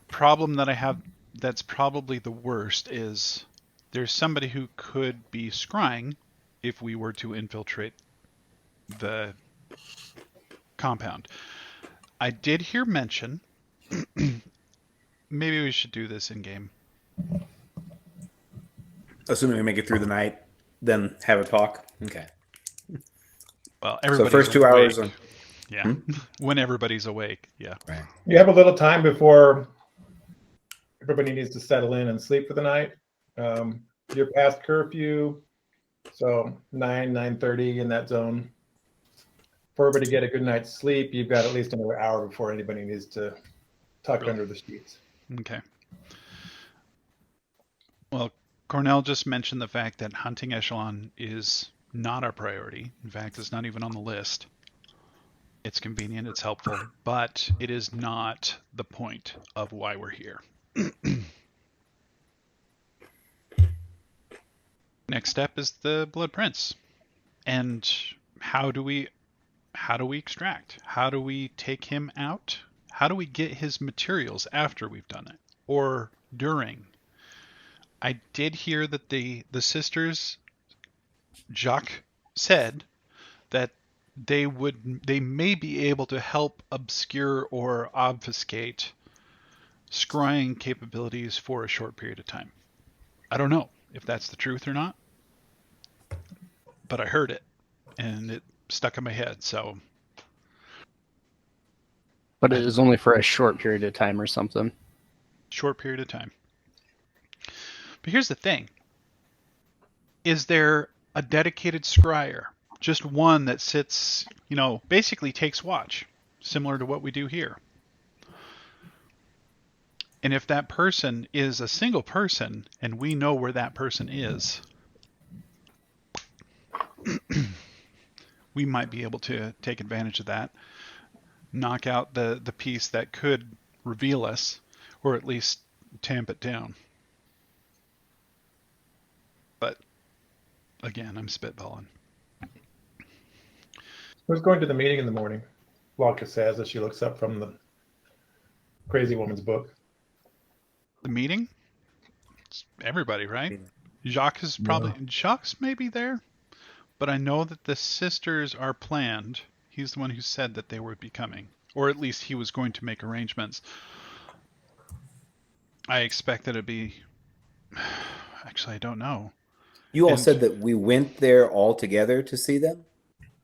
problem that I have that's probably the worst is there's somebody who could be scrying if we were to infiltrate the compound. I did hear mention, maybe we should do this in game. Assuming we make it through the night, then have a talk. Okay. Well, So everybody's first 2 awake. hours on. Yeah, when everybody's awake. Yeah. Right. You have a little time before everybody needs to settle in and sleep for the night. You're past curfew, so 9:30 in that zone. For everybody to get a good night's sleep, you've got at least another hour before anybody needs to tuck Really? under the sheets. Okay. Well, Cornell just mentioned the fact that hunting Echelon is not our priority. In fact, it's not even on the list. It's convenient, it's helpful, but it is not the point of why we're here. Next step is the Blood Prince. And how do we extract? How do we take him out? How do we get his materials after we've done it? Or during? I did hear that the sisters, Jacques, said that they may be able to help obscure or obfuscate scrying capabilities for a short period of time. I don't know if that's the truth or not, but I heard it and it stuck in my head. So, But it is only for a short period of time or something. short period of time. But here's the thing. Is there a dedicated scryer? Just one that sits, basically takes watch, similar to what we do here. And if that person is a single person and we know where that person is, we might be able to take advantage of that, knock out the piece that could reveal us, or at least tamp it down. But again, I'm spitballing. Who's going to the meeting in the morning? Blanca says as she looks up from the crazy woman's book. The meeting? It's everybody, right? Jacques may be there, but I know that the sisters are planned. He's the one who said that they would be coming, or at least he was going to make arrangements. I expect that it'd be. Actually, I don't know. You all said that we went there all together to see them.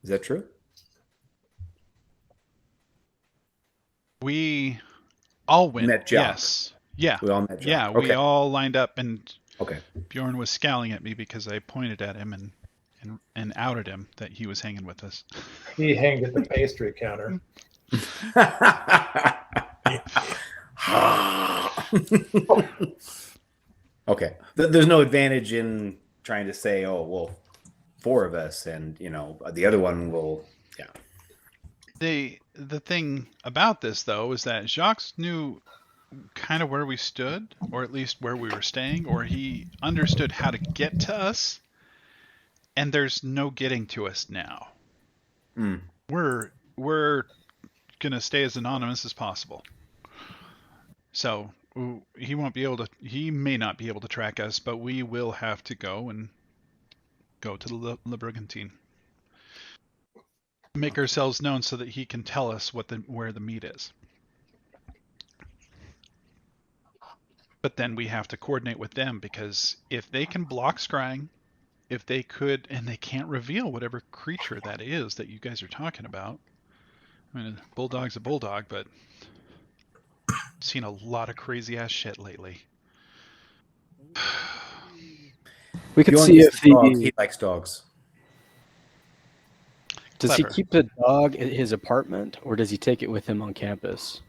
Is that true? We all went. Met Jacques. Yes. Yeah. We all met Jacques. Yeah, Okay. we all lined up, and Okay. Bjorn was scowling at me because I pointed at him and outed him that he was hanging with us. He hanged at the pastry counter. Okay. There's no advantage in trying to say, oh, well, 4 of us, and the other one will. Yeah. The thing about this, though, is that Jacques knew kind of where we stood, or at least where we were staying, or he understood how to get to us, and there's no getting to us now. Mm. We're gonna stay as anonymous as possible. So he may not be able to track us, but we will have to go to the Le Brigantine. Make ourselves known so that he can tell us where the meat is. But then we have to coordinate with them, because if they can block scrying, if they could, and they can't reveal whatever creature that is that you guys are talking about. I mean, a bulldog's a bulldog, but I've seen a lot of crazy ass shit lately. We could Bjorn see gets if the dog. He likes dogs. Does he Clever. keep the dog at his apartment, or does he take it with him on campus?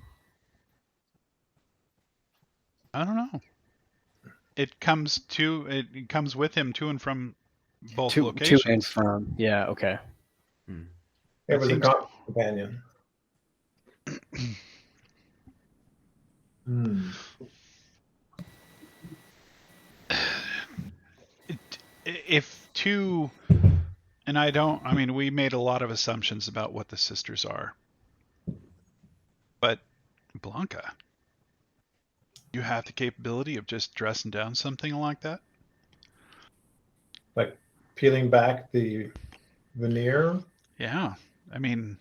I don't know. It comes with him to and from both locations. To and from. Yeah, okay. It was a companion. If two, and we made a lot of assumptions about what the sisters are. But Blanca, you have the capability of just dressing down something like that? Like peeling back the veneer? Yeah. I mean,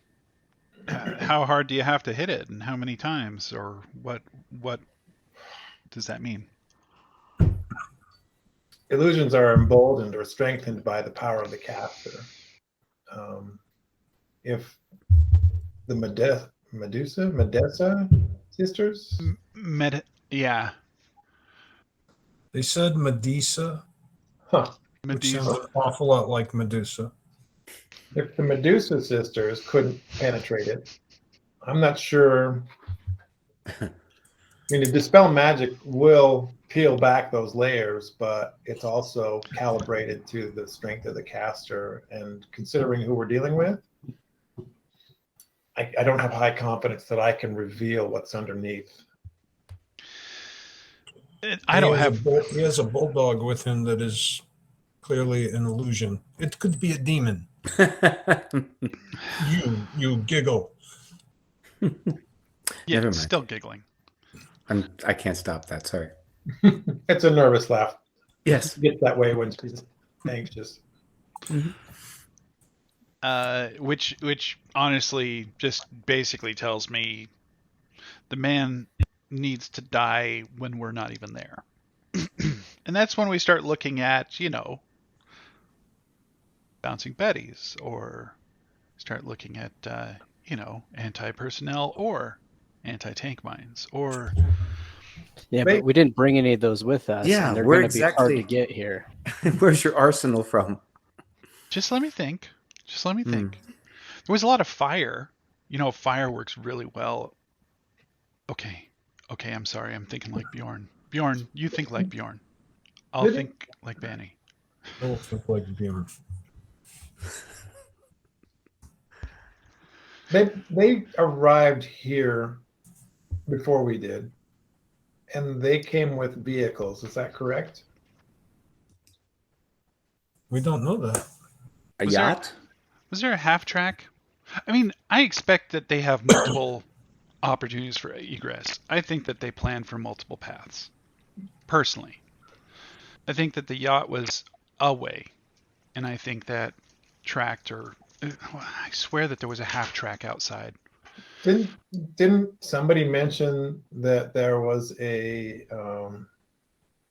how hard do you have to hit it, and how many times, or what does that mean? Illusions are emboldened or strengthened by the power of the caster. If the Medusa sisters? Yeah. They said Medusa, Huh. which sounds Medusa. an awful lot like Medusa. If the Medusa sisters couldn't penetrate it, I'm not sure. I mean, to dispel magic will peel back those layers, but it's also calibrated to the strength of the caster. And considering who we're dealing with, I don't have high confidence that I can reveal what's underneath. I don't have. He has a bulldog with him that is clearly an illusion. It could be a demon. You giggle. Yeah, Never mind. still giggling. I can't stop that. Sorry. It's a nervous laugh. Yes. She gets that way when she's anxious. Which honestly just basically tells me the man needs to die when we're not even there. And that's when we start looking at, bouncing Betties, or start looking at, anti-personnel or anti-tank mines, or Yeah, They- but we didn't bring any of those with us. Yeah, and they're where going to be hard exactly- to get here. Where's your arsenal from? Just let me think. Just let me think. There was a lot of fire. You know, fire works really well. Okay. Okay, I'm sorry. I'm thinking like Bjorn. Bjorn, you think like Bjorn. I'll Did it- think like Banny. I don't think like Bjorn. They arrived here before we did, and they came with vehicles. Is that correct? We don't know that. A Was there- yacht? Was there a half track? I mean, I expect that they have multiple opportunities for egress. I think that they plan for multiple paths. Personally, I think that the yacht was a way, and I think that tractor. I swear that there was a half track outside. Didn't somebody mention that there was a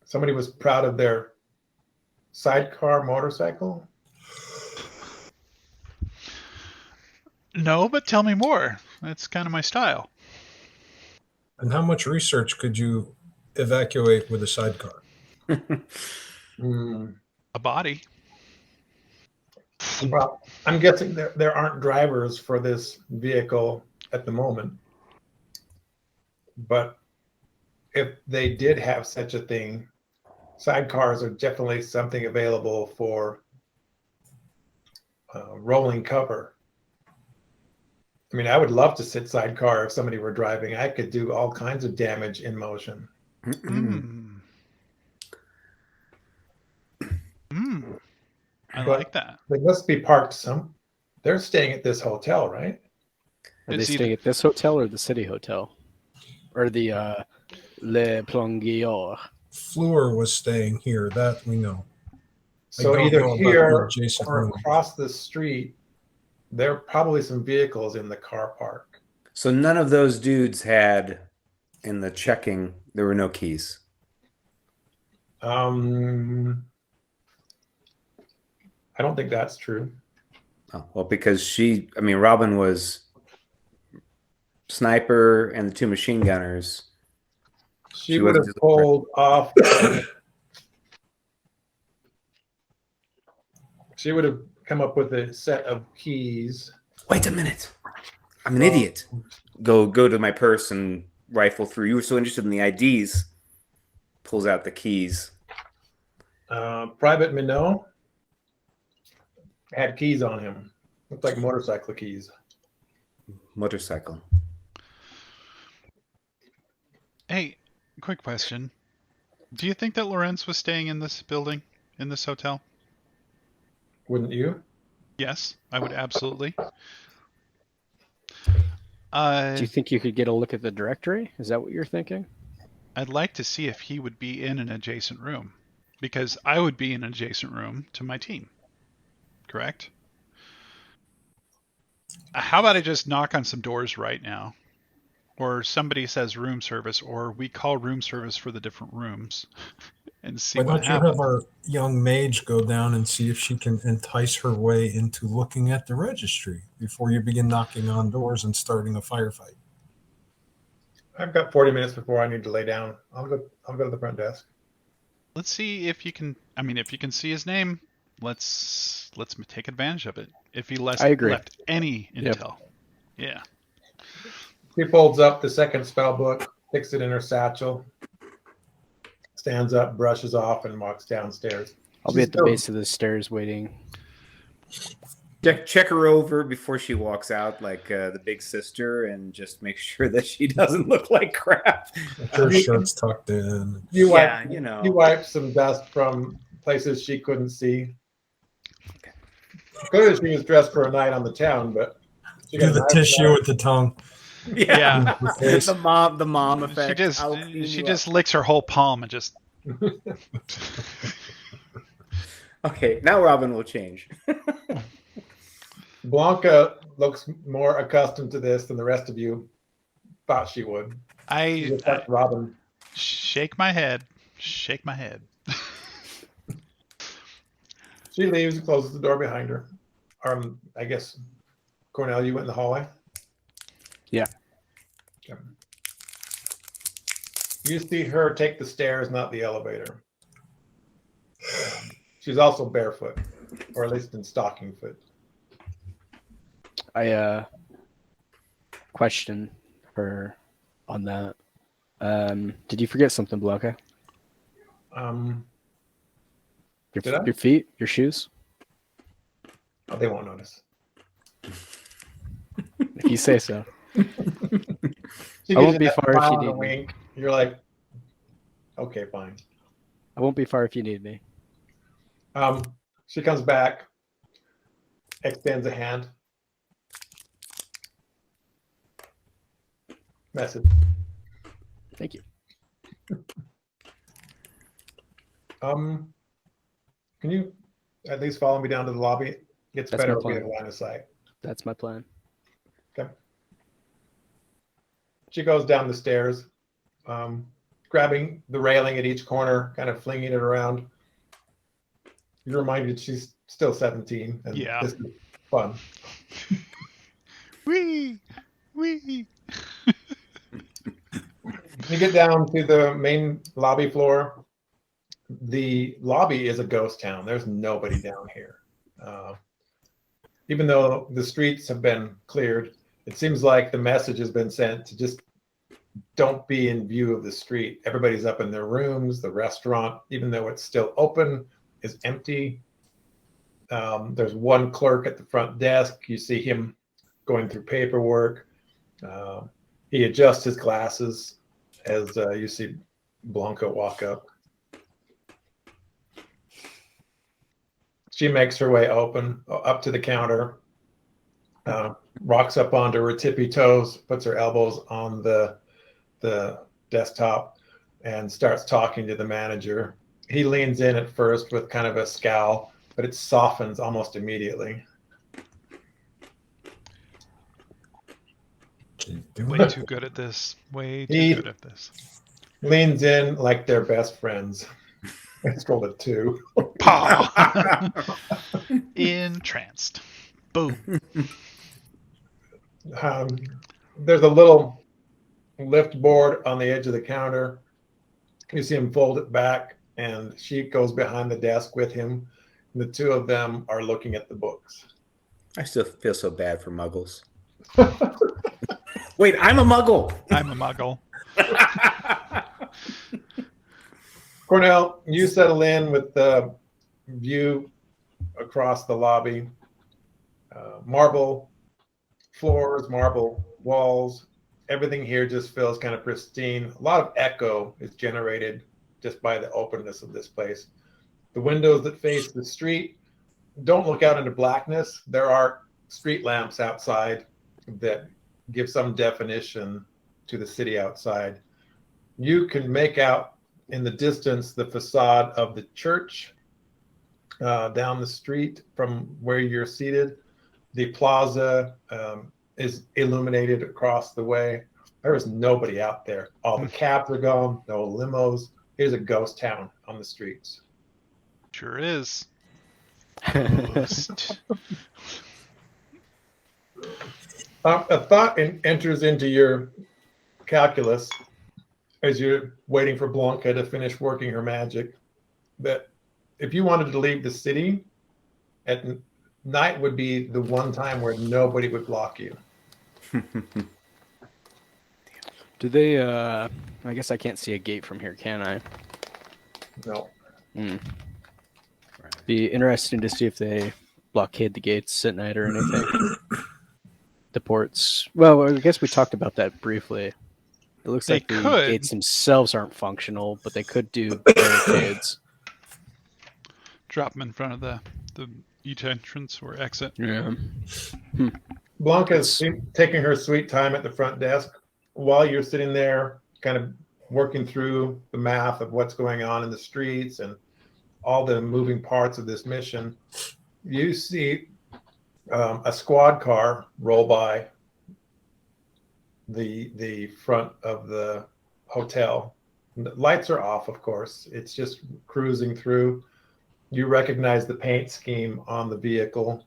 somebody was proud of their sidecar motorcycle? No, but tell me more. That's kind of my style. And how much research could you evacuate with a sidecar? Hmm. A body. Well, I'm guessing there aren't drivers for this vehicle at the moment. But if they did have such a thing, sidecars are definitely something available for rolling cover. I mean, I would love to sit sidecar if somebody were driving. I could do all kinds of damage in motion. Mm. Mm. I But- like that. They must be parked some. They're staying at this hotel, right? Are they It's staying either- at this hotel or the city hotel? Or the Le Plongeoir? Fleur was staying here. That we know. So don't either know about here the adjacent or room. across the street, there are probably some vehicles in the car park. So none of those dudes had in the checking. There were no keys. I don't think that's true. Oh, well, because Robin was sniper and the two machine gunners. She She would have wasn't- pulled off. She would have come up with a set of keys. Wait a minute. I'm an idiot. Go to my purse and rifle through. You were so interested in the IDs. Pulls out the keys. Private Minot had keys on him. Looked like motorcycle keys. Motorcycle. Hey, quick question. Do you think that Lorenz was staying in this building, in this hotel? Wouldn't you? Yes, I would absolutely. Do you think you could get a look at the directory? Is that what you're thinking? I'd like to see if he would be in an adjacent room, because I would be in an adjacent room to my team. Correct? How about I just knock on some doors right now? Or somebody says room service, or we call room service for the different rooms and see Why what don't you happens. have our young mage go down and see if she can entice her way into looking at the registry before you begin knocking on doors and starting a firefight? I've got 40 minutes before I need to lay down. I'll go to the front desk. Let's see if you can. I mean, if you can see his name, let's take advantage of it. If he I agree. left any Yep. intel, yeah. She folds up the second spell book, sticks it in her satchel, stands up, brushes off, and walks downstairs. I'll be She's at the still- base of the stairs waiting. Check her over before she walks out, like the big sister, and just make sure that she doesn't look like crap. Her shirt's tucked in. You Yeah, wipe, you wipe some dust from places she couldn't see. Clearly, she was dressed for a night on the town, but she Do got the nice tissue hair. with the tongue. Yeah. The face. the mom effect. I'll clean She you just up. licks her whole palm and just. Okay, now Robin will change. Blanca looks more accustomed to this than the rest of you thought she would. She I just like Robin. shake my head. Shake my head. She leaves and closes the door behind her. I guess, Cornell, you went in the hallway? Yeah. Okay. You see her take the stairs, not the elevator. She's also barefoot, or at least in stocking foot. I question her on that. Did you forget something, Blanca? Did I? Your feet, your shoes. Oh, they won't notice. If you say so. She I won't gives be you that far if smile you and a need me. wink. You're like, okay, fine. I won't be far if you need me. She comes back, extends a hand. Message. Thank you. Can you at least follow me down to the lobby? It's That's better my if we have plan. line of sight. That's my plan. Okay. She goes down the stairs, grabbing the railing at each corner, kind of flinging it around. You're reminded she's still 17, and Yeah. this is fun. Wee, wee. You get down to the main lobby floor. The lobby is a ghost town. There's nobody down here. Even though the streets have been cleared, it seems like the message has been sent to just don't be in view of the street. Everybody's up in their rooms. The restaurant, even though it's still open, is empty. There's one clerk at the front desk. You see him going through paperwork. He adjusts his glasses as you see Blanca walk up. She makes her way up to the counter, rocks up onto her tippy toes, puts her elbows on the desktop, and starts talking to the manager. He leans in at first with kind of a scowl, but it softens almost immediately. Way too good at this. Way too He- good at this. Leans in like they're best friends. It's rolled a 2. Paw. Entranced. Boom. There's a little lift board on the edge of the counter. You see him fold it back, and she goes behind the desk with him. The two of them are looking at the books. I still feel so bad for muggles. Wait, I'm a muggle. I'm a muggle. Cornell, you settle in with the view across the lobby. Marble floors, marble walls. Everything here just feels kind of pristine. A lot of echo is generated just by the openness of this place. The windows that face the street don't look out into blackness. There are street lamps outside that give some definition to the city outside. You can make out in the distance the facade of the church down the street from where you're seated. The plaza is illuminated across the way. There is nobody out there. All the cabs are gone, no limos. Here's a ghost town on the streets. Sure is. Ghost. A thought enters into your calculus as you're waiting for Blanca to finish working her magic, that if you wanted to leave the city, at night would be the one time where nobody would block you. Do they I guess I can't see a gate from here, can I? No. Be interesting to see if they blockade the gates at night or anything. The ports. Well, I guess we talked about that briefly. It looks They like the could. gates themselves aren't functional, but they could do barricades. Drop them in front of the each entrance or exit. Yeah. Blanca's taking her sweet time at the front desk while you're sitting there kind of working through the math of what's going on in the streets and all the moving parts of this mission. You see a squad car roll by the front of the hotel. The lights are off, of course. It's just cruising through. You recognize the paint scheme on the vehicle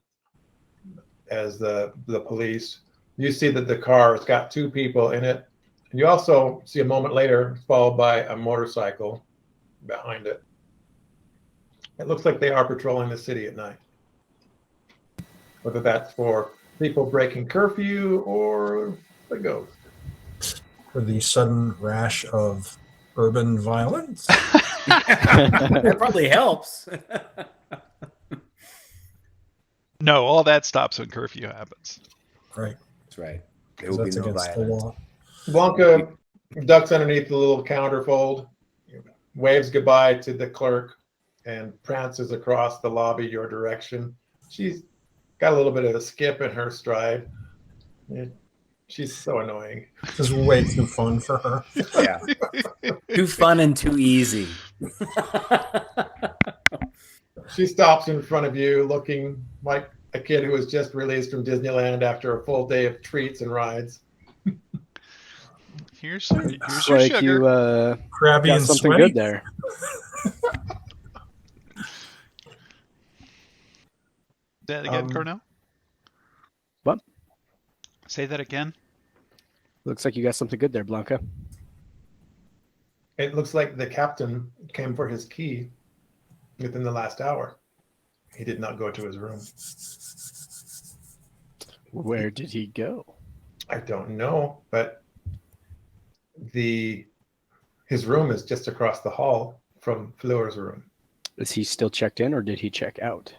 as the police. You see that the car has got 2 people in it. And you also see a moment later, followed by a motorcycle behind it. It looks like they are patrolling the city at night. Whether that's for people breaking curfew or the ghost. For the sudden rash of urban violence. That probably helps. No, all that stops when curfew happens. Right. That's right. There 'Cause will be that's no against the violence. law. Blanca ducks underneath the little counterfold, waves goodbye to the clerk, and prances across the lobby your direction. She's got a little bit of a skip in her stride. She's so annoying. This is way too fun for her. Yeah. Too fun and too easy. She stops in front of you looking like a kid who was just released from Disneyland after a full day of treats and rides. Here's Looks your like sugar. you Crabby got and something sweaty. good there. Say that again, Cornell. What? Say that again. Looks like you got something good there, Blanca. It looks like the captain came for his key within the last hour. He did not go to his room. Where did he go? I don't know, but his room is just across the hall from Fleur's room. Is he still checked in or did he check out?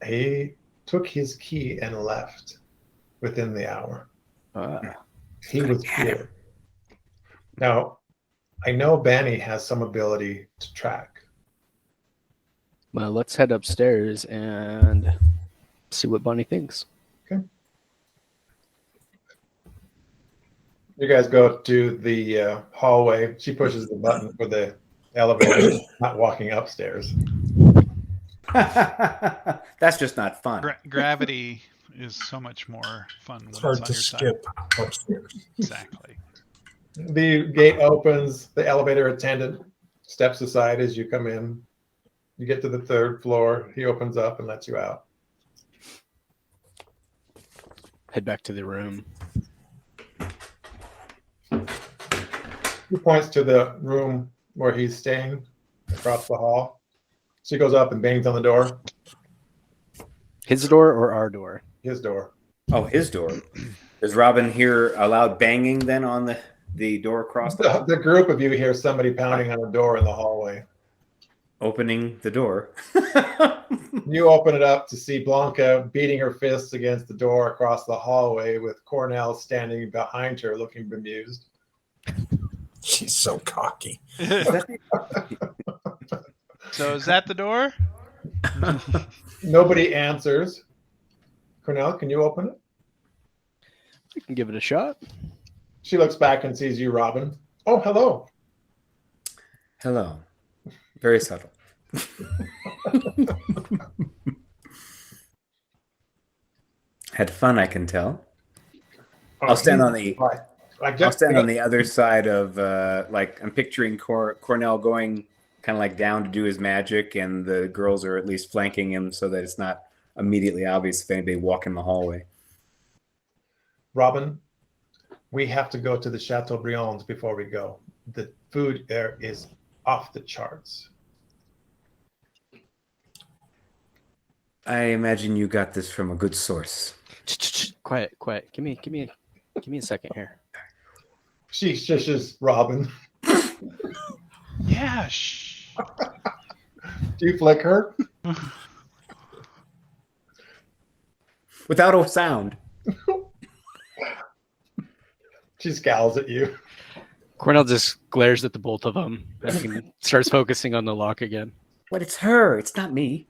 He took his key and left within the hour. He was here. Now, I know Banny has some ability to track. Well, let's head upstairs and see what Bonnie thinks. You guys go to the hallway. She pushes the button for the elevator, not walking upstairs. That's just not fun. Gravity is so much more fun when It's it's hard on to your skip upstairs. side. Exactly. The gate opens. The elevator attendant steps aside as you come in. You get to the third floor. He opens up and lets you out. Head back to the room. He points to the room where he's staying across the hall. She goes up and bangs on the door. His door or our door? His door. Oh, his door. Does Robin hear a loud banging then on the door across the The group of you hear somebody pounding on a door in the hallway. opening the door? You open it up to see Blanca beating her fists against the door across the hallway with Cornell standing behind her looking bemused. She's so cocky. So is that the door? Nobody answers. Cornell, can you open it? We can give it a shot. She looks back and sees you, Robin. Oh, hello. Hello. Very subtle. Had fun, I can tell. I'll stand on the I'll stand on the other side of like I'm picturing Cornell going kind of like down to do his magic, and the girls are at least flanking him so that it's not immediately obvious if anybody walk in the hallway. Robin, we have to go to the Chateaubriand's before we go. The food there is off the charts. I imagine you got this from a good source. Quiet. Give me a second here. She shushes Robin. Yeah. Shh. Do you flick her? Without a sound. She scowls at you. Cornell just glares at the both of them and starts focusing on the lock again. But it's her. It's not me.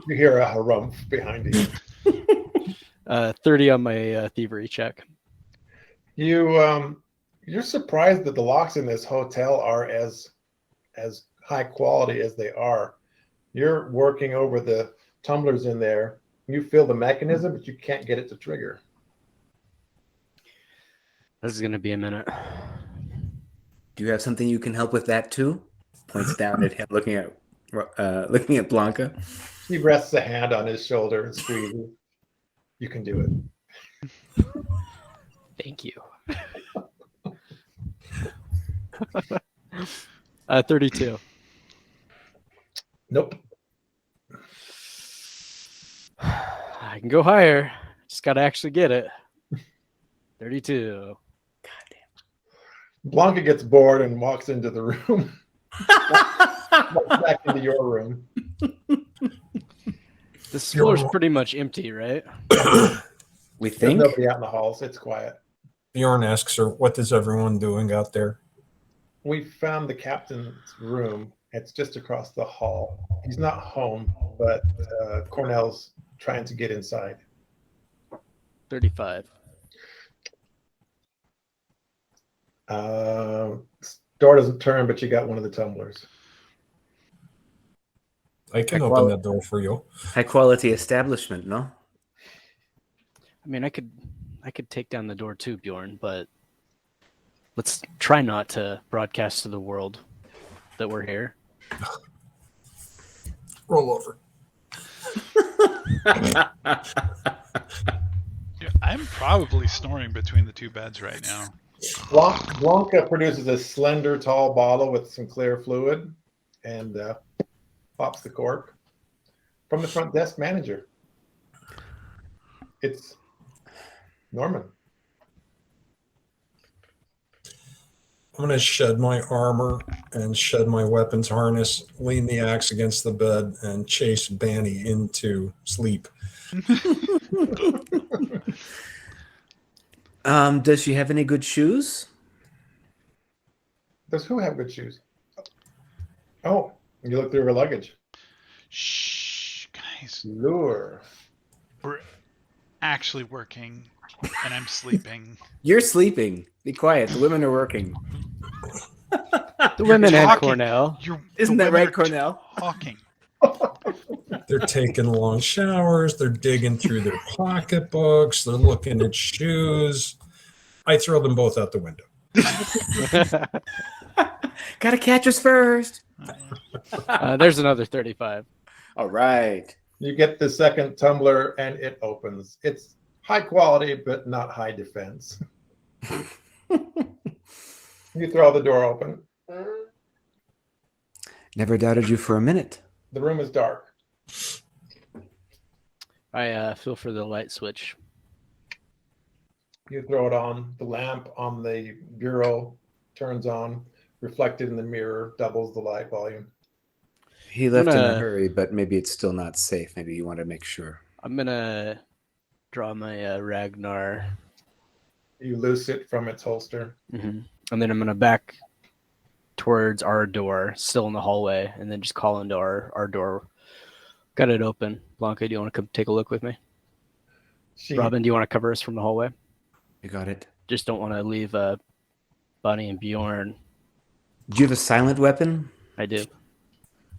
You hear a harumph behind you. 30 on my thievery check. You're surprised that the locks in this hotel are as high quality as they are. You're working over the tumblers in there. You feel the mechanism, but you can't get it to trigger. This is going to be a minute. Do you have something you can help with that too? Points down at him, looking at Blanca. He rests a hand on his shoulder and squeezes. You can do it. Thank you. 32. Nope. I can go higher. Just got to actually get it. 32. Blanca gets bored and walks into the room. Walks back into your room. This floor's pretty much empty, right? We There's think. nobody out in the halls. It's quiet. Bjorn asks her, "What is everyone doing out there?" We found the captain's room. It's just across the hall. He's not home, but Cornell's trying to get inside. 35. Door doesn't turn, but you got one of the tumblers. I can High open quali- that door for you. High quality establishment, no? I mean, I could take down the door too, Bjorn, but let's try not to broadcast to the world that we're here. Roll over. Yeah, I'm probably snoring between the two beds right now. Blanca produces a slender, tall bottle with some clear fluid and pops the cork from the front desk manager. It's Norman. I'm going to shed my armor and shed my weapons harness, lean the axe against the bed, and chase Banny into sleep. Does she have any good shoes? Does who have good shoes? Oh, you look through her luggage. Shh, guys. Lure. We're actually working, and I'm sleeping. You're sleeping. Be quiet. The women are working. The women and Talking. Cornell. Isn't the that women right, are Cornell? Talking. They're taking long showers. They're digging through their pocketbooks. They're looking at shoes. I throw them both out the window. Gotta catch us first. There's another 35. All right. You get the second tumbler and it opens. It's high quality, but not high defense. You throw the door open. Never doubted you for a minute. The room is dark. I feel for the light switch. You throw it on. The lamp on the bureau turns on, reflected in the mirror, doubles the light volume. He left in a hurry, but maybe it's still not safe. Maybe you want to make sure. I'm going to draw my Ragnar. You loose it from its holster. Mm-hmm. And then I'm going to back towards our door, still in the hallway, and then just call into our door. Got it open. Blanca, do you want to come take a look with me? Robin, do you want to cover us from the hallway? You got it. Just don't want to leave Bonnie and Bjorn. Do you have a silent weapon? I do.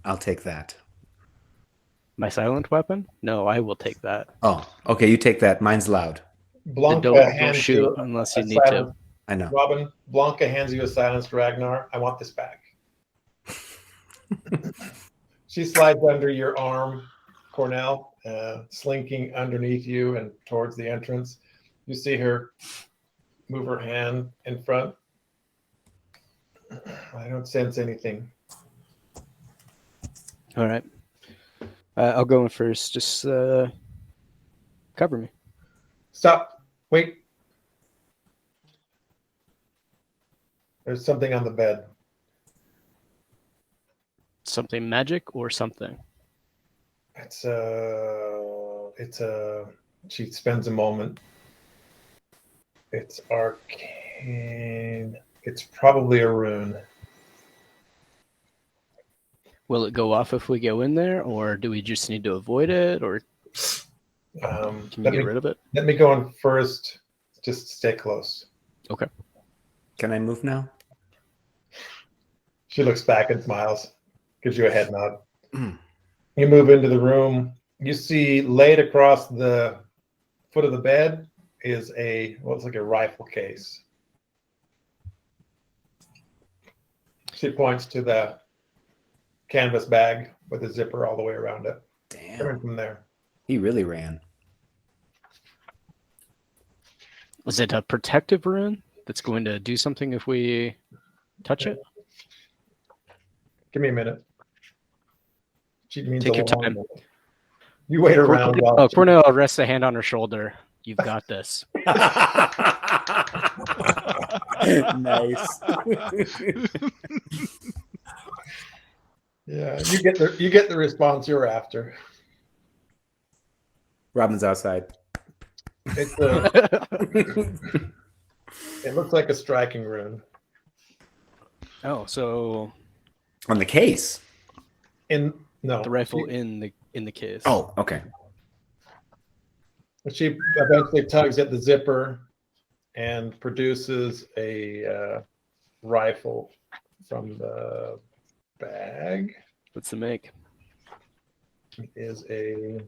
I'll take that. My silent weapon? No, I will take that. Oh, okay. You take that. Mine's loud. Blanca Don't hands shoot you unless a you need silent- to. I know. Robin, Blanca hands you a silenced Ragnar. I want this back. She slides under your arm, Cornell, slinking underneath you and towards the entrance. You see her move her hand in front. I don't sense anything. All right. I'll go in first. Just cover me. Stop. Wait. There's something on the bed. Something magic or something? It's she spends a moment. It's arcane. It's probably a rune. Will it go off if we go in there, or do we just need to avoid it, or can we get rid of it? Let me go in first. Just stay close. Okay. Can I move now? She looks back and smiles, gives you a head nod. You move into the room. You see laid across the foot of the bed is looks like a rifle case. She points to the canvas bag with a zipper all the way around it. Coming Damn. from there. He really ran. Was it a protective rune that's going to do something if we touch it? Give me a minute. She means Take a your long time. minute. You wait around while Cornell rests a hand on her shoulder. You've got this. Nice. Yeah, you get the response you're after. Robin's outside. It's it looks like a striking rune. Oh, so On the case. No, the rifle in the case. Oh, okay. She eventually tugs at the zipper and produces a rifle from the bag. What's the make? It is a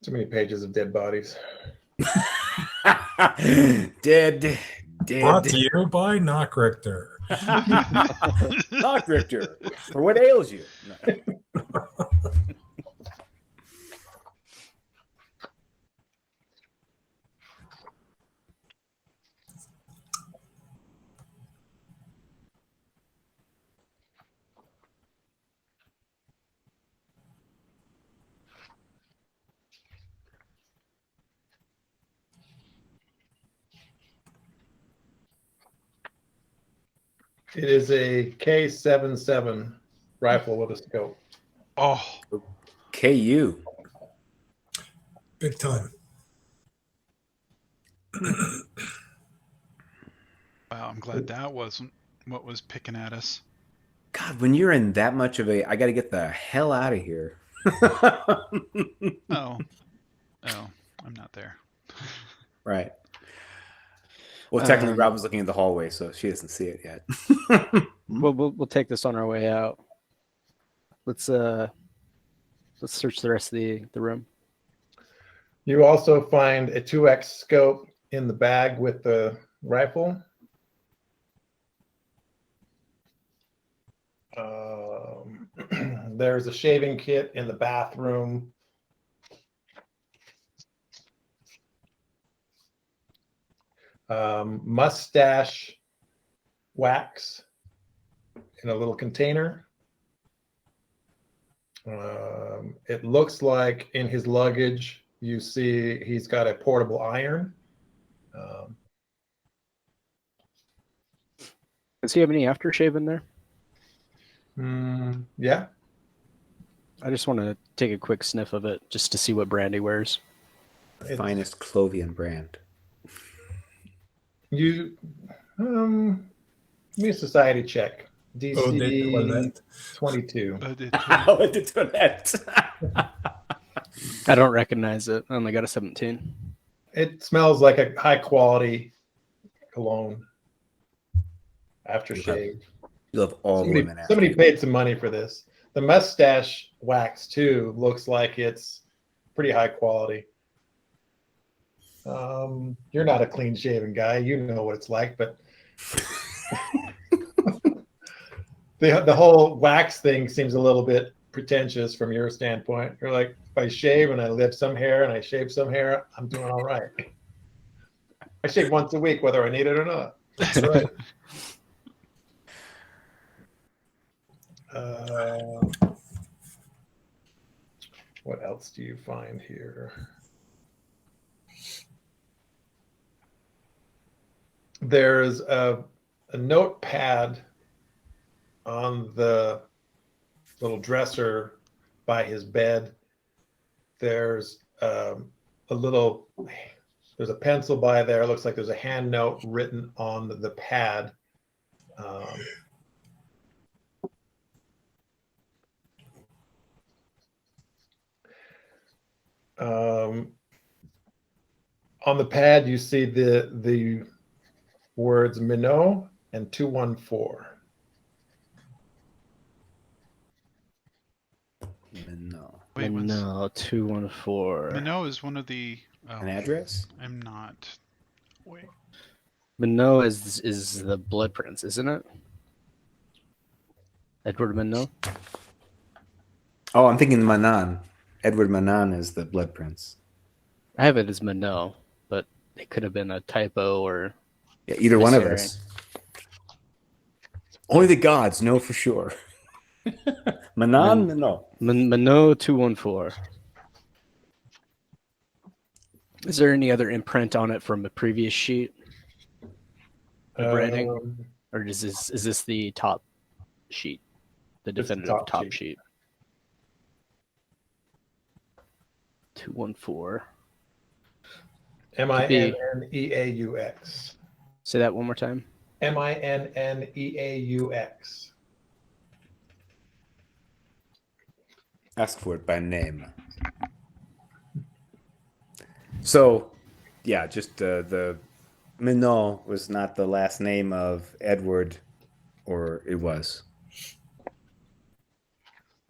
too many pages of dead bodies. Dead. Brought to you by Knock Richter. Knock Richter. For what ails you? No. It is a K77 rifle with a scope. Oh, KU. Big time. wow! I'm glad that wasn't what was picking at us. God, when you're in that much of a, I got to get the hell out of here. Oh, I'm not there. Right. Well, technically, Robin's looking at the hallway, so she doesn't see it yet. We'll take this on our way out. Let's search the rest of the room. You also find a 2X scope in the bag with the rifle. There's a shaving kit in the bathroom. Mustache wax in a little container. It looks like in his luggage you see he's got a portable iron. Does he have any aftershave in there? Yeah. I just want to take a quick sniff of it just to see what brand he wears. Finest Clovian brand. You give me a society check. DC 22. I don't recognize it. I only got a 17. It smells like a high quality cologne. Aftershave. You love all women. Somebody paid some money for this. The mustache wax too looks like it's pretty high quality. You're not a clean shaven guy. You know what it's like, but the whole wax thing seems a little bit pretentious from your standpoint. You're like, if I shave and I lift some hair and I shave some hair, I'm doing all right. I shave once a week, whether I need it or not. That's right. What else do you find here? There's a notepad on the little dresser by his bed. There's there's a pencil by there. It looks like there's a hand note written on the pad. On the pad, you see the words Minot and 214. No. Wait, what's No, 214. Minot is one of the. Oh, An address? I'm not. Wait. Minot is the Blood Prince, isn't it? Edward Minot. Oh, I'm thinking Manon. Edward Manon is the Blood Prince. I have it as Minot, but it could have been a typo or Yeah, either one of mishearing. us. Only the gods know for sure. Manon, no. Minot 214. Is there any other imprint on it from a previous sheet of writing, or is this the top sheet, the It's the definitive top top sheet. sheet? 214. Minneaux. Say that one more time. Minneaux. Ask for it by name. So, yeah, just the Minot was not the last name of Edward, or it was.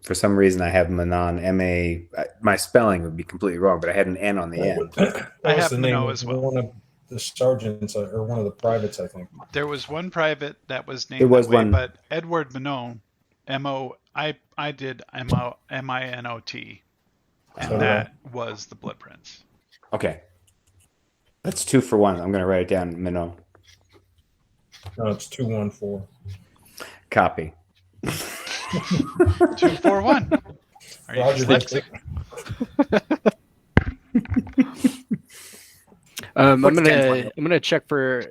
For some reason, I have Manon, M-A. My spelling would be completely wrong, but I had an N on the end. That I was have the name Minot of as well. one of the sergeants or one of the privates, I think. There was one private that was named There was that way, one. but Edward Minot, I did Minot, and So, that was the Blood Prince. Okay. That's 2 for 1. I'm going to write it down, Minot. No, it's 214. Copy. 241. Are you Roger, dyslexic? I'm What's gonna check for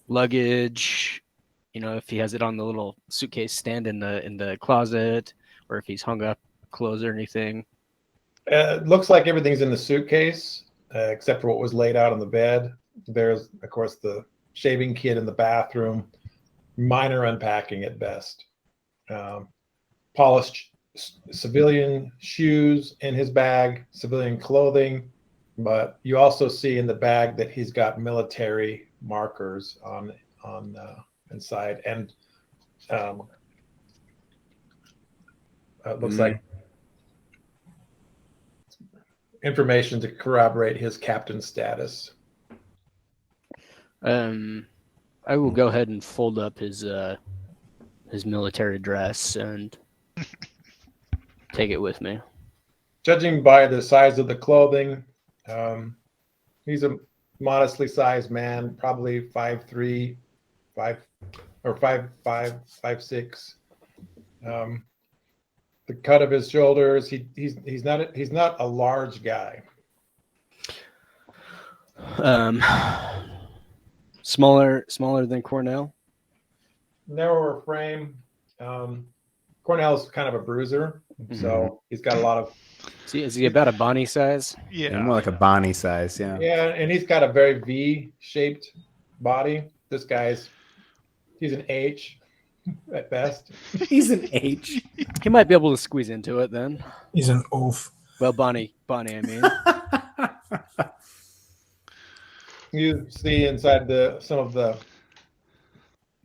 luggage. You know, if he has it on the little suitcase stand in the closet, or if he's hung up clothes or anything. It looks like everything's in the suitcase, except for what was laid out on the bed. There's, of course, the shaving kit in the bathroom. Minor unpacking at best. Polished civilian shoes in his bag, civilian clothing, but you also see in the bag that he's got military markers on inside, and it looks like information to corroborate his captain status. I will go ahead and fold up his military dress and take it with me. Judging by the size of the clothing, he's a modestly sized man, probably 5'3", 5'6". The cut of his shoulders, he's not a large guy. Smaller than Cornell. Narrower frame. Cornell's kind of a bruiser, so he's got a lot of. See, is he about a Bonnie size? Yeah, more like a Bonnie size, yeah. Yeah, and he's got a very V-shaped body. This he's an H at best. He's an H. He might be able to squeeze into it then. He's an oaf. Well, Bonnie, I mean. You see inside some of the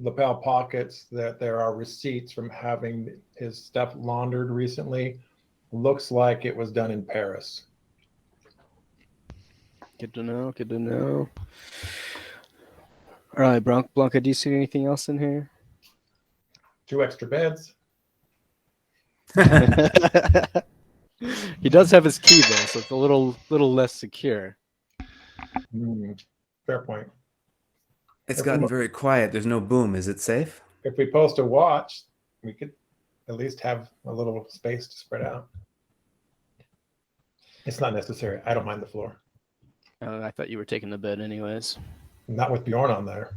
lapel pockets that there are receipts from having his stuff laundered recently. Looks like it was done in Paris. Good to know. All right, Blanca, do you see anything else in here? 2 extra beds. He does have his key though, so it's a little less secure. Fair point. It's gotten very quiet. There's no boom. Is it safe? If we post a watch, we could at least have a little space to spread out. It's not necessary. I don't mind the floor. I thought you were taking the bed anyways. Not with Bjorn on there.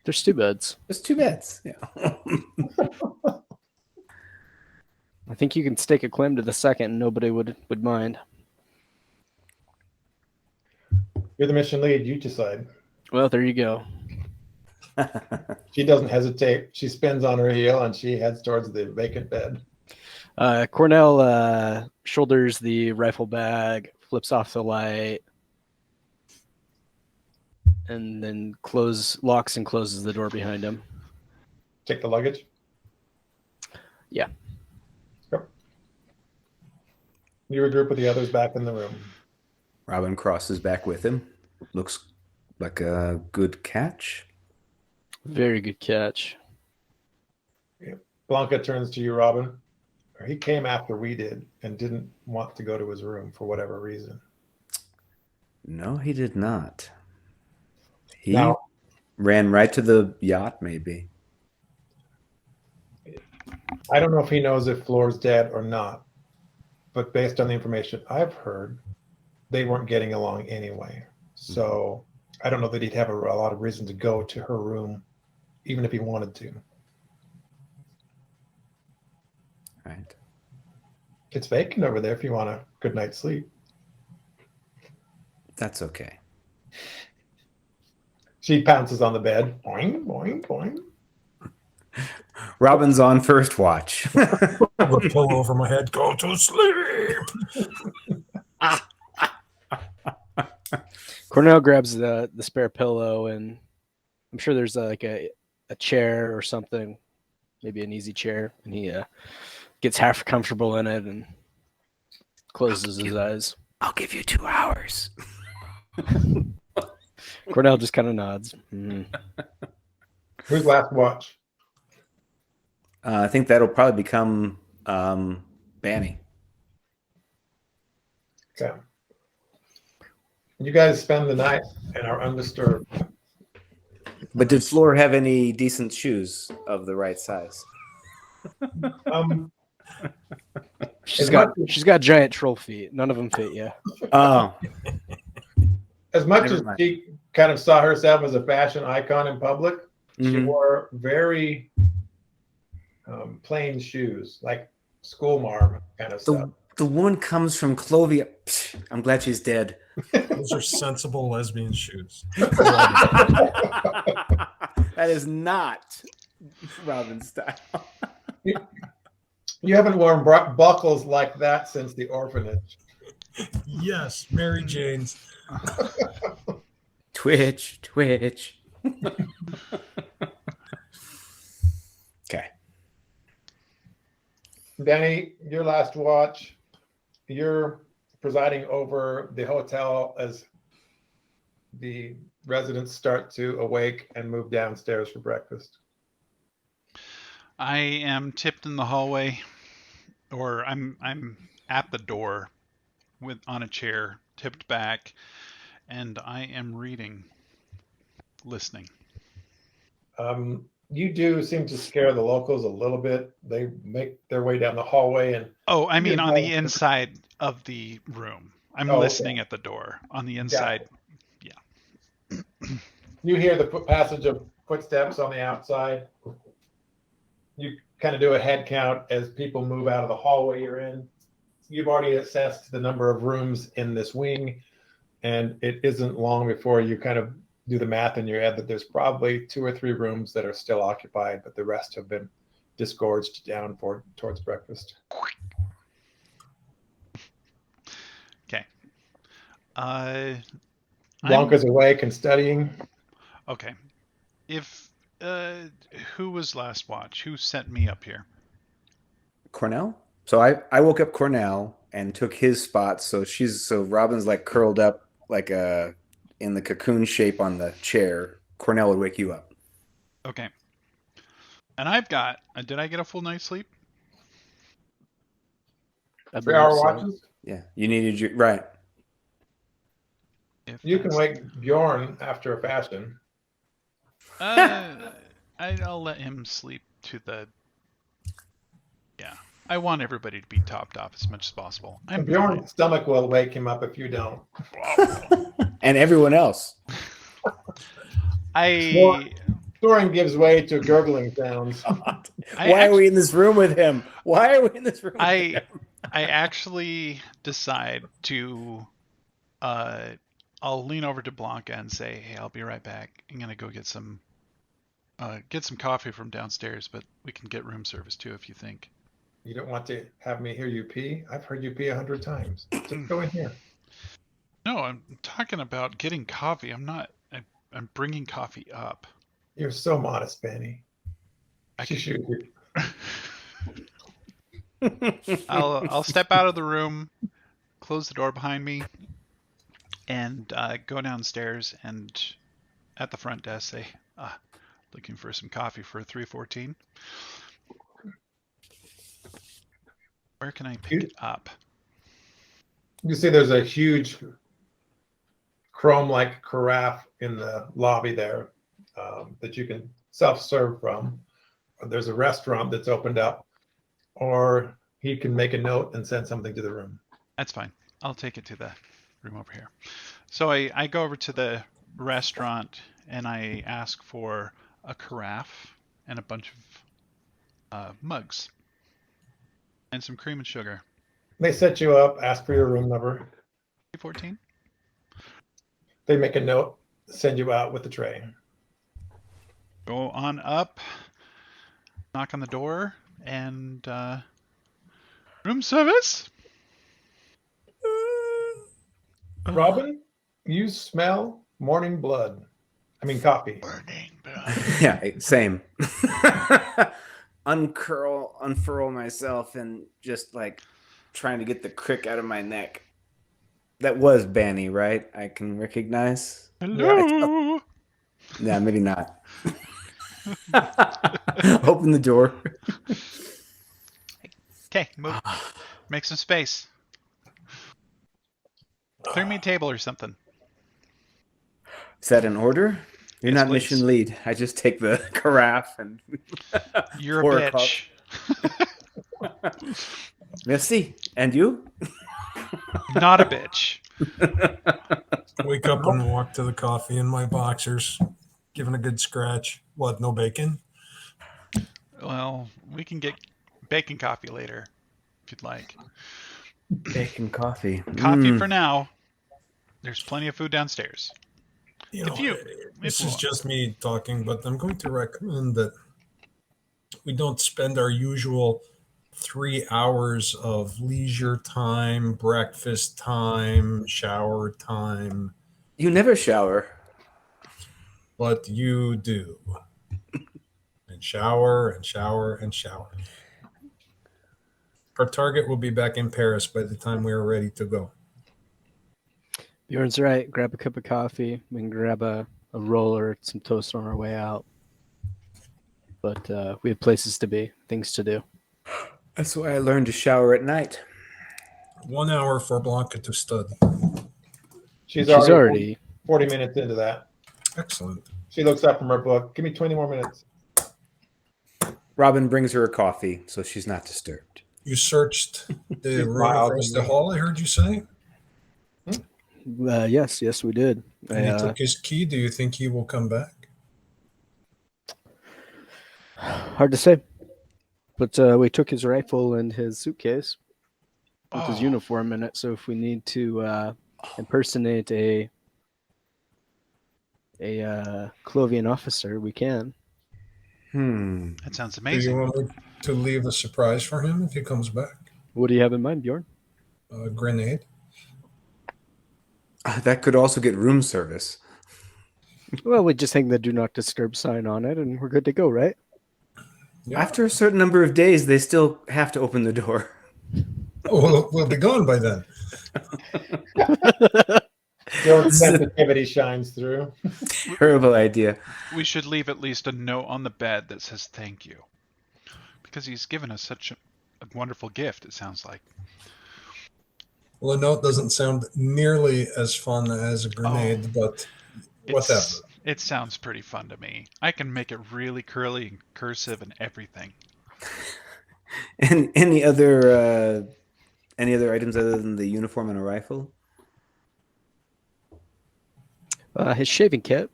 There's 2 beds. There's 2 beds. Yeah. I think you can stake a claim to the second and nobody would mind. You're the mission lead. You decide. Well, there you go. She doesn't hesitate. She spins on her heel and she heads towards the vacant bed. Cornell shoulders the rifle bag, flips off the light, and then locks and closes the door behind him. Take the luggage. Yeah. Yep. You regroup with the others back in the room. Robin crosses back with him. Looks like a good catch. Very good catch. Blanca turns to you, Robin. He came after we did and didn't want to go to his room for whatever reason. No, he did not. He Now, ran right to the yacht, maybe. I don't know if he knows if Floor's dead or not, but based on the information I've heard, they weren't getting along anyway. So I don't know that he'd have a lot of reason to go to her room, even if he wanted to. Right. It's vacant over there if you want a good night's sleep. That's okay. She pounces on the bed. Boing, boing, boing. Robin's on first watch. Put a pillow over my head. Go to sleep. Cornell grabs the spare pillow, and I'm sure there's like a chair or something, maybe an easy chair, and he gets half comfortable in it and closes his eyes. I'll give you 2 hours. Cornell just kind of nods. Mm. Who's last watch? I think that'll probably become Banny. Okay. You guys spend the night and are undisturbed. But did Floor have any decent shoes of the right size? Um, She's As got much- she's got giant troll feet. None of them fit you. Oh, as much Never as mind. she kind of saw herself as a fashion icon in public, she Mhm. wore very plain shoes, like school marm kind of stuff. the woman comes from Clovia. Psh, I'm glad she's dead. Those are sensible lesbian shoes. That is not Robin's style. You haven't worn buckles like that since the orphanage. Yes, Mary Jane's. Twitch. Okay. Danny, your last watch, you're presiding over the hotel as the residents start to awake and move downstairs for breakfast. I am tipped in the hallway, or I'm at the door with on a chair, tipped back, and I am reading, listening. You do seem to scare the locals a little bit. They make their way down the hallway and Oh, I mean on the Yeah. inside of the room. I'm Oh, okay. listening at the door. On the inside, you hear the passage of footsteps on the outside. You kind of do a head count as people move out of the hallway you're in. You've already assessed the number of rooms in this wing, and it isn't long before you kind of do the math in your head that there's probably 2 or 3 rooms that are still occupied, but the rest have been disgorged down towards breakfast. okay. I'm- Blanca's awake and studying. Okay. If who was last watch? Who sent me up here? Cornell. So I woke up Cornell and took his spot. So Robin's like curled up like in the cocoon shape on the chair. Cornell would wake you up. Okay. And I've got. Did I get a full night's sleep? I 3-hour believe so. watches. Yeah, you needed your right. If You can that's- wake Bjorn after a fashion. I'll let him sleep to the. Yeah, I want everybody to be topped off as much as possible. I'm Bjorn's stomach will wake him up if you don't. And everyone else. I Thorin gives way to gurgling sounds. Why are we in this room with him? Why are we in this room? with him? I actually decide to. I'll lean over to Blanca and say, "Hey, I'll be right back. I'm gonna go get some coffee from downstairs, but we can get room service too if you think." You don't want to have me hear you pee? I've heard you pee 100 times. Just go in here. No, I'm talking about getting coffee. I'm bringing coffee up. You're so modest, Benny. I She could, shoot you. I'll step out of the room, close the door behind me, and go downstairs and at the front desk say, looking for some coffee for 314. Where can I pick it up? You see there's a huge chrome-like carafe in the lobby there that you can self-serve from. There's a restaurant that's opened up, or he can make a note and send something to the room. That's fine. I'll take it to the room over here. So I go over to the restaurant and I ask for a carafe and a bunch of mugs and some cream and sugar. They set you up, ask for your room number. 314. They make a note, send you out with the tray. Go on up, knock on the door, and room service. Robin, you smell morning blood. I mean coffee. Burning blood. Yeah, same. Unfurl myself, and just like trying to get the crick out of my neck. That was Banny, right? I can recognize. Hello. Yeah, maybe not. Open the door. Okay, move. Make some space. Clear me a table or something. Is that an order? You're Yes, not please. mission lead. I just take the carafe and You're a pour a bitch. Merci. And you? Not a bitch. Wake up and walk to the coffee in my boxers, giving a good scratch. What, no bacon? Well, we can get bacon coffee later, if you'd like. Bacon coffee. Coffee for now. There's plenty of food downstairs. You know, If you- this if- is just me talking, but I'm going to recommend that we don't spend our usual 3 hours of leisure time, breakfast time, shower time, You never shower. but you do. And shower and shower and shower. Our target will be back in Paris by the time we are ready to go. Bjorn's right. Grab a cup of coffee. We can grab a roll or some toast on our way out. But we have places to be, things to do. That's why I learned to shower at night. 1 hour for Blanca to study. She's She's already 40 minutes into that. Excellent. She looks up from her book. Give me 20 more minutes. Robin brings her a coffee, so she's not disturbed. You searched the She's room wild, across the isn't hall, I heard you say? yes, we did. And he took his key. Do you think he will come back? Hard to say. But we took his rifle and his suitcase with his Oh. uniform in it. So if we need to impersonate a Clovian officer, we can. That sounds Do amazing. you want me to leave a surprise for him if he comes back? What do you have in mind, Bjorn? A grenade? That could also get room service. Well, we just hang the do not disturb sign on it and we're good to go, right? Yeah. After a certain number of days, they still have to open the door. Oh, we'll be gone by then. Your sensitivity shines through. Terrible idea. We should leave at least a note on the bed that says thank you. Because he's given us such a wonderful gift, it sounds like. Well, a note doesn't sound nearly as fun as a grenade, but whatever. It sounds pretty fun to me. I can make it really curly and cursive and everything. And any other items other than the uniform and a rifle? His shaving kit.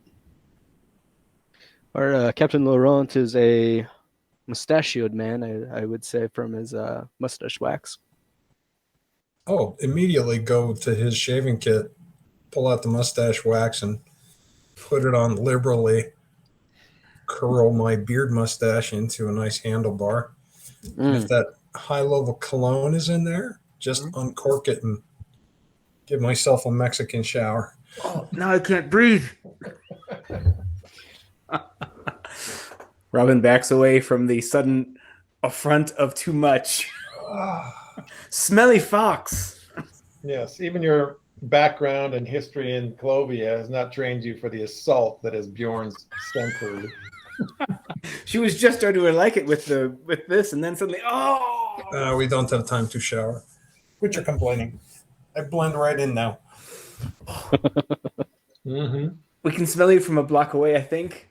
Our Captain Laurent is a mustachioed man, I would say, from his mustache wax. Oh, immediately go to his shaving kit, pull out the mustache wax, and put it on liberally. Curl my beard mustache into a nice handlebar. And if that high-level cologne is in there, just uncork it and give myself a Mexican shower. Oh, now I can't breathe. Robin backs away from the sudden affront of too much. Smelly fox. Yes, even your background and history in Clovia has not trained you for the assault that is Bjorn's century. She was just starting to like it with this, and then suddenly, oh! We don't have time to shower. Quit your complaining. I blend right in now. Mm-hmm. We can smell you from a block away, I think.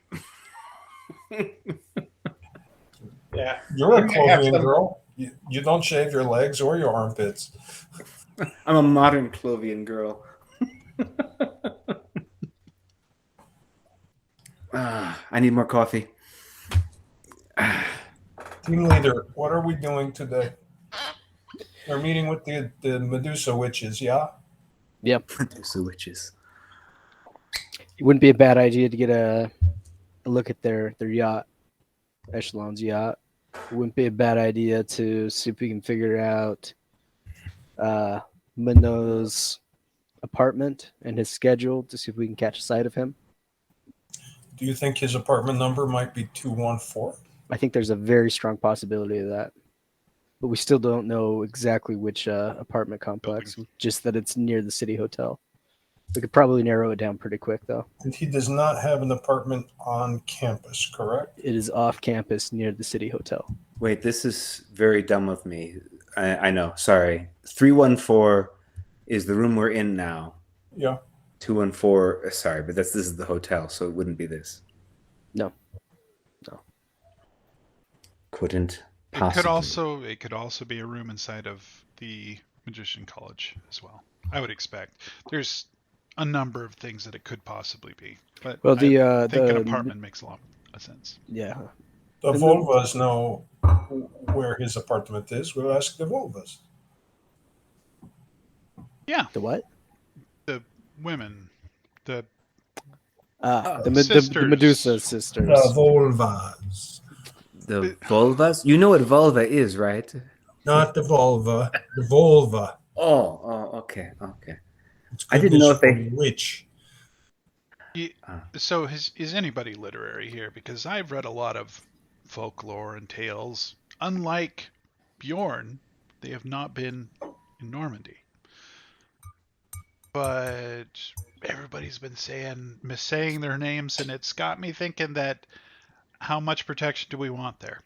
Yeah. You're a You may have Clovian some- girl. You don't shave your legs or your armpits. I'm a modern Clovian girl. I need more coffee. Team leader, what are we doing today? We're meeting with the Medusa witches, yeah? Yep. Medusa witches. It wouldn't be a bad idea to get a look at their yacht, Echelon's yacht. It wouldn't be a bad idea to see if we can figure out Minot's apartment and his schedule to see if we can catch sight of him. Do you think his apartment number might be 214? I think there's a very strong possibility of that. But we still don't know exactly which apartment complex, just that it's near the city hotel. We could probably narrow it down pretty quick, though. And he does not have an apartment on campus, correct? It is off campus near the city hotel. Wait, this is very dumb of me. I know. Sorry. 314 is the room we're in now. Yeah. 214. Sorry, but this is the hotel, so it wouldn't be this. No. Couldn't It possibly. could also be a room inside of the Magician College as well. I would expect. There's a number of things that it could possibly be, but Well, I think an apartment makes a lot of sense. Yeah. The And Volvas know where his apartment is. We'll ask the Volvas. Yeah, The what? the women, the The sisters. Medusa sisters. The Volvas. The vulvas? You know what vulva is, right? Not the Volva, the Volva. Oh, okay. It's I didn't know if they- Witch. So is anybody literary here? Because I've read a lot of folklore and tales. Unlike Bjorn, they have not been in Normandy. But everybody's been saying their names, and it's got me thinking that how much protection do we want there?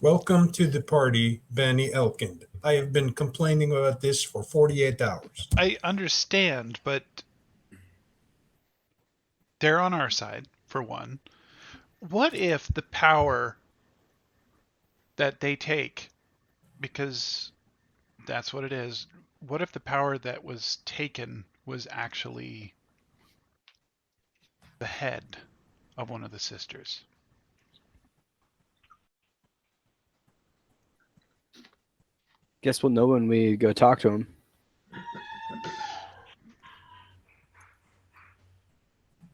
Welcome to the party, Benny Elkind. I have been complaining about this for 48 hours. I understand, but they're on our side, for one. What if the power that they take, because that's what it is, what if the power that was taken was actually the head of one of the sisters? Guess we'll know when we go talk to him.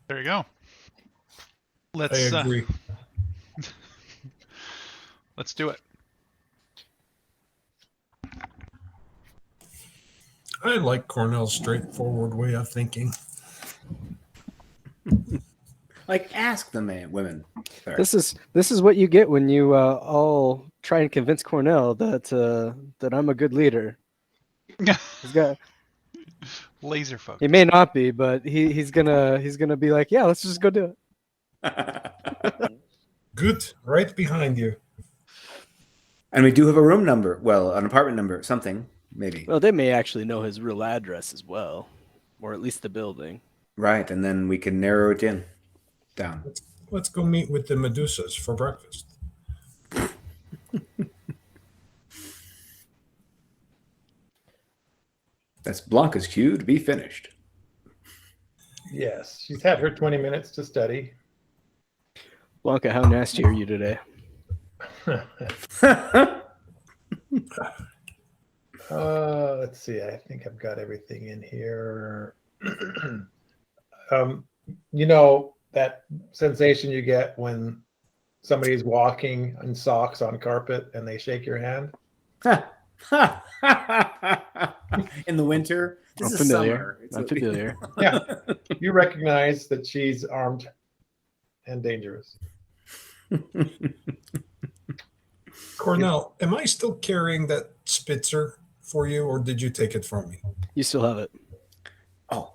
There you go. I Let's agree. let's do it. I like Cornell's straightforward way of thinking. Like, ask the women. Sorry. This is what you get when you all try and convince Cornell that I'm a good leader. He's got. Laser focus. He may not be, but he's gonna be like, yeah, let's just go do it. Good. Right behind you. And we do have a room number. Well, an apartment number, something, maybe. Well, they may actually know his real address as well, or at least the building. Right, and then we can narrow it down. Let's go meet with the Medusas for breakfast. That's Blanca's cue to be finished. Yes, she's had her 20 minutes to study. Blanca, how nasty are you today? Let's see. I think I've got everything in here. You know that sensation you get when somebody's walking in socks on carpet and they shake your hand? In the winter, I'm this is familiar. summer. I'm familiar. Yeah. You recognize that she's armed and dangerous. Cornell, am I still carrying that Spitzer for you, or did you take it from me? You still have it. Oh.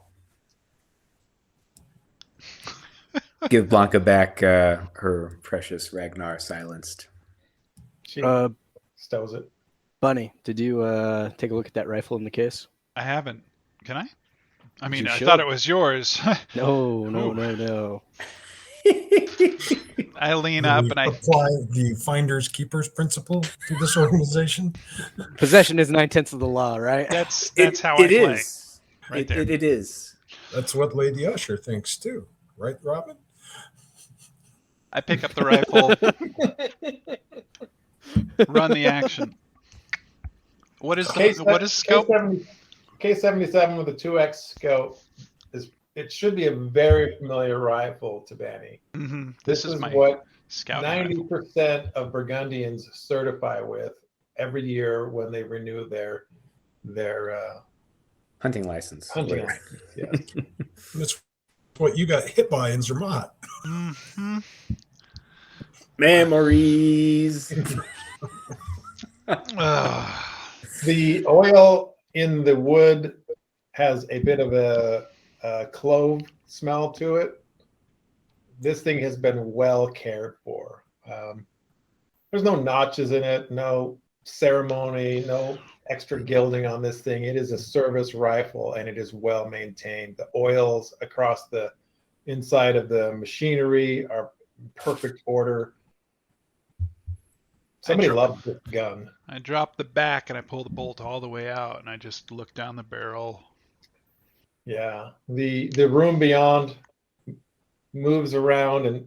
Give Blanca back her precious Ragnar silenced. She stows it. Bunny, did you take a look at that rifle in the case? I haven't. Can I? I mean, You I should. thought it was yours. No, Ooh. no. I lean Do up we and I apply the finders keepers principle to this organization. Possession is 9/10 of the law, right? that's how It I play. is. Right there. It is. That's what Lady Usher thinks too, right, Robin? I pick up the rifle, run the action. What is scope? K77 with a 2x scope it should be a very familiar rifle to Benny. Mm-hmm. This is my what scout 90% of Burgundians certify with every year when they renew their hunting license. Hunting license, yes. That's what you got hit by in Zermatt. Mm-hmm. Memories. The oil in the wood has a bit of a clove smell to it. This thing has been well cared for. There's no notches in it, no ceremony, no extra gilding on this thing. It is a service rifle and it is well maintained. The oils across the inside of the machinery are in perfect order. Somebody loves this gun. I drop the back and I pull the bolt all the way out and I just look down the barrel. Yeah, the room beyond moves around and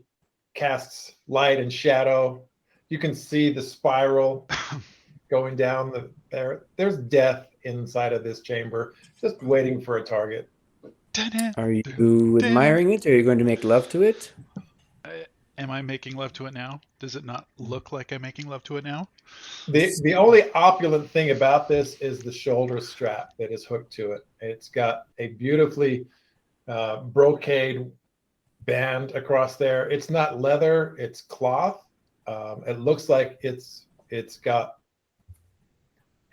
casts light and shadow. You can see the spiral going down there's death inside of this chamber, just waiting for a target. Are you admiring it, or are you going to make love to it? Am I making love to it now? Does it not look like I'm making love to it now? The only opulent thing about this is the shoulder strap that is hooked to it. It's got a beautifully brocade band across there. It's not leather, it's cloth. It looks like it's got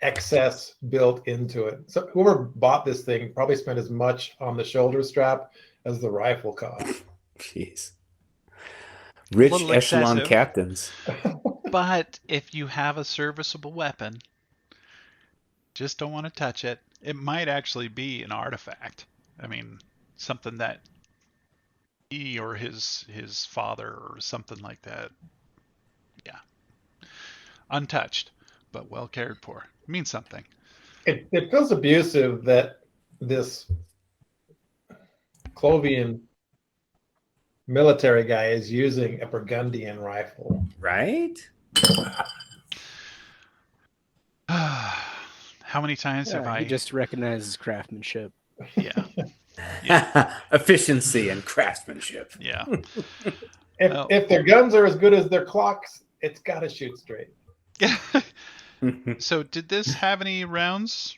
excess built into it. So whoever bought this thing probably spent as much on the shoulder strap as the rifle cost. Jeez. Rich echelon excessive. Captains. But if you have a serviceable weapon, just don't want to touch it. It might actually be an artifact. I mean, something that he or his father or something like that. Yeah. Untouched, but well cared for. It means something. It feels abusive that this Clovian military guy is using a Burgundian rifle. Right? How many times have I He just recognizes craftsmanship. Yeah. Efficiency and craftsmanship. Yeah. If their guns are as good as their clocks, it's got to shoot straight. So did this have any rounds